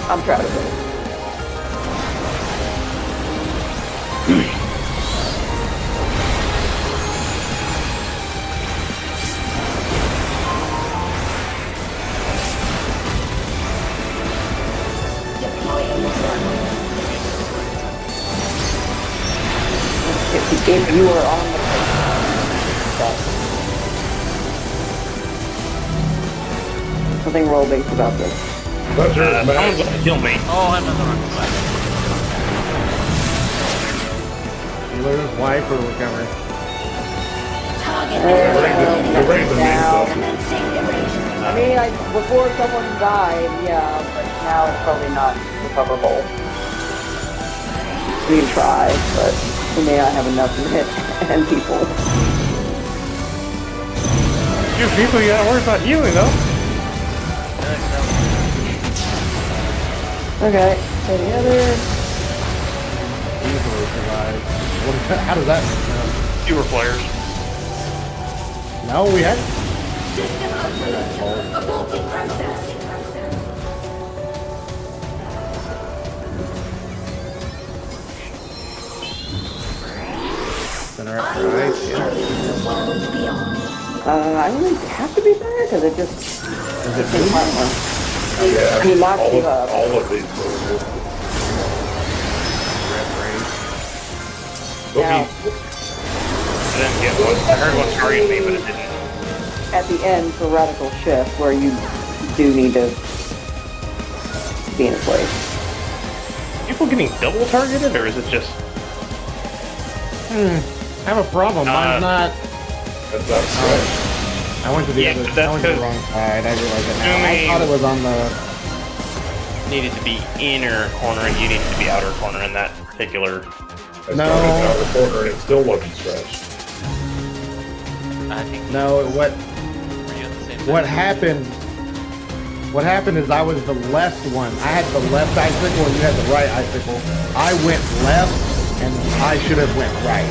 I'm proud of it. If you are on the something role-based about this. That's your Someone's man. gonna kill me. Oh, I'm on the wrong side. Healer's wife or recovery. Target You raise the names up. commencing duration. I mean, before someone died, yeah, but now it's probably not recoverable. We can try, but we may not have enough to hit and people. You people, you gotta worry about healing though. Okay, so the other. Easily survived. How does that make sense? Fewer players. No, we had. System open. Aborting process. Center up right. Yeah. The world beyond. I don't think it has to be there because it just. Is it It's moving? harmless. Yeah, He knocks you up. all of these. Now, I didn't get one. I heard one target me, but it didn't. at the end for radical shift, where you do need to be in a place. People getting double targeted, or is it just? I have a problem. Mine's not. That's right. I went to the Yeah, other. but that's I went to the 'cause wrong side. I realized that now. I assuming- thought it was on the. Needed to be inner corner, and you needed to be outer corner in that particular. I No. started out of the corner and it still wasn't stretched. I think. No, Were you at the same what time? happened? What happened is I was the left one. I had the left icicle and you had the right icicle. I went left and I should have went right.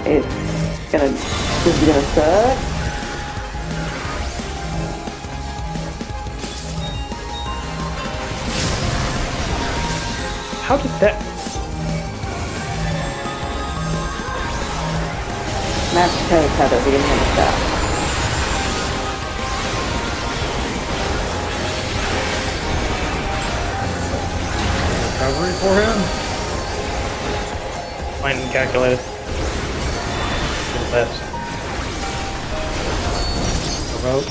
It's gonna. This is gonna suck. How did that? Master Tether Tether. We didn't have a shot. Recovery for him? Find and calculated. Do the best. Provoke.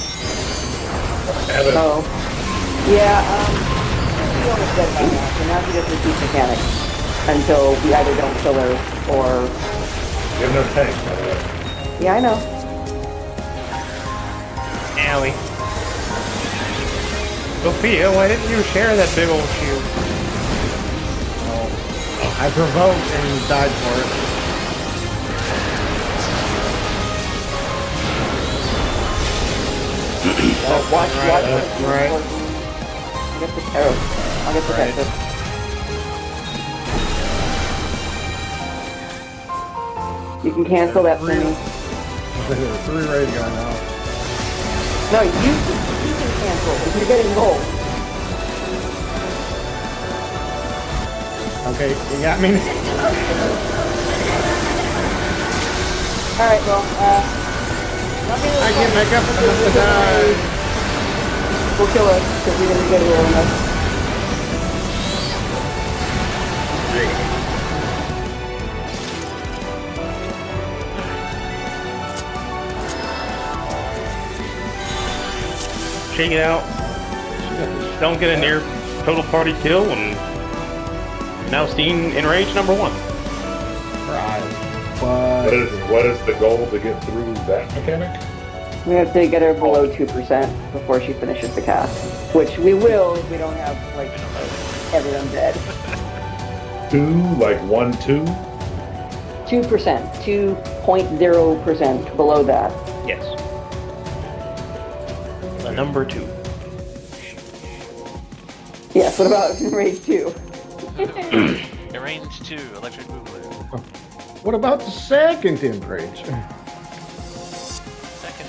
And it, Oh. Yeah, he almost dead by now, so now he just repeats mechanics until we either don't kill her or. give no tank, by the way. Yeah, I know. Owie. Sophia, why didn't you share that big old shield? I provoked and he died for it. Watch. right. I'll get the arrow. I'll get protected. You can cancel that for me. There were 3 raids going on. No, you can cancel if you're getting gold. Okay, you got me. Alright, well, I can't make up enough to die. we'll kill us because we didn't get it early enough. shake it out. Don't get a near total party kill, and now seen in rage number 1. What is the goal to get through that mechanic? We have to get her below 2% before she finishes the cast, which we will if we don't have like everyone dead. 2, like 1, 2? 2%, 2.0% below that. Yes. The number 2. Yes. What about rage 2? Range 2, electric boogaloo. What about the second imp rage? Second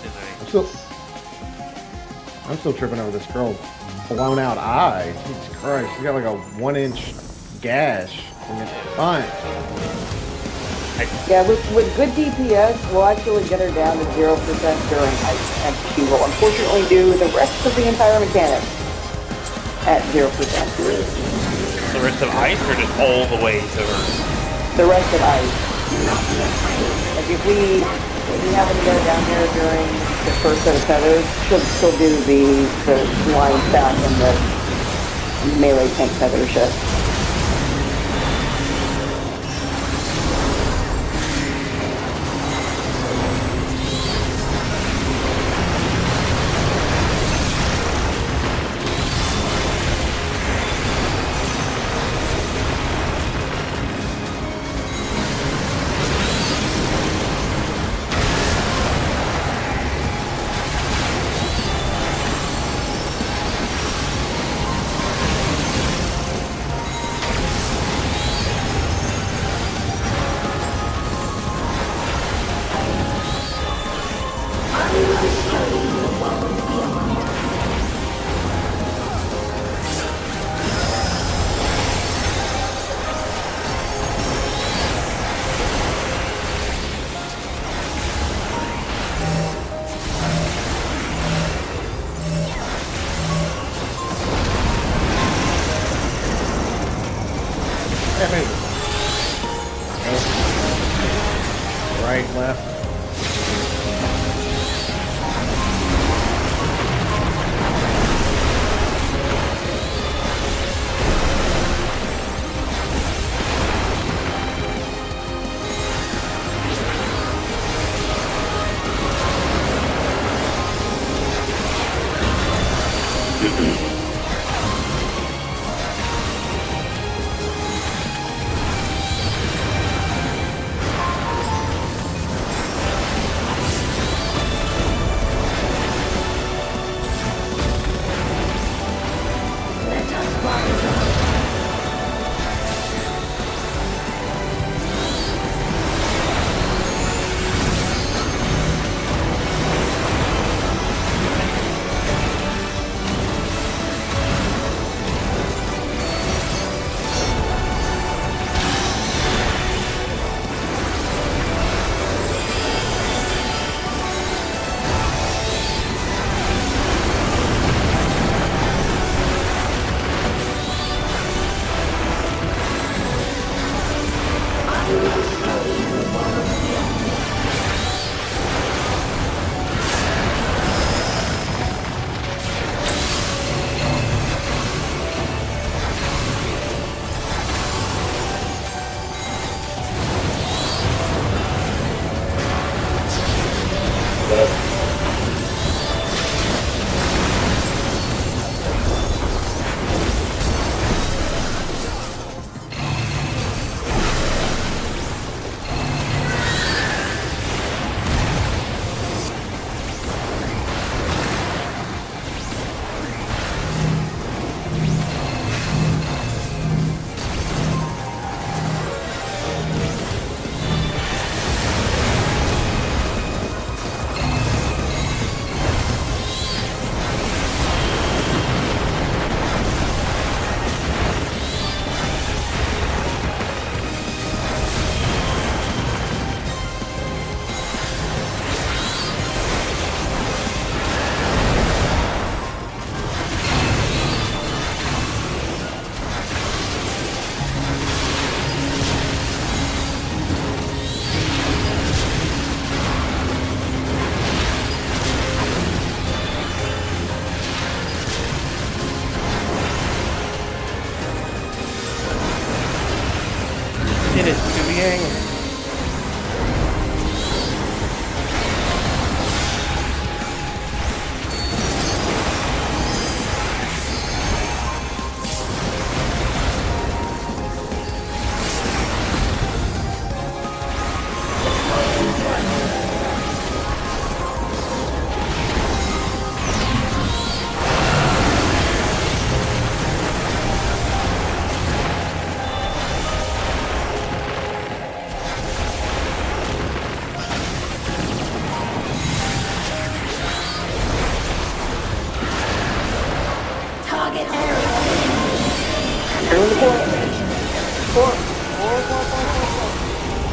is range. I'm still tripping over this girl's blown out eye. Jesus Christ, she's got like a 1-inch gash from this punch. Yeah, with good DPS, we'll actually get her down to 0% during ice, and she will unfortunately do the rest of the entire mechanic at 0%. The rest of ice, or just all the way to her? The rest of ice. Like if we happen to get her down here during the first set of feathers, she'll still do the line stack and the melee tank feather shit. Right, left.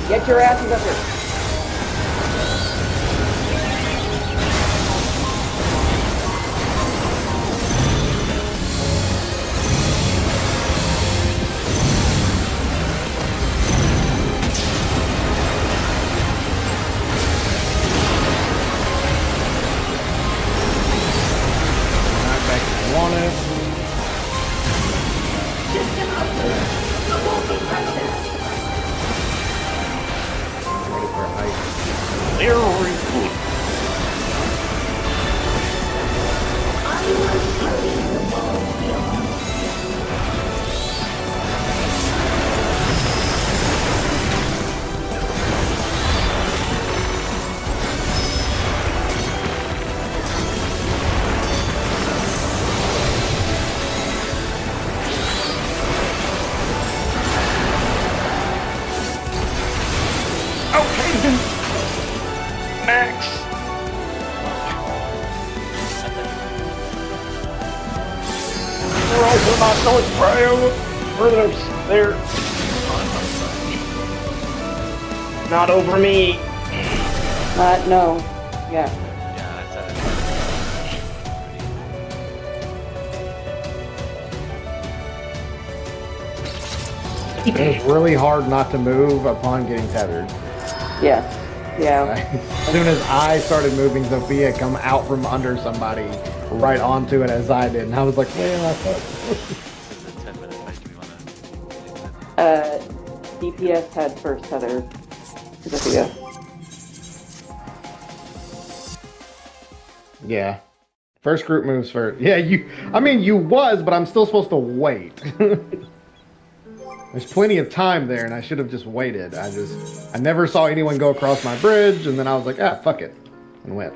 Get your asses up here. System open. Reporting process. Very good. I will show you the world beyond. Okay then. Max. They're also not North Cryo. Further they're not over me. No. Yeah. Yeah, I said it. It's really hard not to move upon getting tethered. Yeah. Yeah. As soon as I started moving, Sophia come out from under somebody right onto it as I did, and I was like, well, I thought. It's a 10-minute fight. Do you want to? DPS had first tether. Sophia. Yeah. First group moves first. Yeah, you was, but I'm still supposed to wait. There's plenty of time there, and I should have just waited. I never saw anyone go across my bridge, and then I was like, fuck it, and went.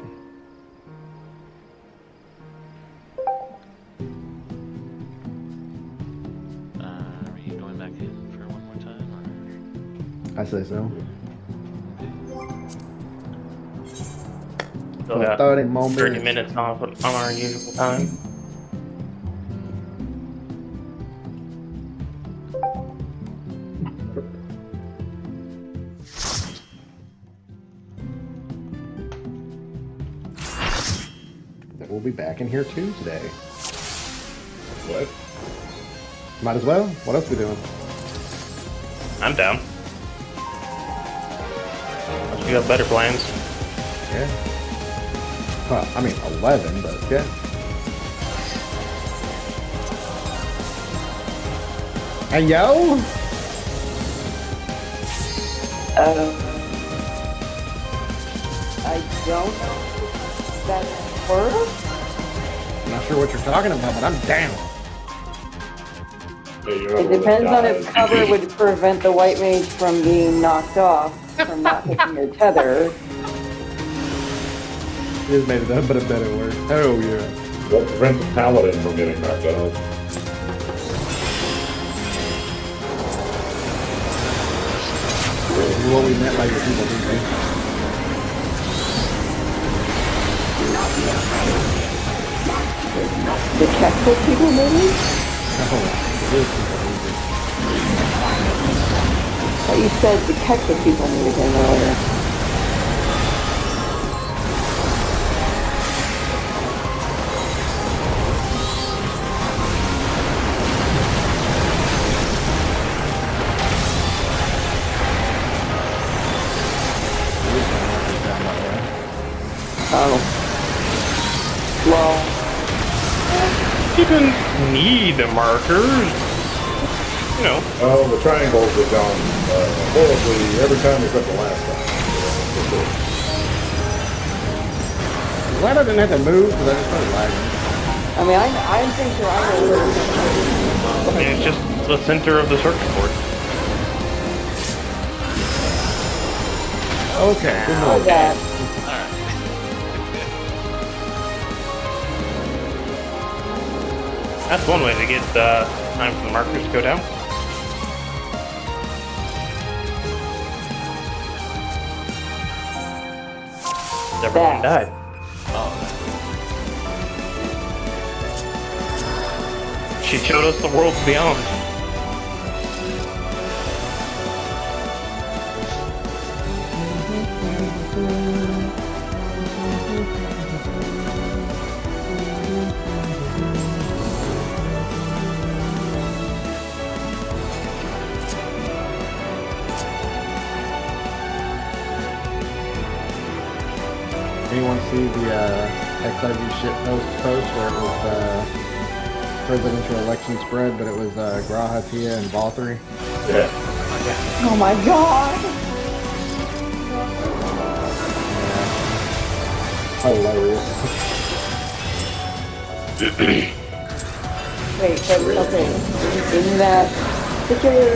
Are you going back in for one more time? I say so. Still got 30 more 30 minutes on our usual time. We'll be back in here too today. What? Might as well. What else we doing? I'm down. Unless you got better plans. Yeah. Well, I mean 11, but yeah. Hey yo. I don't know if that works. I'm not sure what you're talking about, but I'm down. Hey, you It remember depends on that if guy- cover would prevent the white mage from being knocked off from not hitting your tether. You just made it up, but it better work. Oh yeah. Won't prevent the paladin from getting knocked out. This is what we meant by your people, didn't we? The Kexel people, maybe? Oh, this people need But you said the Kexel people needed him earlier. Oh. Well, You didn't need markers. You know, Oh, the triangles have gone horribly every time except the last time. Glad I didn't have to move because I just started lagging. I mean, I'm pretty sure I know where I mean, it's just the center of the circuit board. Okay, good all move. that. That's one way to get time for the markers to go down. Everyone died. She showed us the worlds beyond. Anyone see the XIV shitpost post where it was presidential election spread, but it was Graha, Tia, and Valtteri? Yeah. Oh my god! Hilarious. Wait, but okay, in that particular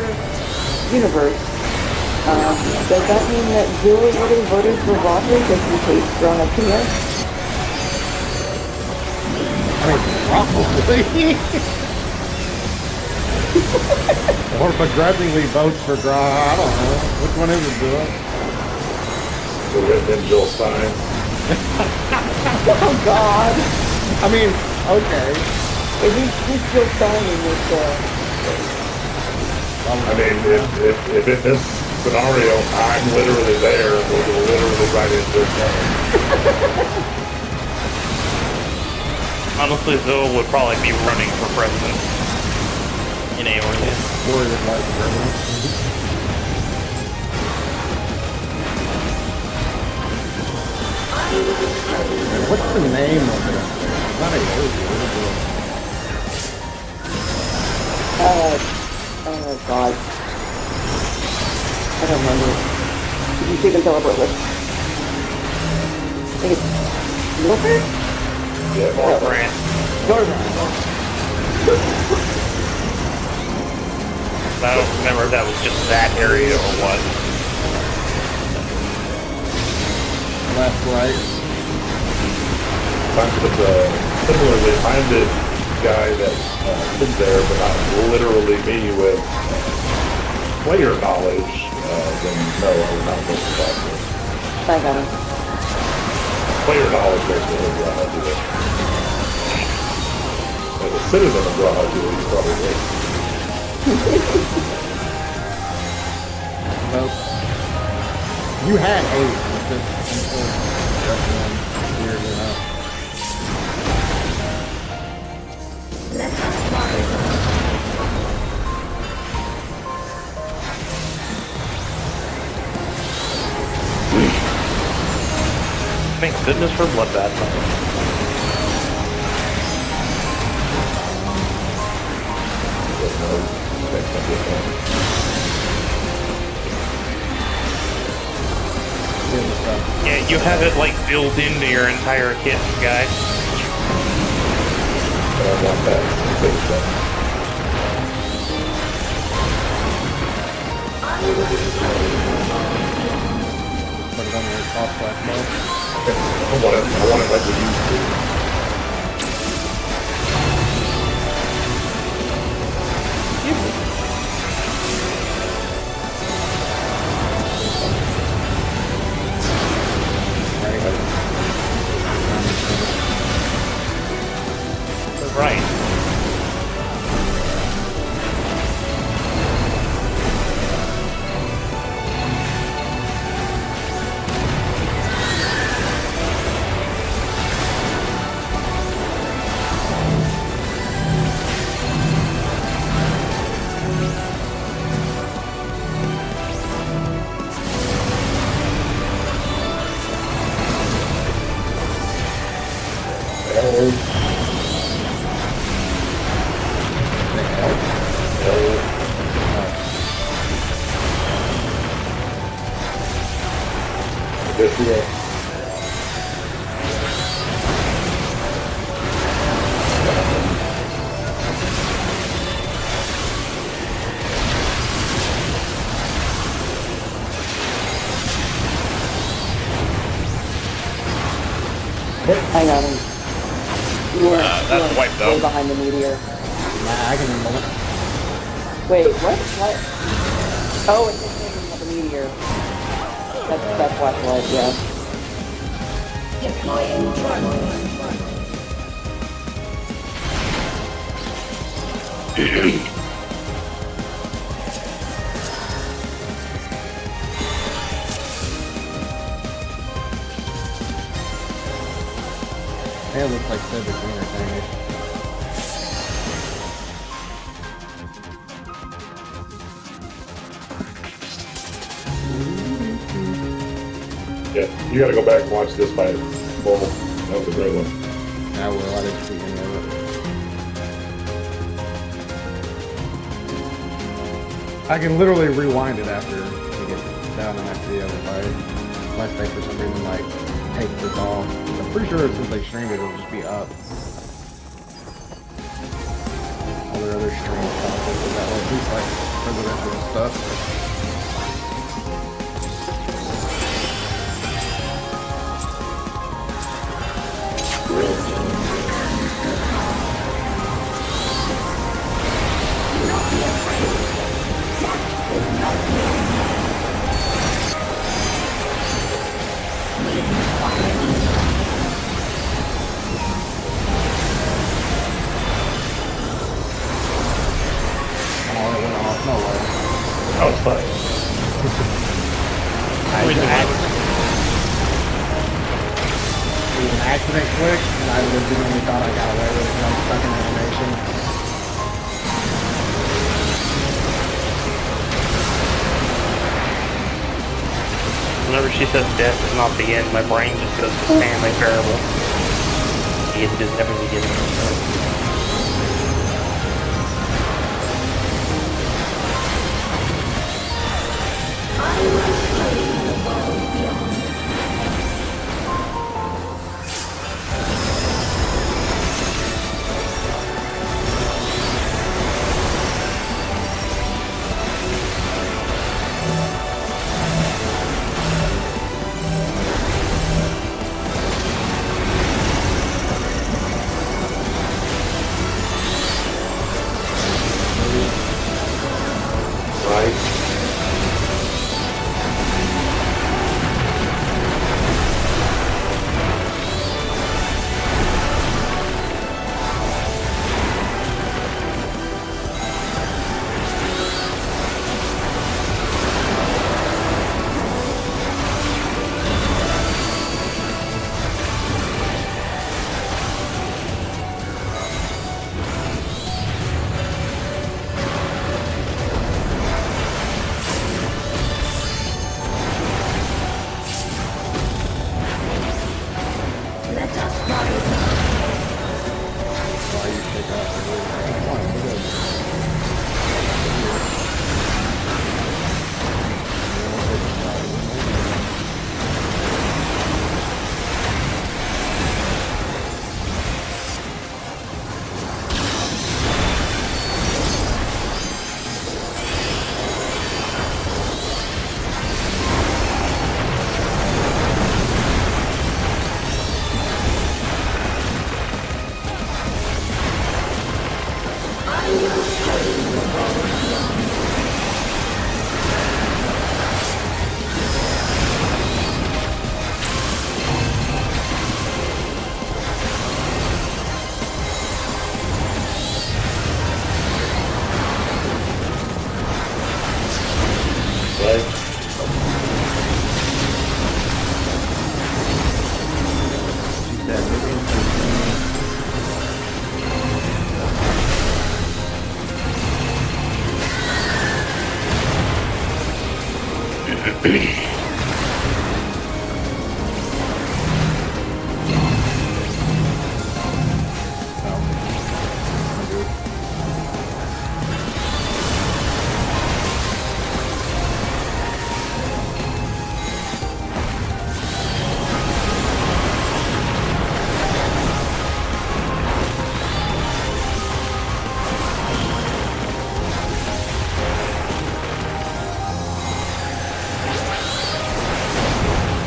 universe, does that mean that Zilla would have voted for Valtteri because he hates Graha Tia? Probably. Or begrudgingly votes for Graha. I don't know. Which one is it, Zilla? So written in Jill Stein. Oh god! I mean, okay. He's still signing with I mean, if in this scenario, I'm literally there, and we'll go literally right into it. Honestly, Zoe would probably be running for president in Alien. Worried about the president. What's the name of it? It's not a oh god. I don't remember. You see the deliberate list. I think it's Milford? Yeah, Or Grant. I don't remember if that was just that area or what. left, right. Similarly minded guy that is there, but not literally me with player knowledge, then no, I would not go to that. I got him. Player knowledge basically is what I do it. As a citizen of Raw, I do it, probably. Well, you had 8 until weird enough. Let us fight. Thank goodness for bloodbath. Yeah, you have it like built into your entire kit, guy. But I want that big stuff. Put it on your top flash mode. I want it like we used to. Right. I got him. That's wiped way out. behind the meteor. Nah, I can handle it. Wait, what? What? Oh, it's just thinking of the meteor. That's flashlight, yeah. Deploying drone. It looks like Cedric Entertainer. Yeah, you gotta go back and watch this by mobile. That was a great one. I will. I didn't see any of it. I can literally rewind it after we get down and after the other fight. Unless they for some reason like take this off. I'm pretty sure since they streamed it, it'll just be up. All their other streams pop up with that like these like presidential stuff. Oh, it went off. No way. That was fun. It was an accident click, and I legitimately thought I got away with it because I was stuck in animation. Whenever she says death is not the end, my brain just goes to Stanley Parable. The end is never the beginning. Right? Let us rise up. Why you take off the roof? Come on, look at Right?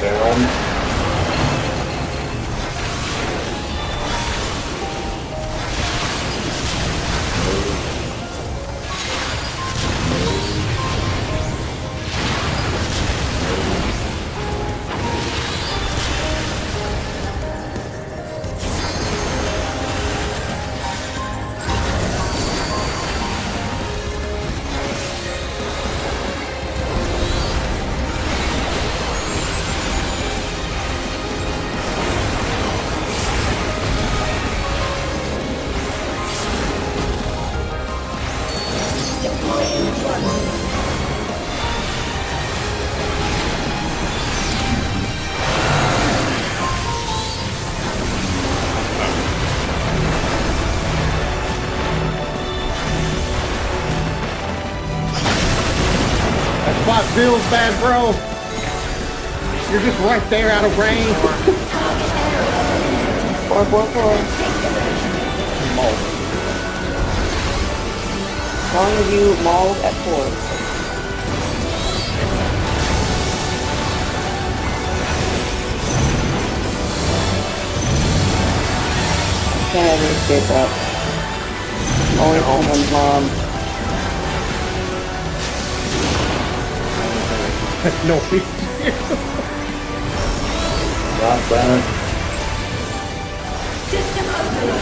Down. bad, bro. You're just right there out of range. 444. As long as you mauled at 4. Can't ever escape that. Always someone's mom. No. Not bad. System overload.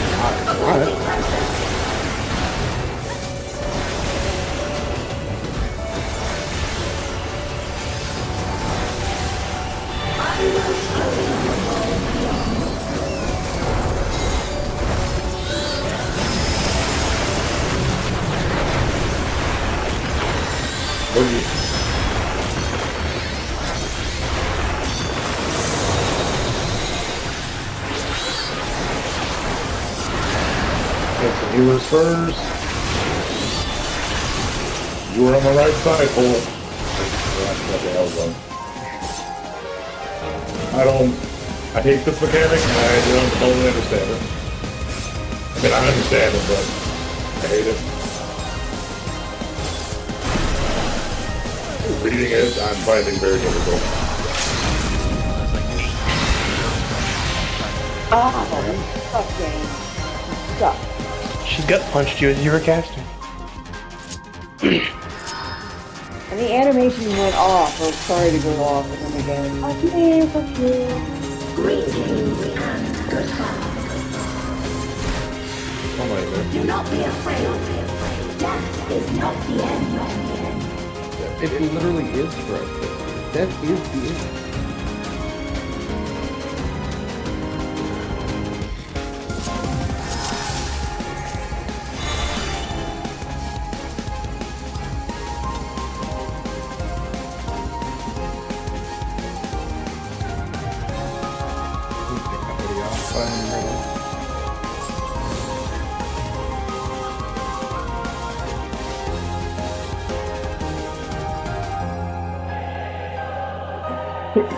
Boogie. Take some healers first. You were on the right side, Cole. What the hell's on? I hate this mechanic and I don't totally understand it. I mean, I understand it, but I hate it. Reading it, I'm finding very difficult. There's like 8. Oh, fuck game. Suck. She gut punched you as you were casting. And the animation went off, or started to go off, and then again. Okay, fuck you. Greetings and goodbye. Oh my god. Do not be afraid. Death is not the end. It literally is, bro. That is the end.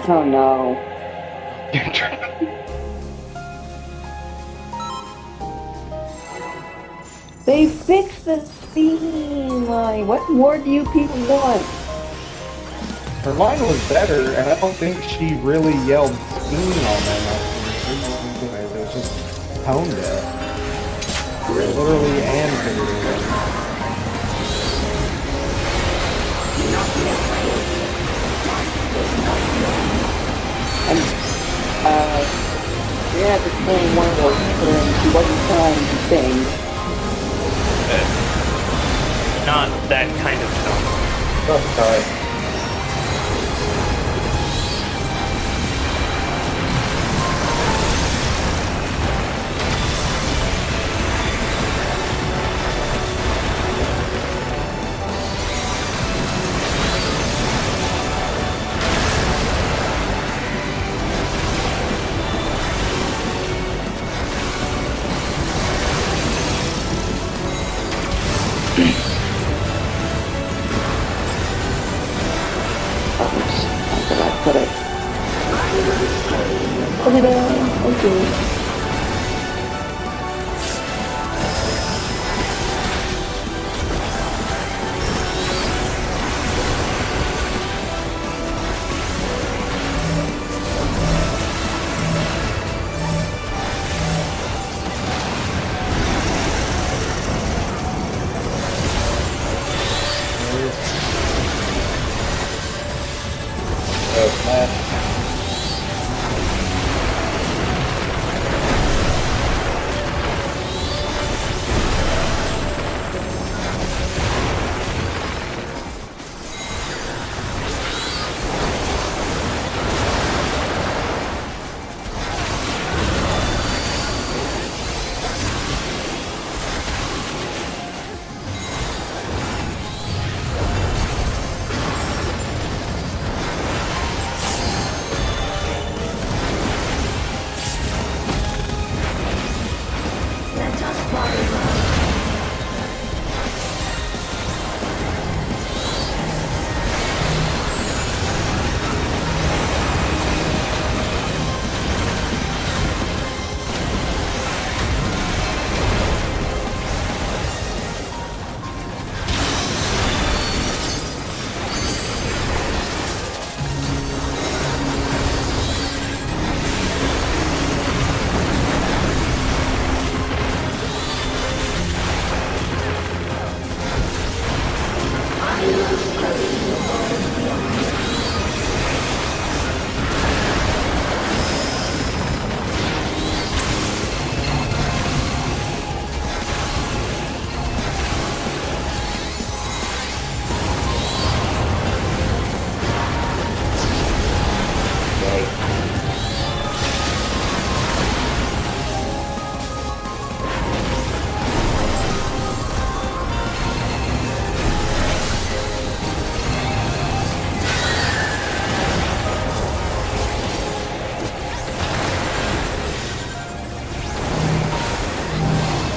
Oh no. They fixed the speeeeene line. What more do you people want? Her line was better, and I don't think she really yelled speeeeene on them. It was just tone deaf. Literally and figuratively. And, you're gonna have to explain one of those considering she wasn't trying to sing. Not that kind of stuff. Tough time. Put it. Put it down. Okay.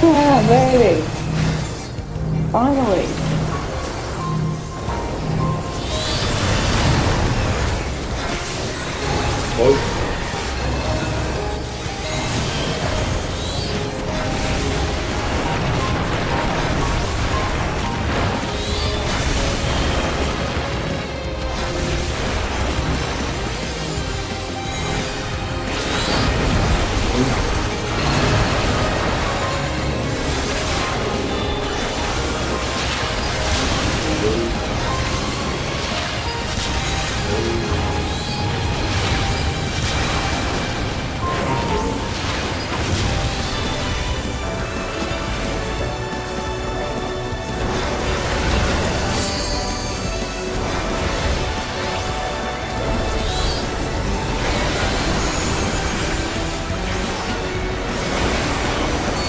Yeah, baby. Finally. Close.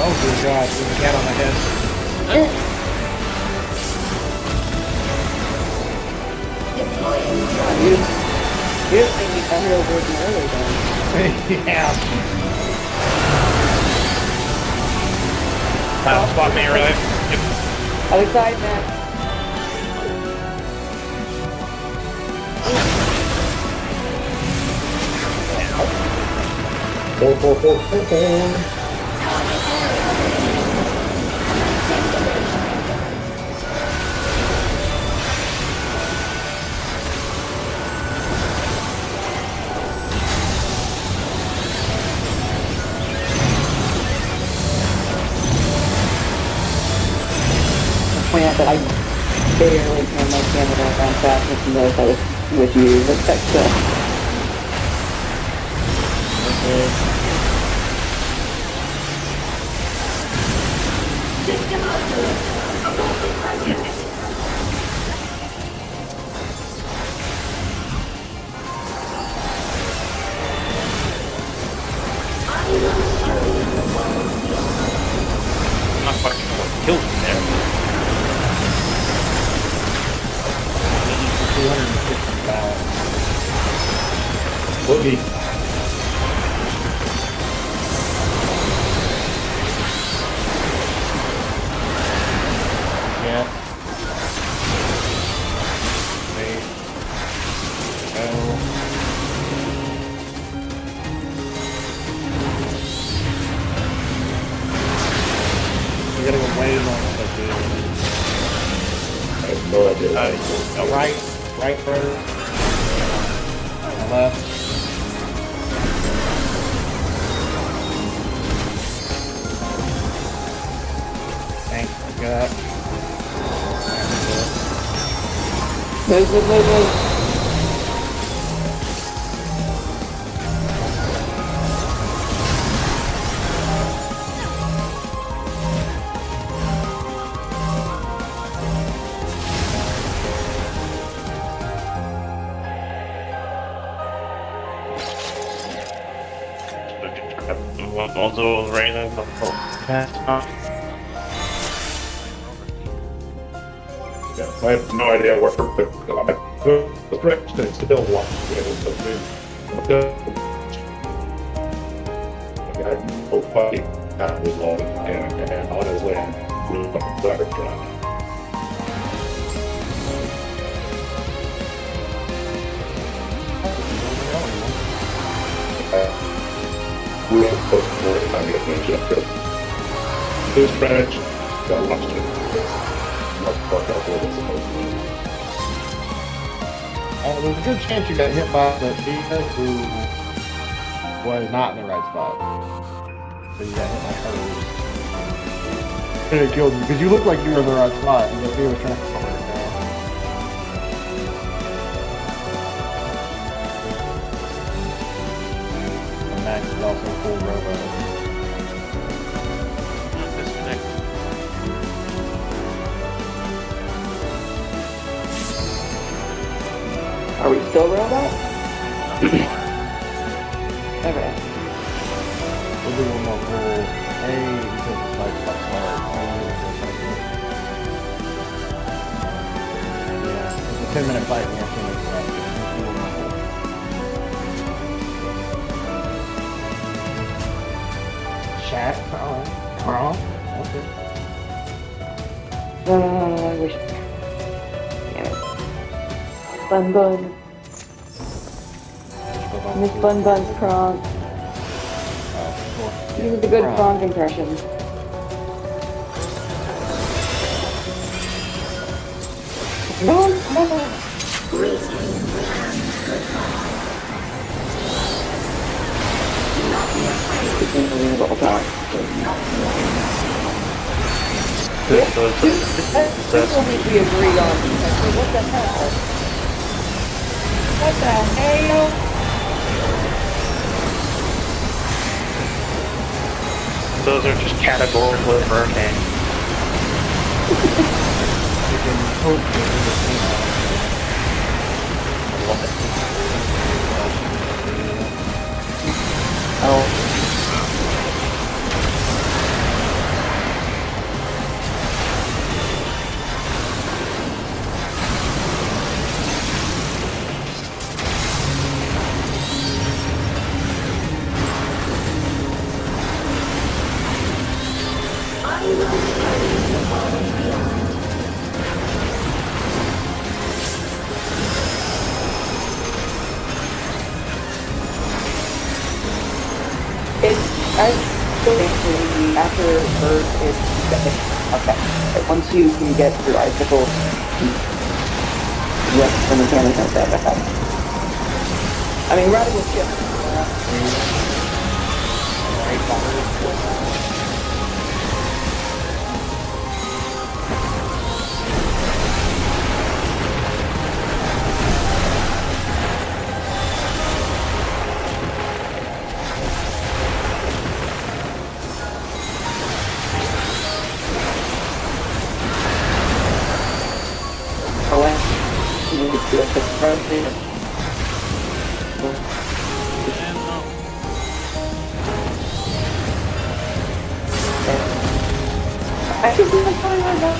Oh dear God, there's a cat on my head. You didn't think you got here over early then. Yeah. Spot me, really? Yep. Other side, Matt. 4. Point out that I barely turned my camera around fast enough to notice I was with you. But that's System upgrade. Aborted project. I will show you the world beyond. I'm not quite sure what killed me there. 260 pounds. Boogie. Yeah. Wait. Oh. You gotta go way long with that dude. I have no idea. Right further. Left. Thank God. move. Also, raining the Yeah, I have no idea where the stretch is still one. I got no fighting out was long and on his land with a butter truck. We're supposed to work on getting a jet trip. This branch got lost in what fuck up where it's supposed to be. There's a good chance you got hit by the Shiva who was not in the right spot. So you got hit by hers. And it killed you because you looked like you were in the right spot and the Shiva was trying to cover it down. And Max is also full robo. Disconnect. Are we still robot? Okay. We'll do one more pull. Hey, because the spike's about to start. Yeah, it's a 10-minute fight. We have 10 minutes left. Let's do one more pull. Chat? Alright. it? I wish. Damn it. Bun Bun. Miss Bun Bun's Kronk. He was a good Kronk impression. No, never. Unbelievable talk. This will need to be agreed on. Because what the hell? What the hell? Those are just categorical hurricane. You can hope that in the same Oh. I think after Earth is okay. Once you can get through icicle, yes, the mechanics don't say that. I mean, radical shift. I should be fine right now.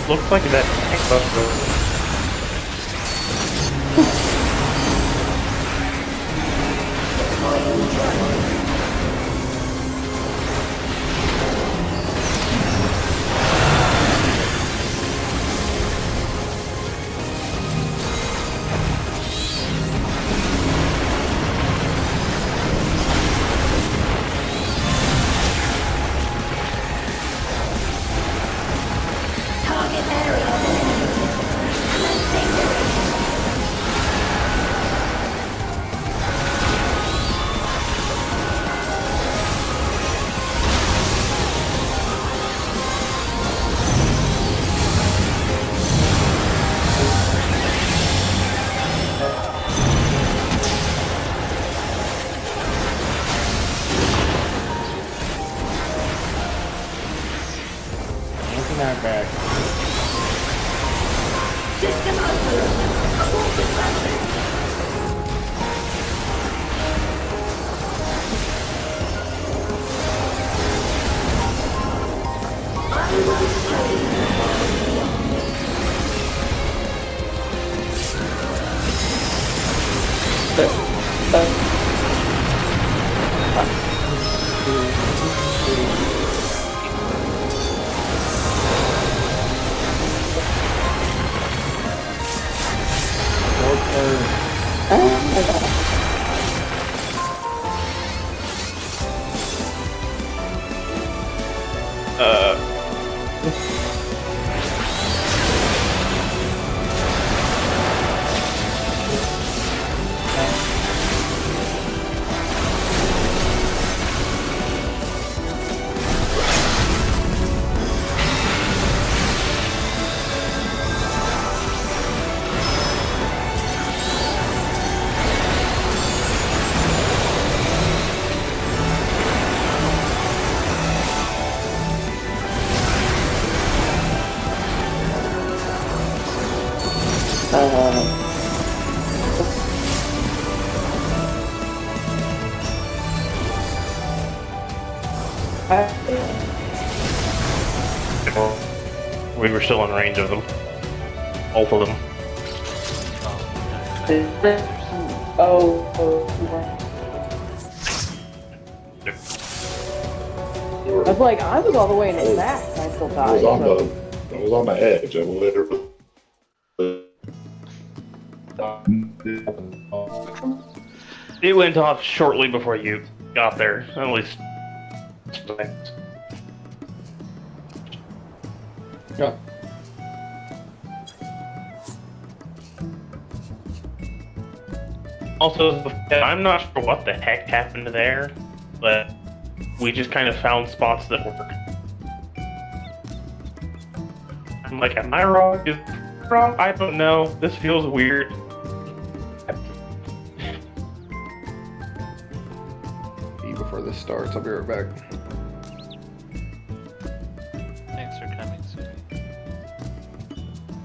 Looks like that tank buster. We were still in range of them. Both of them. I was like, I was all the way in the back, and I still I was died. on So. the, I was on the edge. I literally. It went off shortly before you got there, at least. Yeah. Also, I'm not sure what the heck happened there, but we just kind of found spots that work. I'm like, am I wrong? Is it wrong? I don't know. This feels weird. Before this starts, I'll be right back. Thanks for coming, sweetie.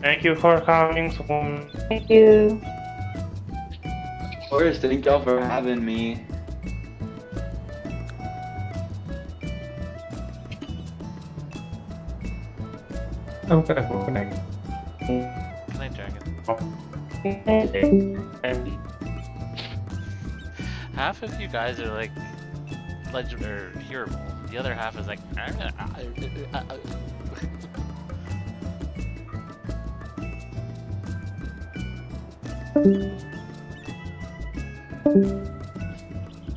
Thank you for coming. Thank you. Of course, thank y'all for having me. Okay. Good night, Dragon. Half of you guys are like legend or hearable. The other half is like.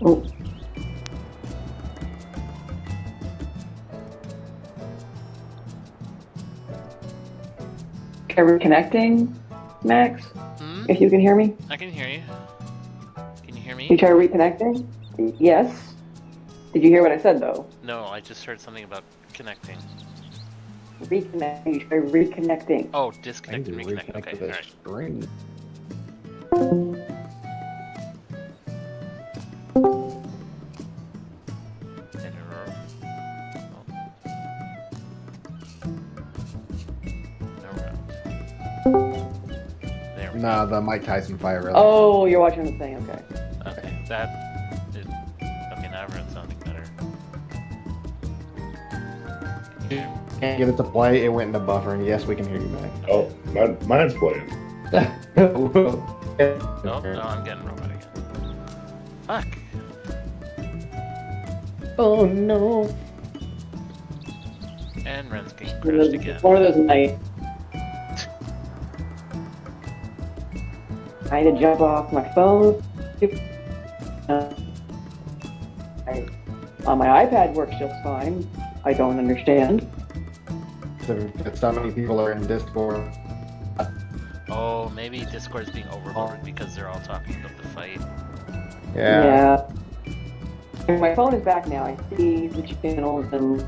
Oh. Okay, we're connecting, Max. Hmm? If you can hear me, I can hear you. Can you hear you me? try reconnecting. Yes. Did you hear what I said though? No, I just heard something about connecting. Reconnecting. You try reconnecting. Oh, disconnect and reconnect. Okay, the alright. string. There we Nah, the Mike Tyson fight really. Oh, you're watching the thing. Okay. go. Okay, that is. Okay, now everyone's sounding better. Can't get it to play. It went into buffering. Yes, we can hear you, Mac. Oh, mine's playing. Oh, no, I'm getting robot again. Fuck. Oh no. And Ren's game crashed again. One of those nights. I had to jump off my phone. My iPad works just fine. I don't understand. So many people are in Discord. Oh, maybe Discord's being overloaded because they're all talking about the fight. Yeah. Yeah. My phone is back now. I see the channels and